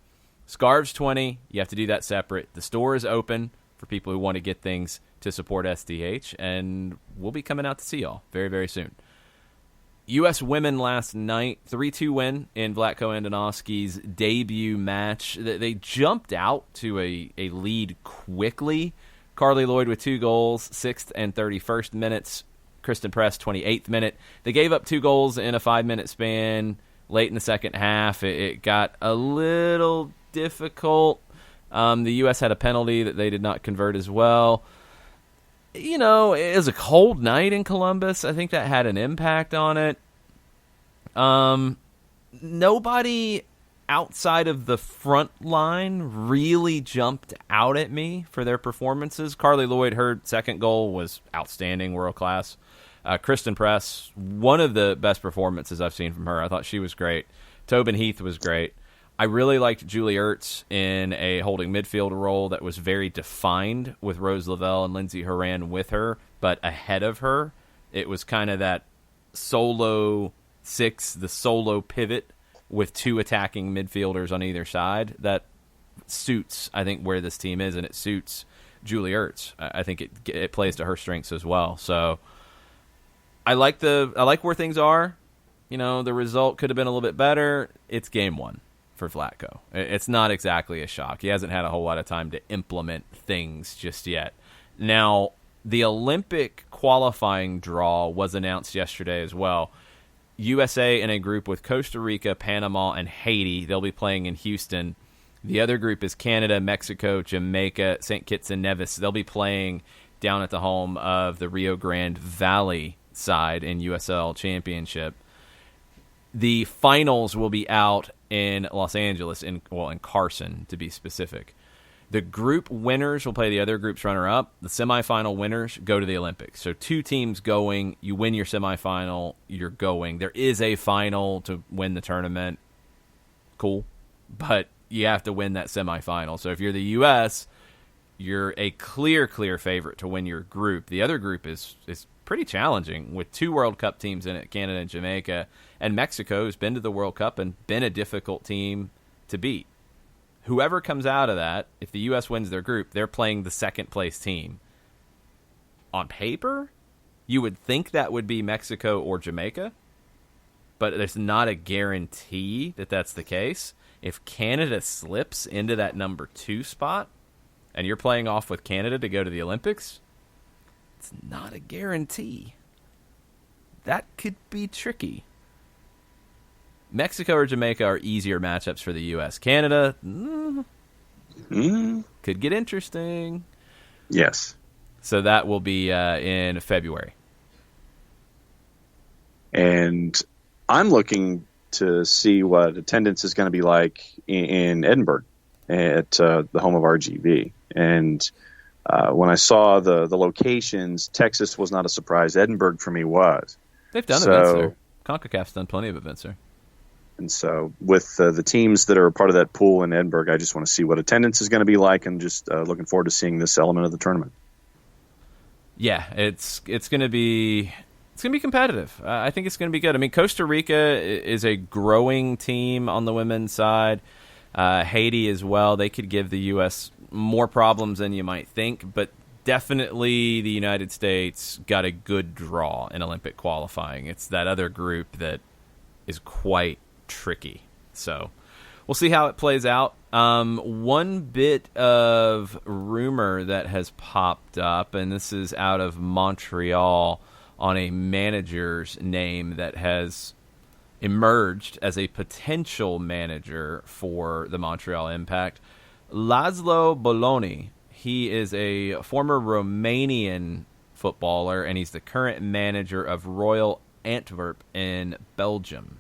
[SPEAKER 1] scarves $20. You have to do that separate. The store is open for people who want to get things to support SDH, and we'll be coming out to see y'all very, very soon. U.S. women last night, 3-2 win in Vlatko Andonovski's debut match. They jumped out to a lead quickly. Carly Lloyd with 2 goals, 6th and 31st minutes. Kristen Press, 28th minute. They gave up 2 goals in a 5-minute span late in the second half. It got a little difficult. The U.S. had a penalty that they did not convert as well. You know, it was a cold night in Columbus. I think that had an impact on it. Nobody outside of the front line really jumped out at me for their performances. Carly Lloyd, her second goal was outstanding, world class. Kristen Press, one of the best performances I've seen from her. I thought she was great. Tobin Heath was great. I really liked Julie Ertz in a holding midfield role that was very defined with Rose Lavelle and Lindsay Horan with her, but ahead of her. It was kind of that solo 6, the solo pivot with 2 attacking midfielders on either side. That suits, I think, where this team is, and it suits Julie Ertz. I think it plays to her strengths as well. So I like where things are. You know, the result could have been a little bit better. It's game 1. For Vlatko. It's not exactly a shock. He hasn't had a whole lot of time to implement things just yet. Now, the Olympic qualifying draw was announced yesterday as well. USA in a group with Costa Rica, Panama, and Haiti. They'll be playing in Houston. The other group is Canada, Mexico, Jamaica, St. Kitts and Nevis. They'll be playing down at the home of the Rio Grande Valley side in USL Championship. The finals will be out in Los Angeles, in Carson, to be specific. The group winners will play the other group's runner-up. The semifinal winners go to the Olympics. So 2 teams going. You win your semifinal, you're going. There is a final to win the tournament. Cool. But you have to win that semifinal. So if you're the U.S., you're a clear favorite to win your group. The other group is pretty challenging with 2 World Cup teams in it, Canada and Jamaica. And Mexico has been to the World Cup and been a difficult team to beat. Whoever comes out of that, if the U.S. wins their group, they're playing the second-place team. On paper, you would think that would be Mexico or Jamaica, but there's not a guarantee that that's the case. If Canada slips into that number 2 spot, and you're playing off with Canada to go to the Olympics, it's not a guarantee. That could be tricky. Mexico or Jamaica are easier matchups for the U.S. Canada could get interesting.
[SPEAKER 2] Yes.
[SPEAKER 1] So that will be in February.
[SPEAKER 2] And I'm looking to see what attendance is going to be like in Edinburgh at the home of RGV. And when I saw the locations, Texas was not a surprise. Edinburgh, for me, was.
[SPEAKER 1] They've done events there. CONCACAF's done plenty of events there.
[SPEAKER 2] And so with the teams that are part of that pool in Edinburgh, I just want to see what attendance is going to be like, and just looking forward to seeing this element of the tournament.
[SPEAKER 1] Yeah, it's going to be competitive. I think it's going to be good. I mean, Costa Rica is a growing team on the women's side. Haiti as well. They could give the U.S. more problems than you might think, but definitely the United States got a good draw in Olympic qualifying. It's that other group that is quite tricky. So we'll see how it plays out. One bit of rumor that has popped up, and this is out of Montreal on a manager's name that has emerged as a potential manager for the Montreal Impact. Laszlo Bologna. He is a former Romanian footballer, and he's the current manager of Royal Antwerp in Belgium.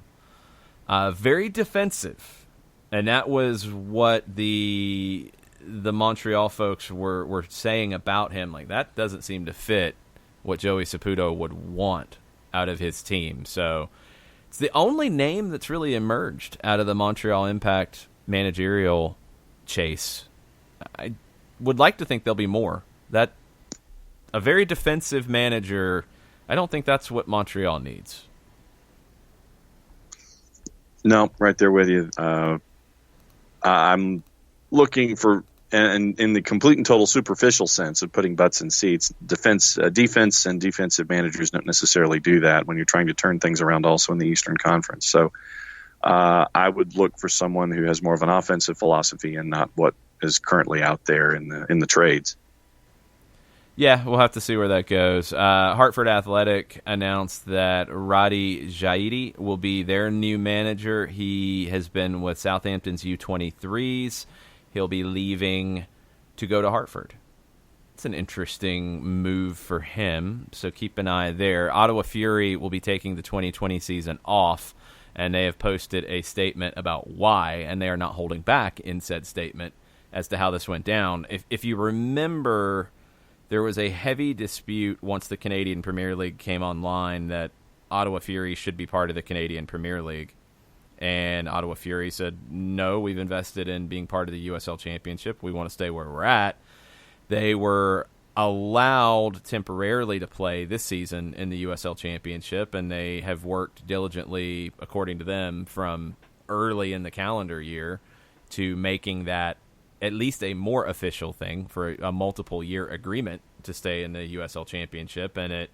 [SPEAKER 1] Very defensive, and that was what the Montreal folks were saying about him. Like, that doesn't seem to fit what Joey Saputo would want out of his team. So It's the only name that's really emerged out of the Montreal Impact managerial chase. I would like to think there'll be more. That a very defensive manager, I don't think that's what Montreal needs.
[SPEAKER 2] No, right there with you. I'm looking for, and in the complete and total superficial sense of putting butts in seats, defense and defensive managers don't necessarily do that when you're trying to turn things around also in the Eastern Conference. So I would look for someone who has more of an offensive philosophy and not what is currently out there in the trades.
[SPEAKER 1] Yeah, we'll have to see where that goes. Hartford Athletic announced that Radi Jaidi will be their new manager. He has been with Southampton's U23s. He'll be leaving to go to Hartford. It's an interesting move for him, so keep an eye there. Ottawa Fury will be taking the 2020 season off, and they have posted a statement about why, and they are not holding back in said statement as to how this went down. If you remember, there was a heavy dispute once the Canadian Premier League came online that Ottawa Fury should be part of the Canadian Premier League. And Ottawa Fury said, no, we've invested in being part of the USL Championship. We want to stay where we're at. They were allowed temporarily to play this season in the USL Championship, and they have worked diligently, according to them, from early in the calendar year to making that at least a more official thing for a multiple-year agreement to stay in the USL Championship. And it,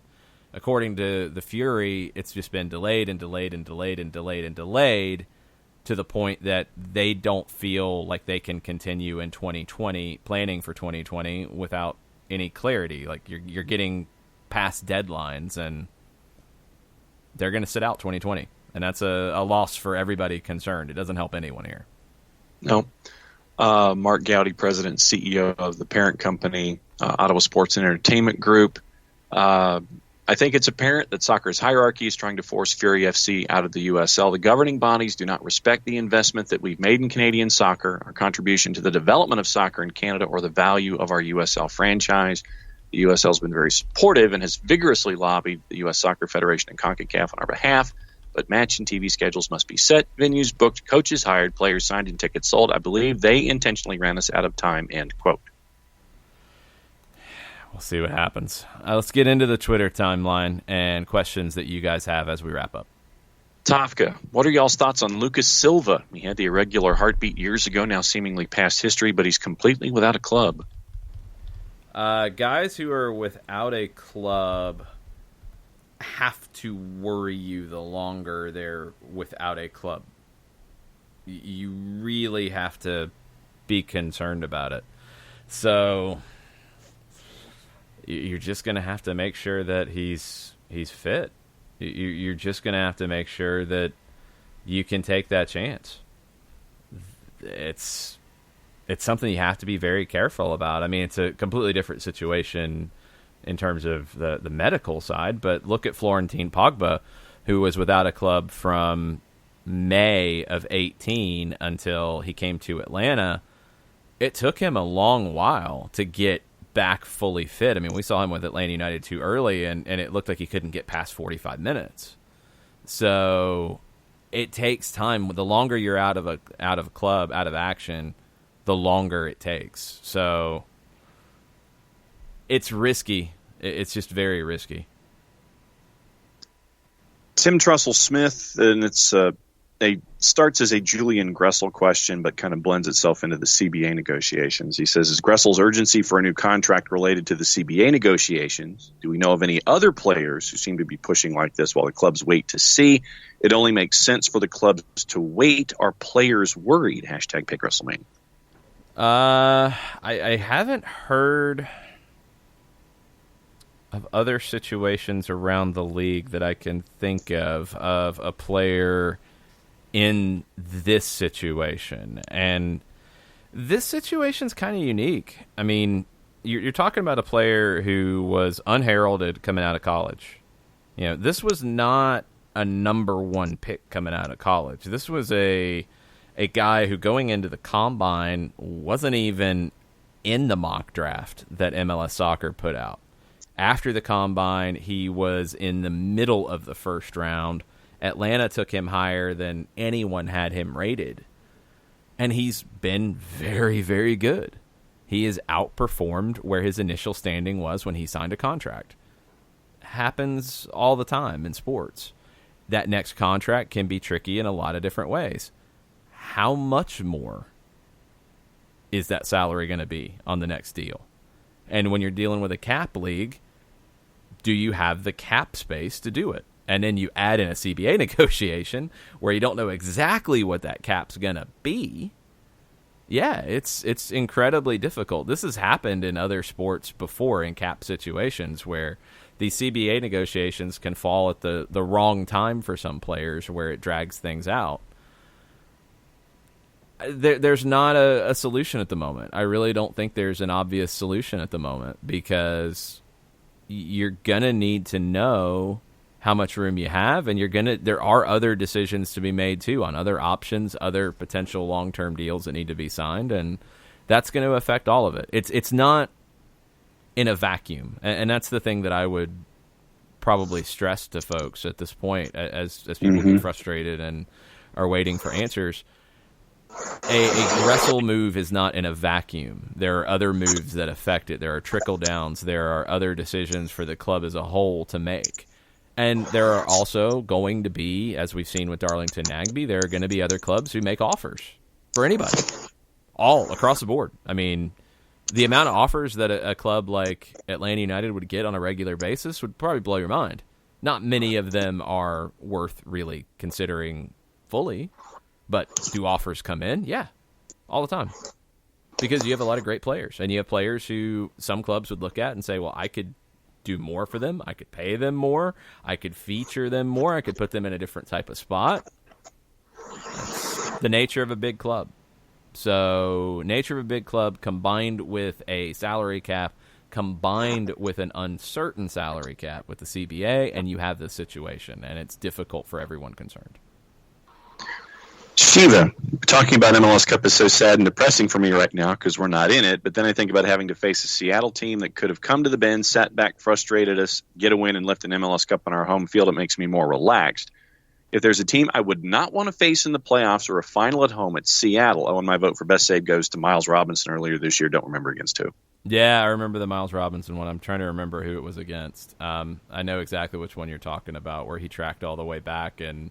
[SPEAKER 1] according to the Fury, it's just been delayed and delayed and delayed and delayed and delayed to the point that they don't feel like they can continue in 2020, planning for 2020, without any clarity. Like, you're getting past deadlines, and they're going to sit out 2020. And that's a loss for everybody concerned. It doesn't help anyone here.
[SPEAKER 2] No. Mark Gowdy, president and CEO of the parent company, Ottawa Sports and Entertainment Group. I think it's apparent that soccer's hierarchy is trying to force Fury FC out of the USL. The governing bodies do not respect the investment that we've made in Canadian soccer, our contribution to the development of soccer in Canada, or the value of our USL franchise. The USL has been very supportive and has vigorously lobbied the U.S. Soccer Federation and CONCACAF on our behalf. But match and TV schedules must be set, venues booked, coaches hired, players signed, and tickets sold. I believe they intentionally ran us out of time, end quote.
[SPEAKER 1] We'll see what happens. Let's get into the Twitter timeline and questions that you guys have as we wrap up.
[SPEAKER 2] Tafka, what are y'all's thoughts on Lucas Silva? He had the irregular heartbeat years ago, now seemingly past history, but he's completely without a club.
[SPEAKER 1] Guys who are without a club have to worry you the longer they're without a club. You really have to be concerned about it. So you're just going to have to make sure that he's fit. You're just going to have to make sure that you can take that chance. It's something you have to be very careful about. I mean, it's a completely different situation in terms of the medical side, but look at Florentine Pogba, who was without a club from May of 2018 until he came to Atlanta. It took him a long while to get back fully fit. I mean, we saw him with Atlanta United too early, and it looked like he couldn't get past 45 minutes. So it takes time. The longer you're out of a club, out of action, the longer it takes. So it's risky. It's just very risky.
[SPEAKER 2] Tim Trussell-Smith, and it starts as a Julian Gressel question, but kind of blends itself into the CBA negotiations. He says, is Gressel's urgency for a new contract related to the CBA negotiations? Do we know of any other players who seem to be pushing like this while the clubs wait to see? It only makes sense for the clubs to wait. Are players worried? Hashtag pick WrestleMania.
[SPEAKER 1] I haven't heard of other situations around the league that I can think of a player in this situation. And this situation's kind of unique. I mean, you're talking about a player who was unheralded coming out of college. You know, this was not a number one pick coming out of college. This was a guy who, going into the combine, wasn't even in the mock draft that MLS Soccer put out. After the combine, he was in the middle of the first round, Atlanta took him higher than anyone had him rated. And he's been very, very good. He has outperformed where his initial standing was when he signed a contract. Happens all the time in sports. That next contract can be tricky in a lot of different ways. How much more is that salary going to be on the next deal? And when you're dealing with a cap league, do you have the cap space to do it? And then you add in a CBA negotiation where you don't know exactly what that cap's going to be. Yeah, it's incredibly difficult. This has happened in other sports before in cap situations where these CBA negotiations can fall at the wrong time for some players where it drags things out. There's not a solution at the moment. I really don't think there's an obvious solution at the moment because you're going to need to know how much room you have, and there are other decisions to be made too on other options, other potential long-term deals that need to be signed, and that's going to affect all of it. It's not in a vacuum, and that's the thing that I would probably stress to folks at this point as people get frustrated and are waiting for answers. A Gressel move is not in a vacuum. There are other moves that affect it. There are trickle downs. There are other decisions for the club as a whole to make. And there are also going to be, as we've seen with Darlington Nagbe, there are going to be other clubs who make offers for anybody, all across the board. I mean, the amount of offers that a club like Atlanta United would get on a regular basis would probably blow your mind. Not many of them are worth really considering fully, but do offers come in? Yeah, all the time. Because you have a lot of great players, and you have players who some clubs would look at and say, well, I could do more for them. I could pay them more. I could feature them more. I could put them in a different type of spot. That's the nature of a big club. So nature of a big club combined with a salary cap, combined with an uncertain salary cap with the CBA, and you have this situation, and it's difficult for everyone concerned.
[SPEAKER 2] Shiva, talking about MLS Cup is so sad and depressing for me right now because we're not in it, but then I think about having to face a Seattle team that could have come to the Bend, sat back, frustrated us, get a win, and left an MLS Cup on our home field. It makes me more relaxed. If there's a team I would not want to face in the playoffs or a final at home, it's Seattle. Oh, and my vote for best save goes to Miles Robinson earlier this year. Don't remember against who.
[SPEAKER 1] Yeah, I remember the Miles Robinson one. I'm trying to remember who it was against. I know exactly which one you're talking about, where he tracked all the way back and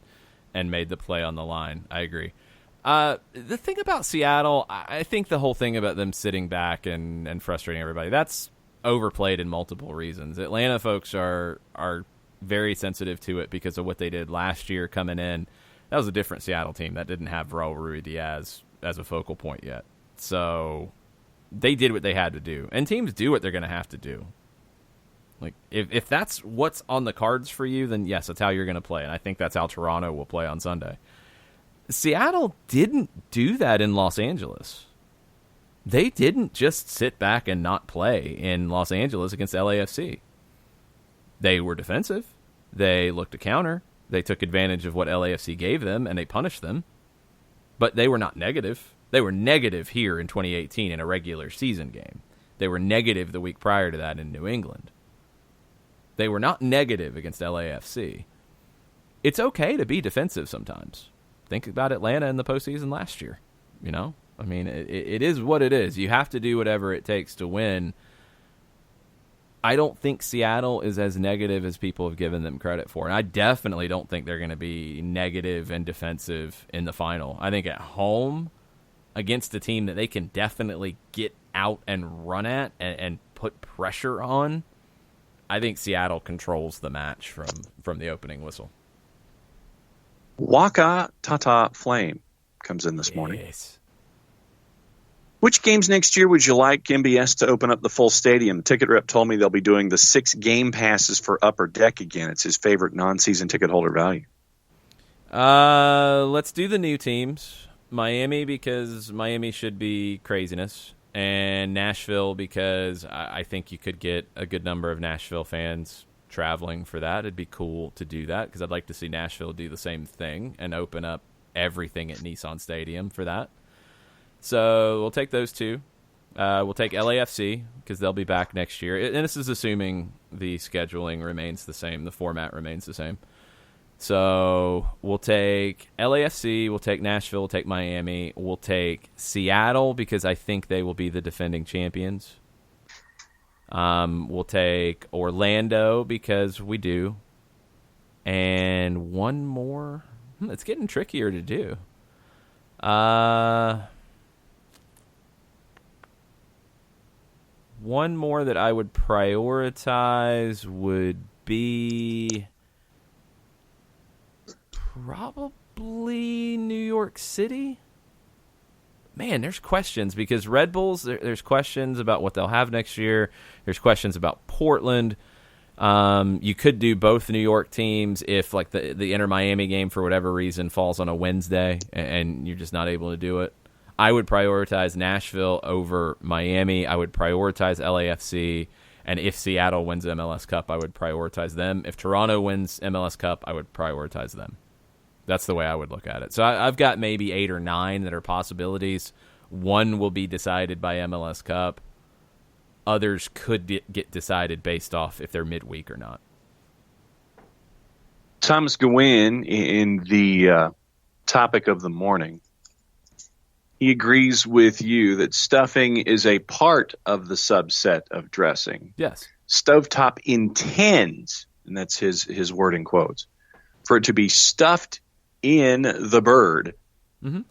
[SPEAKER 1] made the play on the line. I agree. The thing about Seattle, I think the whole thing about them sitting back and frustrating everybody, that's overplayed in multiple reasons. Atlanta folks are very sensitive to it because of what they did last year coming in. That was a different Seattle team that didn't have Raul Ruidiaz as a focal point yet. So they did what they had to do. And teams do what they're going to have to do. Like, if that's what's on the cards for you, then yes, that's how you're going to play. And I think that's how Toronto will play on Sunday. Seattle didn't do that in Los Angeles. They didn't just sit back and not play in Los Angeles against LAFC. They were defensive. They looked to counter. They took advantage of what LAFC gave them, and they punished them. But they were not negative. They were negative here in 2018 in a regular season game. They were negative the week prior to that in New England. They were not negative against LAFC. It's okay to be defensive sometimes. Think about Atlanta in the postseason last year. You know? I mean, it is what it is. You have to do whatever it takes to win. I don't think Seattle is as negative as people have given them credit for. And I definitely don't think they're going to be negative and defensive in the final. I think at home, against a team that they can definitely get out and run at and put pressure on, I think Seattle controls the match from the opening whistle.
[SPEAKER 2] Waka Tata Flame comes in this morning.
[SPEAKER 1] Yes.
[SPEAKER 2] Which games next year would you like MBS to open up the full stadium? The ticket rep told me they'll be doing the 6 game passes for Upper Deck again. It's his favorite non-season ticket holder value.
[SPEAKER 1] Let's do the new teams. Miami, because Miami should be craziness. And Nashville, because I think you could get a good number of Nashville fans traveling for that. It'd be cool to do that, because I'd like to see Nashville do the same thing and open up everything at Nissan Stadium for that. So we'll take those two. We'll take LAFC, because they'll be back next year. And this is assuming the scheduling remains the same, the format remains the same. So we'll take LAFC, we'll take Nashville, we'll take Miami, we'll take Seattle because I think they will be the defending champions. We'll take Orlando because we do. And one more. It's getting trickier to do. One more that I would prioritize would be probably New York City. Man, there's questions because Red Bulls, there's questions about what they'll have next year. There's questions about Portland. You could do both New York teams if like the Inter-Miami game for whatever reason falls on a Wednesday and you're just not able to do it. I would prioritize Nashville over Miami. I would prioritize LAFC. And if Seattle wins the MLS Cup, I would prioritize them. If Toronto wins MLS Cup, I would prioritize them. That's the way I would look at it. So I've got maybe 8 or 9 that are possibilities. One will be decided by MLS Cup. Others could get decided based off if they're midweek or not.
[SPEAKER 2] Thomas Gawain, in the topic of the morning, he agrees with you that stuffing is a part of the subset of dressing.
[SPEAKER 1] Yes.
[SPEAKER 2] Stovetop intends, and that's his word in quotes, for it to be stuffed in the bird,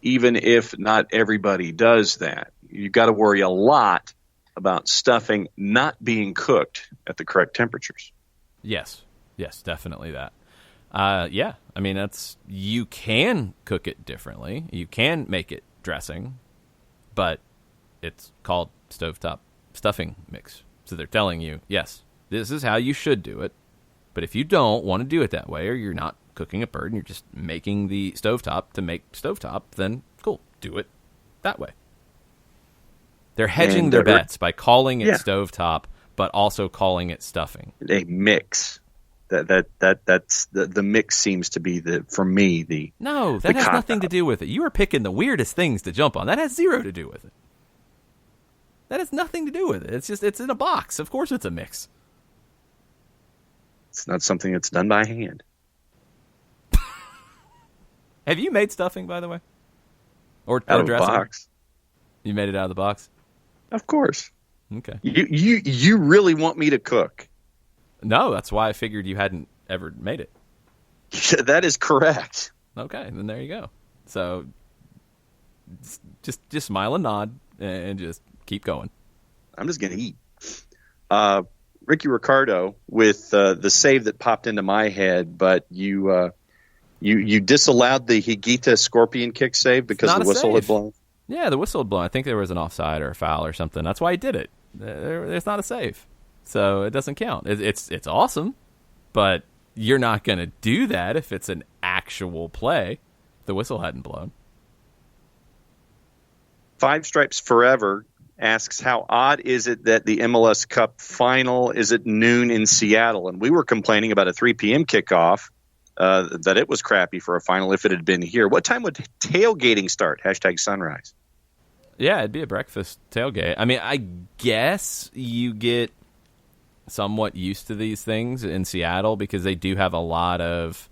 [SPEAKER 2] even if not everybody does that. You've got to worry a lot about stuffing not being cooked at the correct temperatures.
[SPEAKER 1] Yes, definitely that. Yeah, I mean, you can cook it differently. You can make it dressing, but it's called stovetop stuffing mix. So they're telling you, yes, this is how you should do it. But if you don't want to do it that way, or you're not cooking a bird and you're just making the stovetop to make stovetop, then cool, do it that way. They're hedging their bets by calling it stovetop, but also calling it stuffing.
[SPEAKER 2] A mix. That's the mix seems to be for me the
[SPEAKER 1] no. That has nothing to do with it. You are picking the weirdest things to jump on. That has zero to do with it. That has nothing to do with it. It's in a box. Of course, it's a mix.
[SPEAKER 2] It's not something that's done by hand.
[SPEAKER 1] Have you made stuffing, by the way, or
[SPEAKER 2] out of
[SPEAKER 1] dressing?
[SPEAKER 2] The box?
[SPEAKER 1] You made it out of the box.
[SPEAKER 2] Of course.
[SPEAKER 1] Okay.
[SPEAKER 2] You really want me to cook?
[SPEAKER 1] No, that's why I figured you hadn't ever made it.
[SPEAKER 2] That is correct.
[SPEAKER 1] Okay, then there you go. So just smile and nod and just keep going.
[SPEAKER 2] I'm just going to eat. Ricky Ricardo with the save that popped into my head, but you disallowed the Higuita scorpion kick save because the whistle had blown.
[SPEAKER 1] Yeah, the whistle had blown. I think there was an offside or a foul or something. That's why he did it. There's not a save. So it doesn't count. It's awesome, but you're not going to do that if it's an actual play. The whistle hadn't blown.
[SPEAKER 2] Five Stripes Forever asks, how odd is it that the MLS Cup final is at noon in Seattle? And we were complaining about a 3 p.m. kickoff, that it was crappy for a final if it had been here. What time would tailgating start? #sunrise.
[SPEAKER 1] Yeah, it'd be a breakfast tailgate. I mean, I guess you get somewhat used to these things in Seattle because they do have a lot of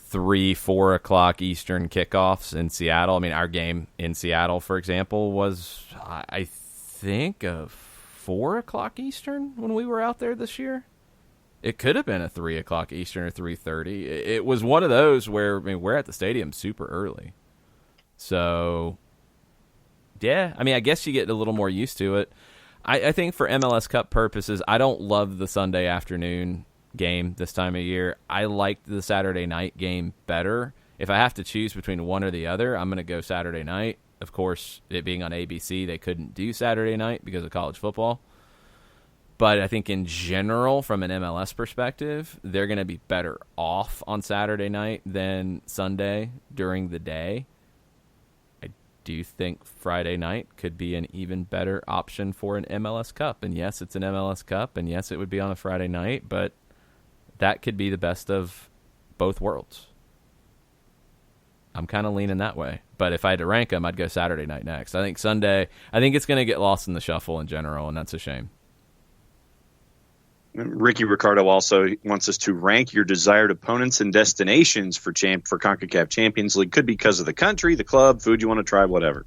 [SPEAKER 1] 3-4 o'clock Eastern kickoffs in Seattle. I mean, our game in Seattle, for example, was, I think, a 4 o'clock Eastern when we were out there this year. It could have been a 3 o'clock Eastern or 3:30. It was one of those where, I mean, we're at the stadium super early. So, yeah, I mean, I guess you get a little more used to it. I think for MLS Cup purposes, I don't love the Sunday afternoon game this time of year. I like the Saturday night game better. If I have to choose between one or the other, I'm going to go Saturday night. Of course, it being on ABC, they couldn't do Saturday night because of college football. But I think in general, from an MLS perspective, they're going to be better off on Saturday night than Sunday during the day. I do think Friday night could be an even better option for an MLS Cup. And yes, it's an MLS Cup, and yes, it would be on a Friday night, but that could be the best of both worlds. I'm kind of leaning that way. But if I had to rank them, I'd go Saturday night next. I think it's going to get lost in the shuffle in general, and that's a shame.
[SPEAKER 2] Ricky Ricardo also wants us to rank your desired opponents and destinations for CONCACAF Champions League. Could be because of the country, the club, food you want to try, whatever.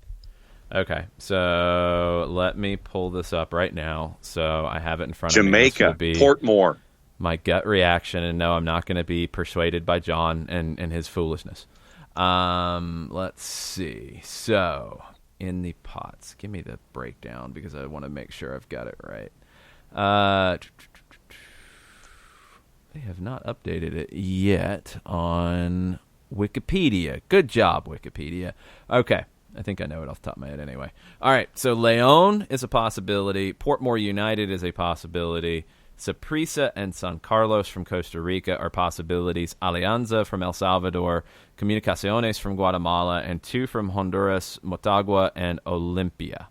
[SPEAKER 1] Okay, so let me pull this up right now. So I have it in front
[SPEAKER 2] of me. Jamaica, Portmore.
[SPEAKER 1] My gut reaction, and no, I'm not going to be persuaded by John and his foolishness. Let's see. So, in the pots, give me the breakdown because I want to make sure I've got it right. They have not updated it yet on Wikipedia. Good job, Wikipedia. Okay. I think I know it off the top of my head anyway. All right, so León is a possibility. Portmore United is a possibility. Saprissa and San Carlos from Costa Rica are possibilities. Alianza from El Salvador. Comunicaciones from Guatemala. And 2 from Honduras, Motagua and Olimpia.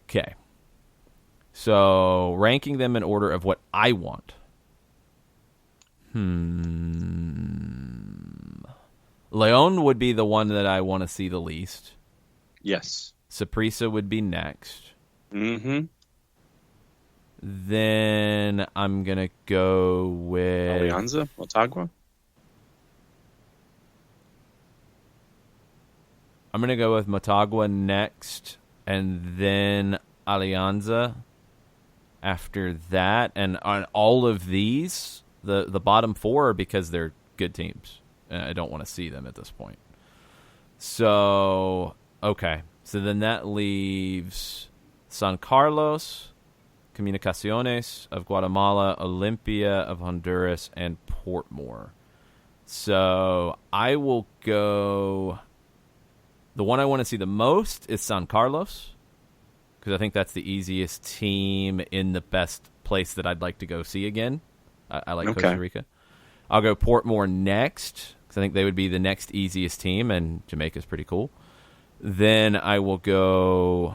[SPEAKER 1] Okay. So, ranking them in order of what I want. León would be the one that I want to see the least.
[SPEAKER 2] Yes.
[SPEAKER 1] Saprissa would be next.
[SPEAKER 2] Mm-hmm.
[SPEAKER 1] Then I'm going to go with...
[SPEAKER 2] Alianza? Motagua?
[SPEAKER 1] I'm going to go with Motagua next, and then Alianza after that. And on all of these, the bottom 4 are because they're good teams. And I don't want to see them at this point. So, okay. So then that leaves San Carlos, Comunicaciones of Guatemala, Olimpia of Honduras, and Portmore. So I will go... The one I want to see the most is San Carlos, because I think that's the easiest team in the best place that I'd like to go see again. I like Costa Rica. I'll go Portmore next, because I think they would be the next easiest team, and Jamaica's pretty cool. Then I will go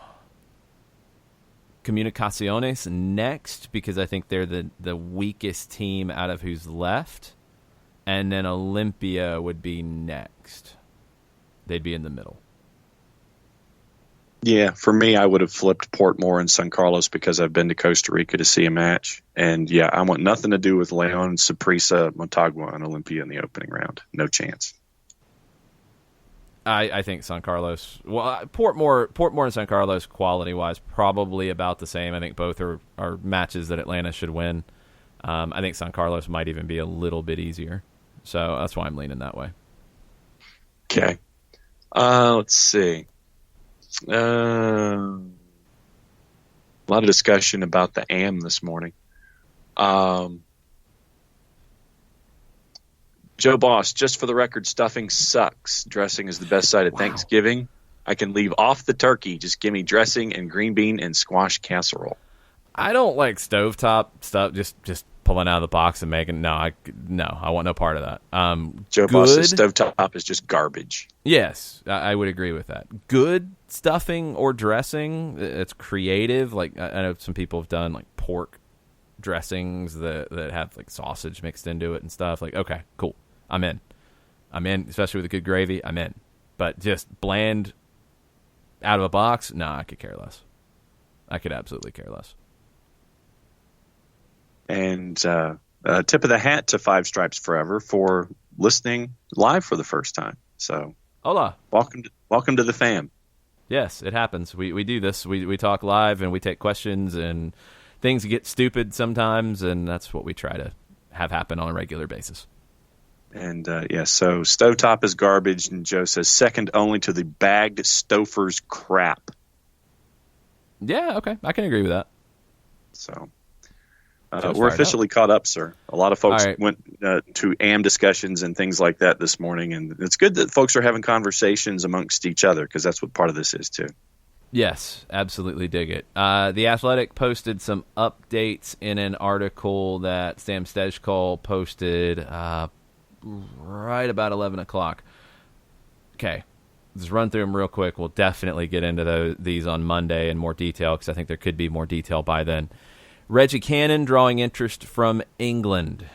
[SPEAKER 1] Comunicaciones next, because I think they're the weakest team out of who's left. And then Olimpia would be next. They'd be in the middle.
[SPEAKER 2] Yeah, for me, I would have flipped Portmore and San Carlos because I've been to Costa Rica to see a match. And, yeah, I want nothing to do with León, Saprissa, Motagua, and Olimpia in the opening round. No chance.
[SPEAKER 1] I think San Carlos... Well, Portmore and San Carlos, quality-wise, probably about the same. I think both are matches that Atlanta should win. I think San Carlos might even be a little bit easier. So that's why I'm leaning that way.
[SPEAKER 2] Okay. Let's see. A lot of discussion about the AM this morning. Joe Boss, just for the record, stuffing sucks. Dressing is the best side of Thanksgiving. I can leave off the turkey. Just give me dressing and green bean and squash casserole.
[SPEAKER 1] I don't like stovetop stuff. Just pulling out of the box and making. I want no part of that.
[SPEAKER 2] Joe Boss says stovetop is just garbage.
[SPEAKER 1] Yes, I would agree with that. Good stuffing or dressing, it's creative. Like I know some people have done like pork dressings that have like sausage mixed into it and stuff. Like, okay, cool. I'm in, especially with a good gravy. I'm in. But just bland out of a box, I could care less. I could absolutely care less.
[SPEAKER 2] And tip of the hat to Five Stripes Forever for listening live for the first time. So,
[SPEAKER 1] hola,
[SPEAKER 2] welcome to the fam.
[SPEAKER 1] Yes, it happens. We do this. We talk live and we take questions, and things get stupid sometimes, and that's what we try to have happen on a regular basis.
[SPEAKER 2] And so stovetop is garbage, and Joe says second only to the bagged Stouffer's crap.
[SPEAKER 1] Yeah, okay, I can agree with that.
[SPEAKER 2] So. We're officially caught up, sir. A lot of folks went to AM discussions and things like that this morning, and it's good that folks are having conversations amongst each other because that's what part of this is, too.
[SPEAKER 1] Yes, absolutely dig it. The Athletic posted some updates in an article that Sam Stejkal posted right about 11 o'clock. Okay, let's run through them real quick. We'll definitely get into these on Monday in more detail because I think there could be more detail by then. Reggie Cannon drawing interest from England.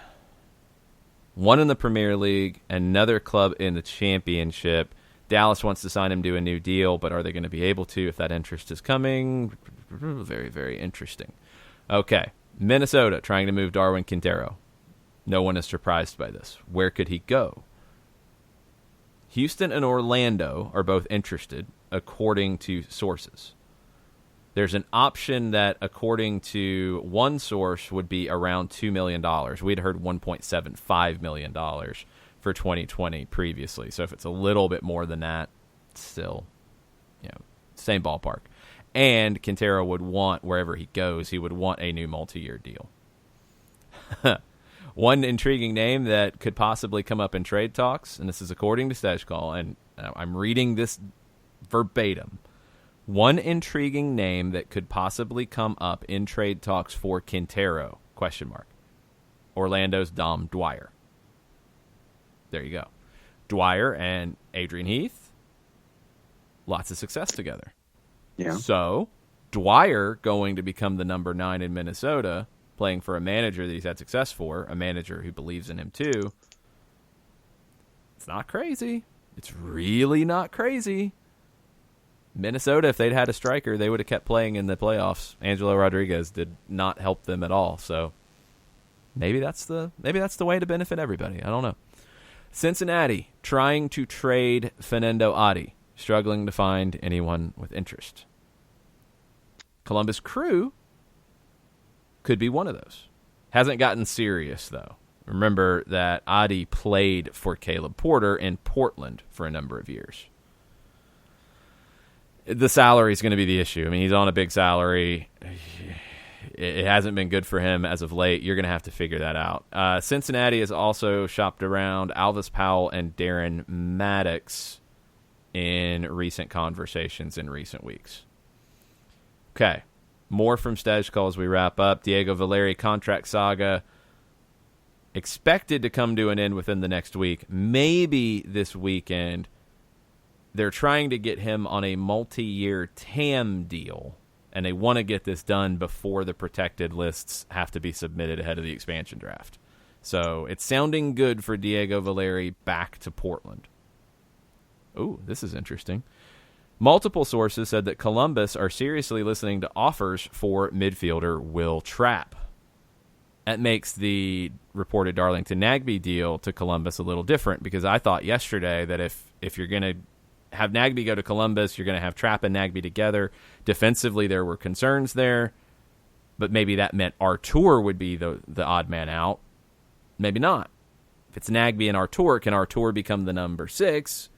[SPEAKER 1] One in the Premier League, another club in the Championship. Dallas wants to sign him to a new deal, but are they going to be able to if that interest is coming? Very, very interesting. Okay, Minnesota trying to move Darwin Quintero. No one is surprised by this. Where could he go? Houston and Orlando are both interested, according to sources. There's an option that, according to one source, would be around $2 million. We'd heard $1.75 million for 2020 previously. So if it's a little bit more than that, still, same ballpark. And Quintero would want, wherever he goes, he would want a new multi-year deal. One intriguing name that could possibly come up in trade talks, and this is according to Stejskal, and I'm reading this verbatim. One intriguing name that could possibly come up in trade talks for Quintero, ? Orlando's Dom Dwyer. There you go. Dwyer and Adrian Heath, lots of success together.
[SPEAKER 2] Yeah.
[SPEAKER 1] So, Dwyer going to become the number 9 in Minnesota, playing for a manager that he's had success for, a manager who believes in him too. It's not crazy. It's really not crazy. Minnesota, if they'd had a striker, they would have kept playing in the playoffs. Angelo Rodriguez did not help them at all. So maybe that's the way to benefit everybody. I don't know. Cincinnati trying to trade Fernando Adi, struggling to find anyone with interest. Columbus Crew could be one of those. Hasn't gotten serious, though. Remember that Adi played for Caleb Porter in Portland for a number of years. The salary is going to be the issue. I mean, he's on a big salary. It hasn't been good for him as of late. You're going to have to figure that out. Cincinnati has also shopped around Alvis Powell and Darren Maddox in recent conversations in recent weeks. Okay. More from Stejskal as we wrap up. Diego Valeri contract saga expected to come to an end within the next week. Maybe this weekend. They're trying to get him on a multi-year TAM deal, and they want to get this done before the protected lists have to be submitted ahead of the expansion draft. So it's sounding good for Diego Valeri back to Portland. Ooh, this is interesting. Multiple sources said that Columbus are seriously listening to offers for midfielder Will Trapp. That makes the reported Darlington Nagbe deal to Columbus a little different, because I thought yesterday that if you're going to have Nagbe go to Columbus, you're going to have Trapp and Nagbe together. Defensively, there were concerns there, but maybe that meant Artur would be the odd man out. Maybe not. If it's Nagbe and Artur, can Artur become the number 6?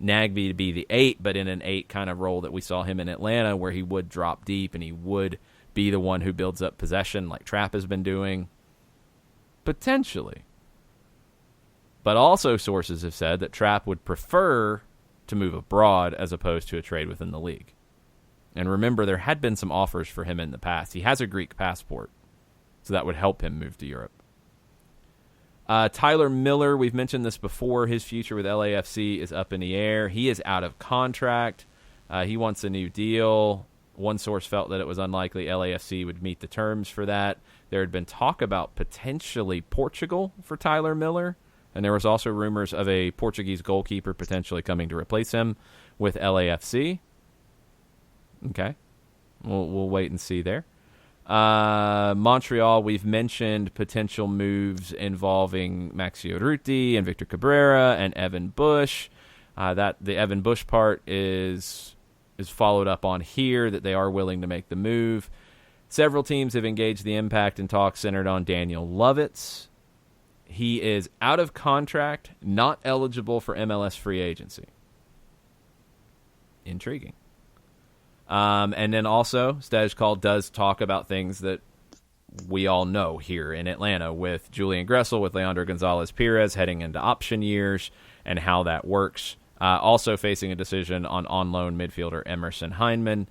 [SPEAKER 1] Nagbe to be the 8, but in an 8 kind of role that we saw him in Atlanta, where he would drop deep and he would be the one who builds up possession like Trapp has been doing? Potentially. But also sources have said that Trapp would prefer to move abroad as opposed to a trade within the league. And remember, there had been some offers for him in the past. He has a Greek passport, so that would help him move to Europe. Tyler Miller, we've mentioned this before. His future with LAFC is up in the air. He is out of contract. He wants a new deal. One source felt that it was unlikely LAFC would meet the terms for that. There had been talk about potentially Portugal for Tyler Miller, and there was also rumors of a Portuguese goalkeeper potentially coming to replace him with LAFC. Okay. We'll wait and see there. Montreal, we've mentioned potential moves involving Maxi Urruti and Victor Cabrera and Evan Bush. That the Evan Bush part is followed up on here, that they are willing to make the move. Several teams have engaged the Impact in talks centered on Daniel Lovitz. He is out of contract, not eligible for MLS free agency. Intriguing. And then also, Stejskal does talk about things that we all know here in Atlanta, with Julian Gressel, with Leandro Gonzalez-Perez heading into option years and how that works. Also facing a decision on loan midfielder Emerson Heineman.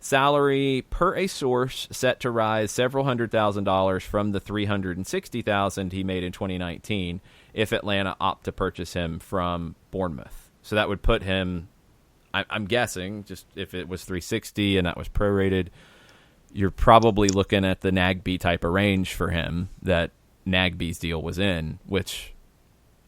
[SPEAKER 1] Salary, per a source, set to rise several $100,000 from the $360,000 he made in 2019 if Atlanta opt to purchase him from Bournemouth. So that would put him, I'm guessing, just if it was 360 and that was prorated, you're probably looking at the Nagbe type of range for him that Nagbe's deal was in, which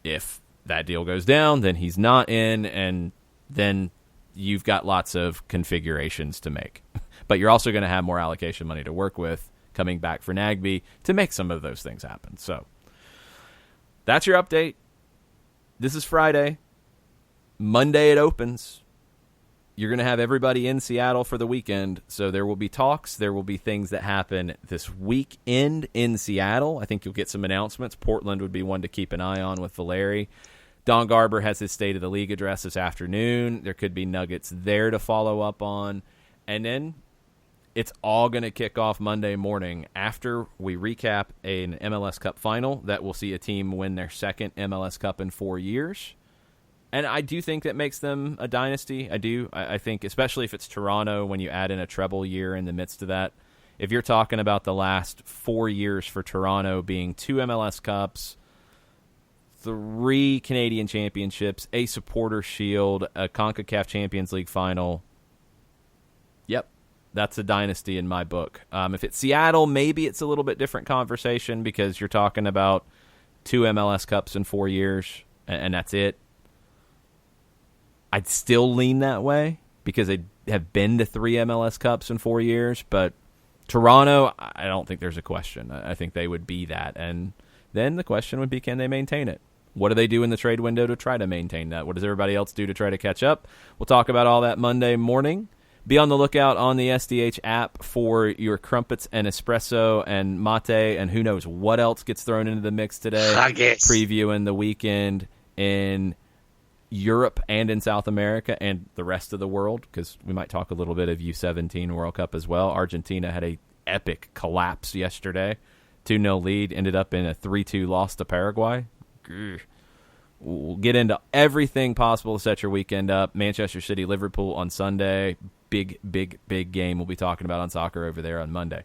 [SPEAKER 1] if that deal goes down, then he's not in, and then you've got lots of configurations to make. But you're also going to have more allocation money to work with coming back for Nagbe to make some of those things happen. So that's your update. This is Friday. Monday it opens. You're going to have everybody in Seattle for the weekend, so there will be talks. There will be things that happen this weekend in Seattle. I think you'll get some announcements. Portland would be one to keep an eye on with Valeri. Don Garber has his State of the League address this afternoon. There could be nuggets there to follow up on. And then it's all going to kick off Monday morning after we recap an MLS Cup final that will see a team win their second MLS Cup in 4 years. And I do think that makes them a dynasty. I do. I think, especially if it's Toronto, when you add in a treble year in the midst of that. If you're talking about the last 4 years for Toronto being 2 MLS Cups, 3 Canadian championships, a Supporter Shield, a CONCACAF Champions League final. Yep, that's a dynasty in my book. If it's Seattle, maybe it's a little bit different conversation because you're talking about 2 MLS Cups in 4 years, and that's it. I'd still lean that way because they have been to 3 MLS Cups in 4 years, but Toronto, I don't think there's a question. I think they would be that, and then the question would be, can they maintain it? What do they do in the trade window to try to maintain that? What does everybody else do to try to catch up? We'll talk about all that Monday morning. Be on the lookout on the SDH app for your crumpets and espresso and mate, and who knows what else gets thrown into the mix today. Previewing the weekend in Europe and in South America and the rest of the world, because we might talk a little bit of U17 World Cup as well. Argentina had a epic collapse yesterday. 2-0 lead, ended up in a 3-2 loss to Paraguay. We'll get into everything possible to set your weekend up. Manchester City, Liverpool on Sunday. Big game we'll be talking about on Soccer Over There on Monday.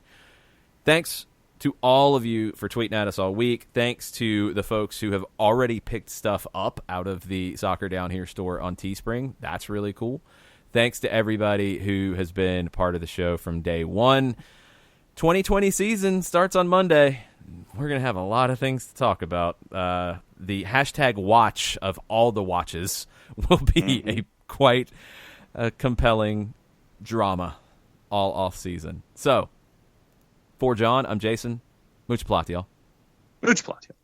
[SPEAKER 1] Thanks to all of you for tweeting at us all week. Thanks to the folks who have already picked stuff up out of the Soccer Down Here store on Teespring. That's really cool. Thanks to everybody who has been part of the show from day one. 2020 season starts on Monday. We're going to have a lot of things to talk about. The hashtag watch of all the watches will be a quite compelling drama all off season. So, for John, I'm Jason. Much plot, y'all.
[SPEAKER 2] Much plot, y'all.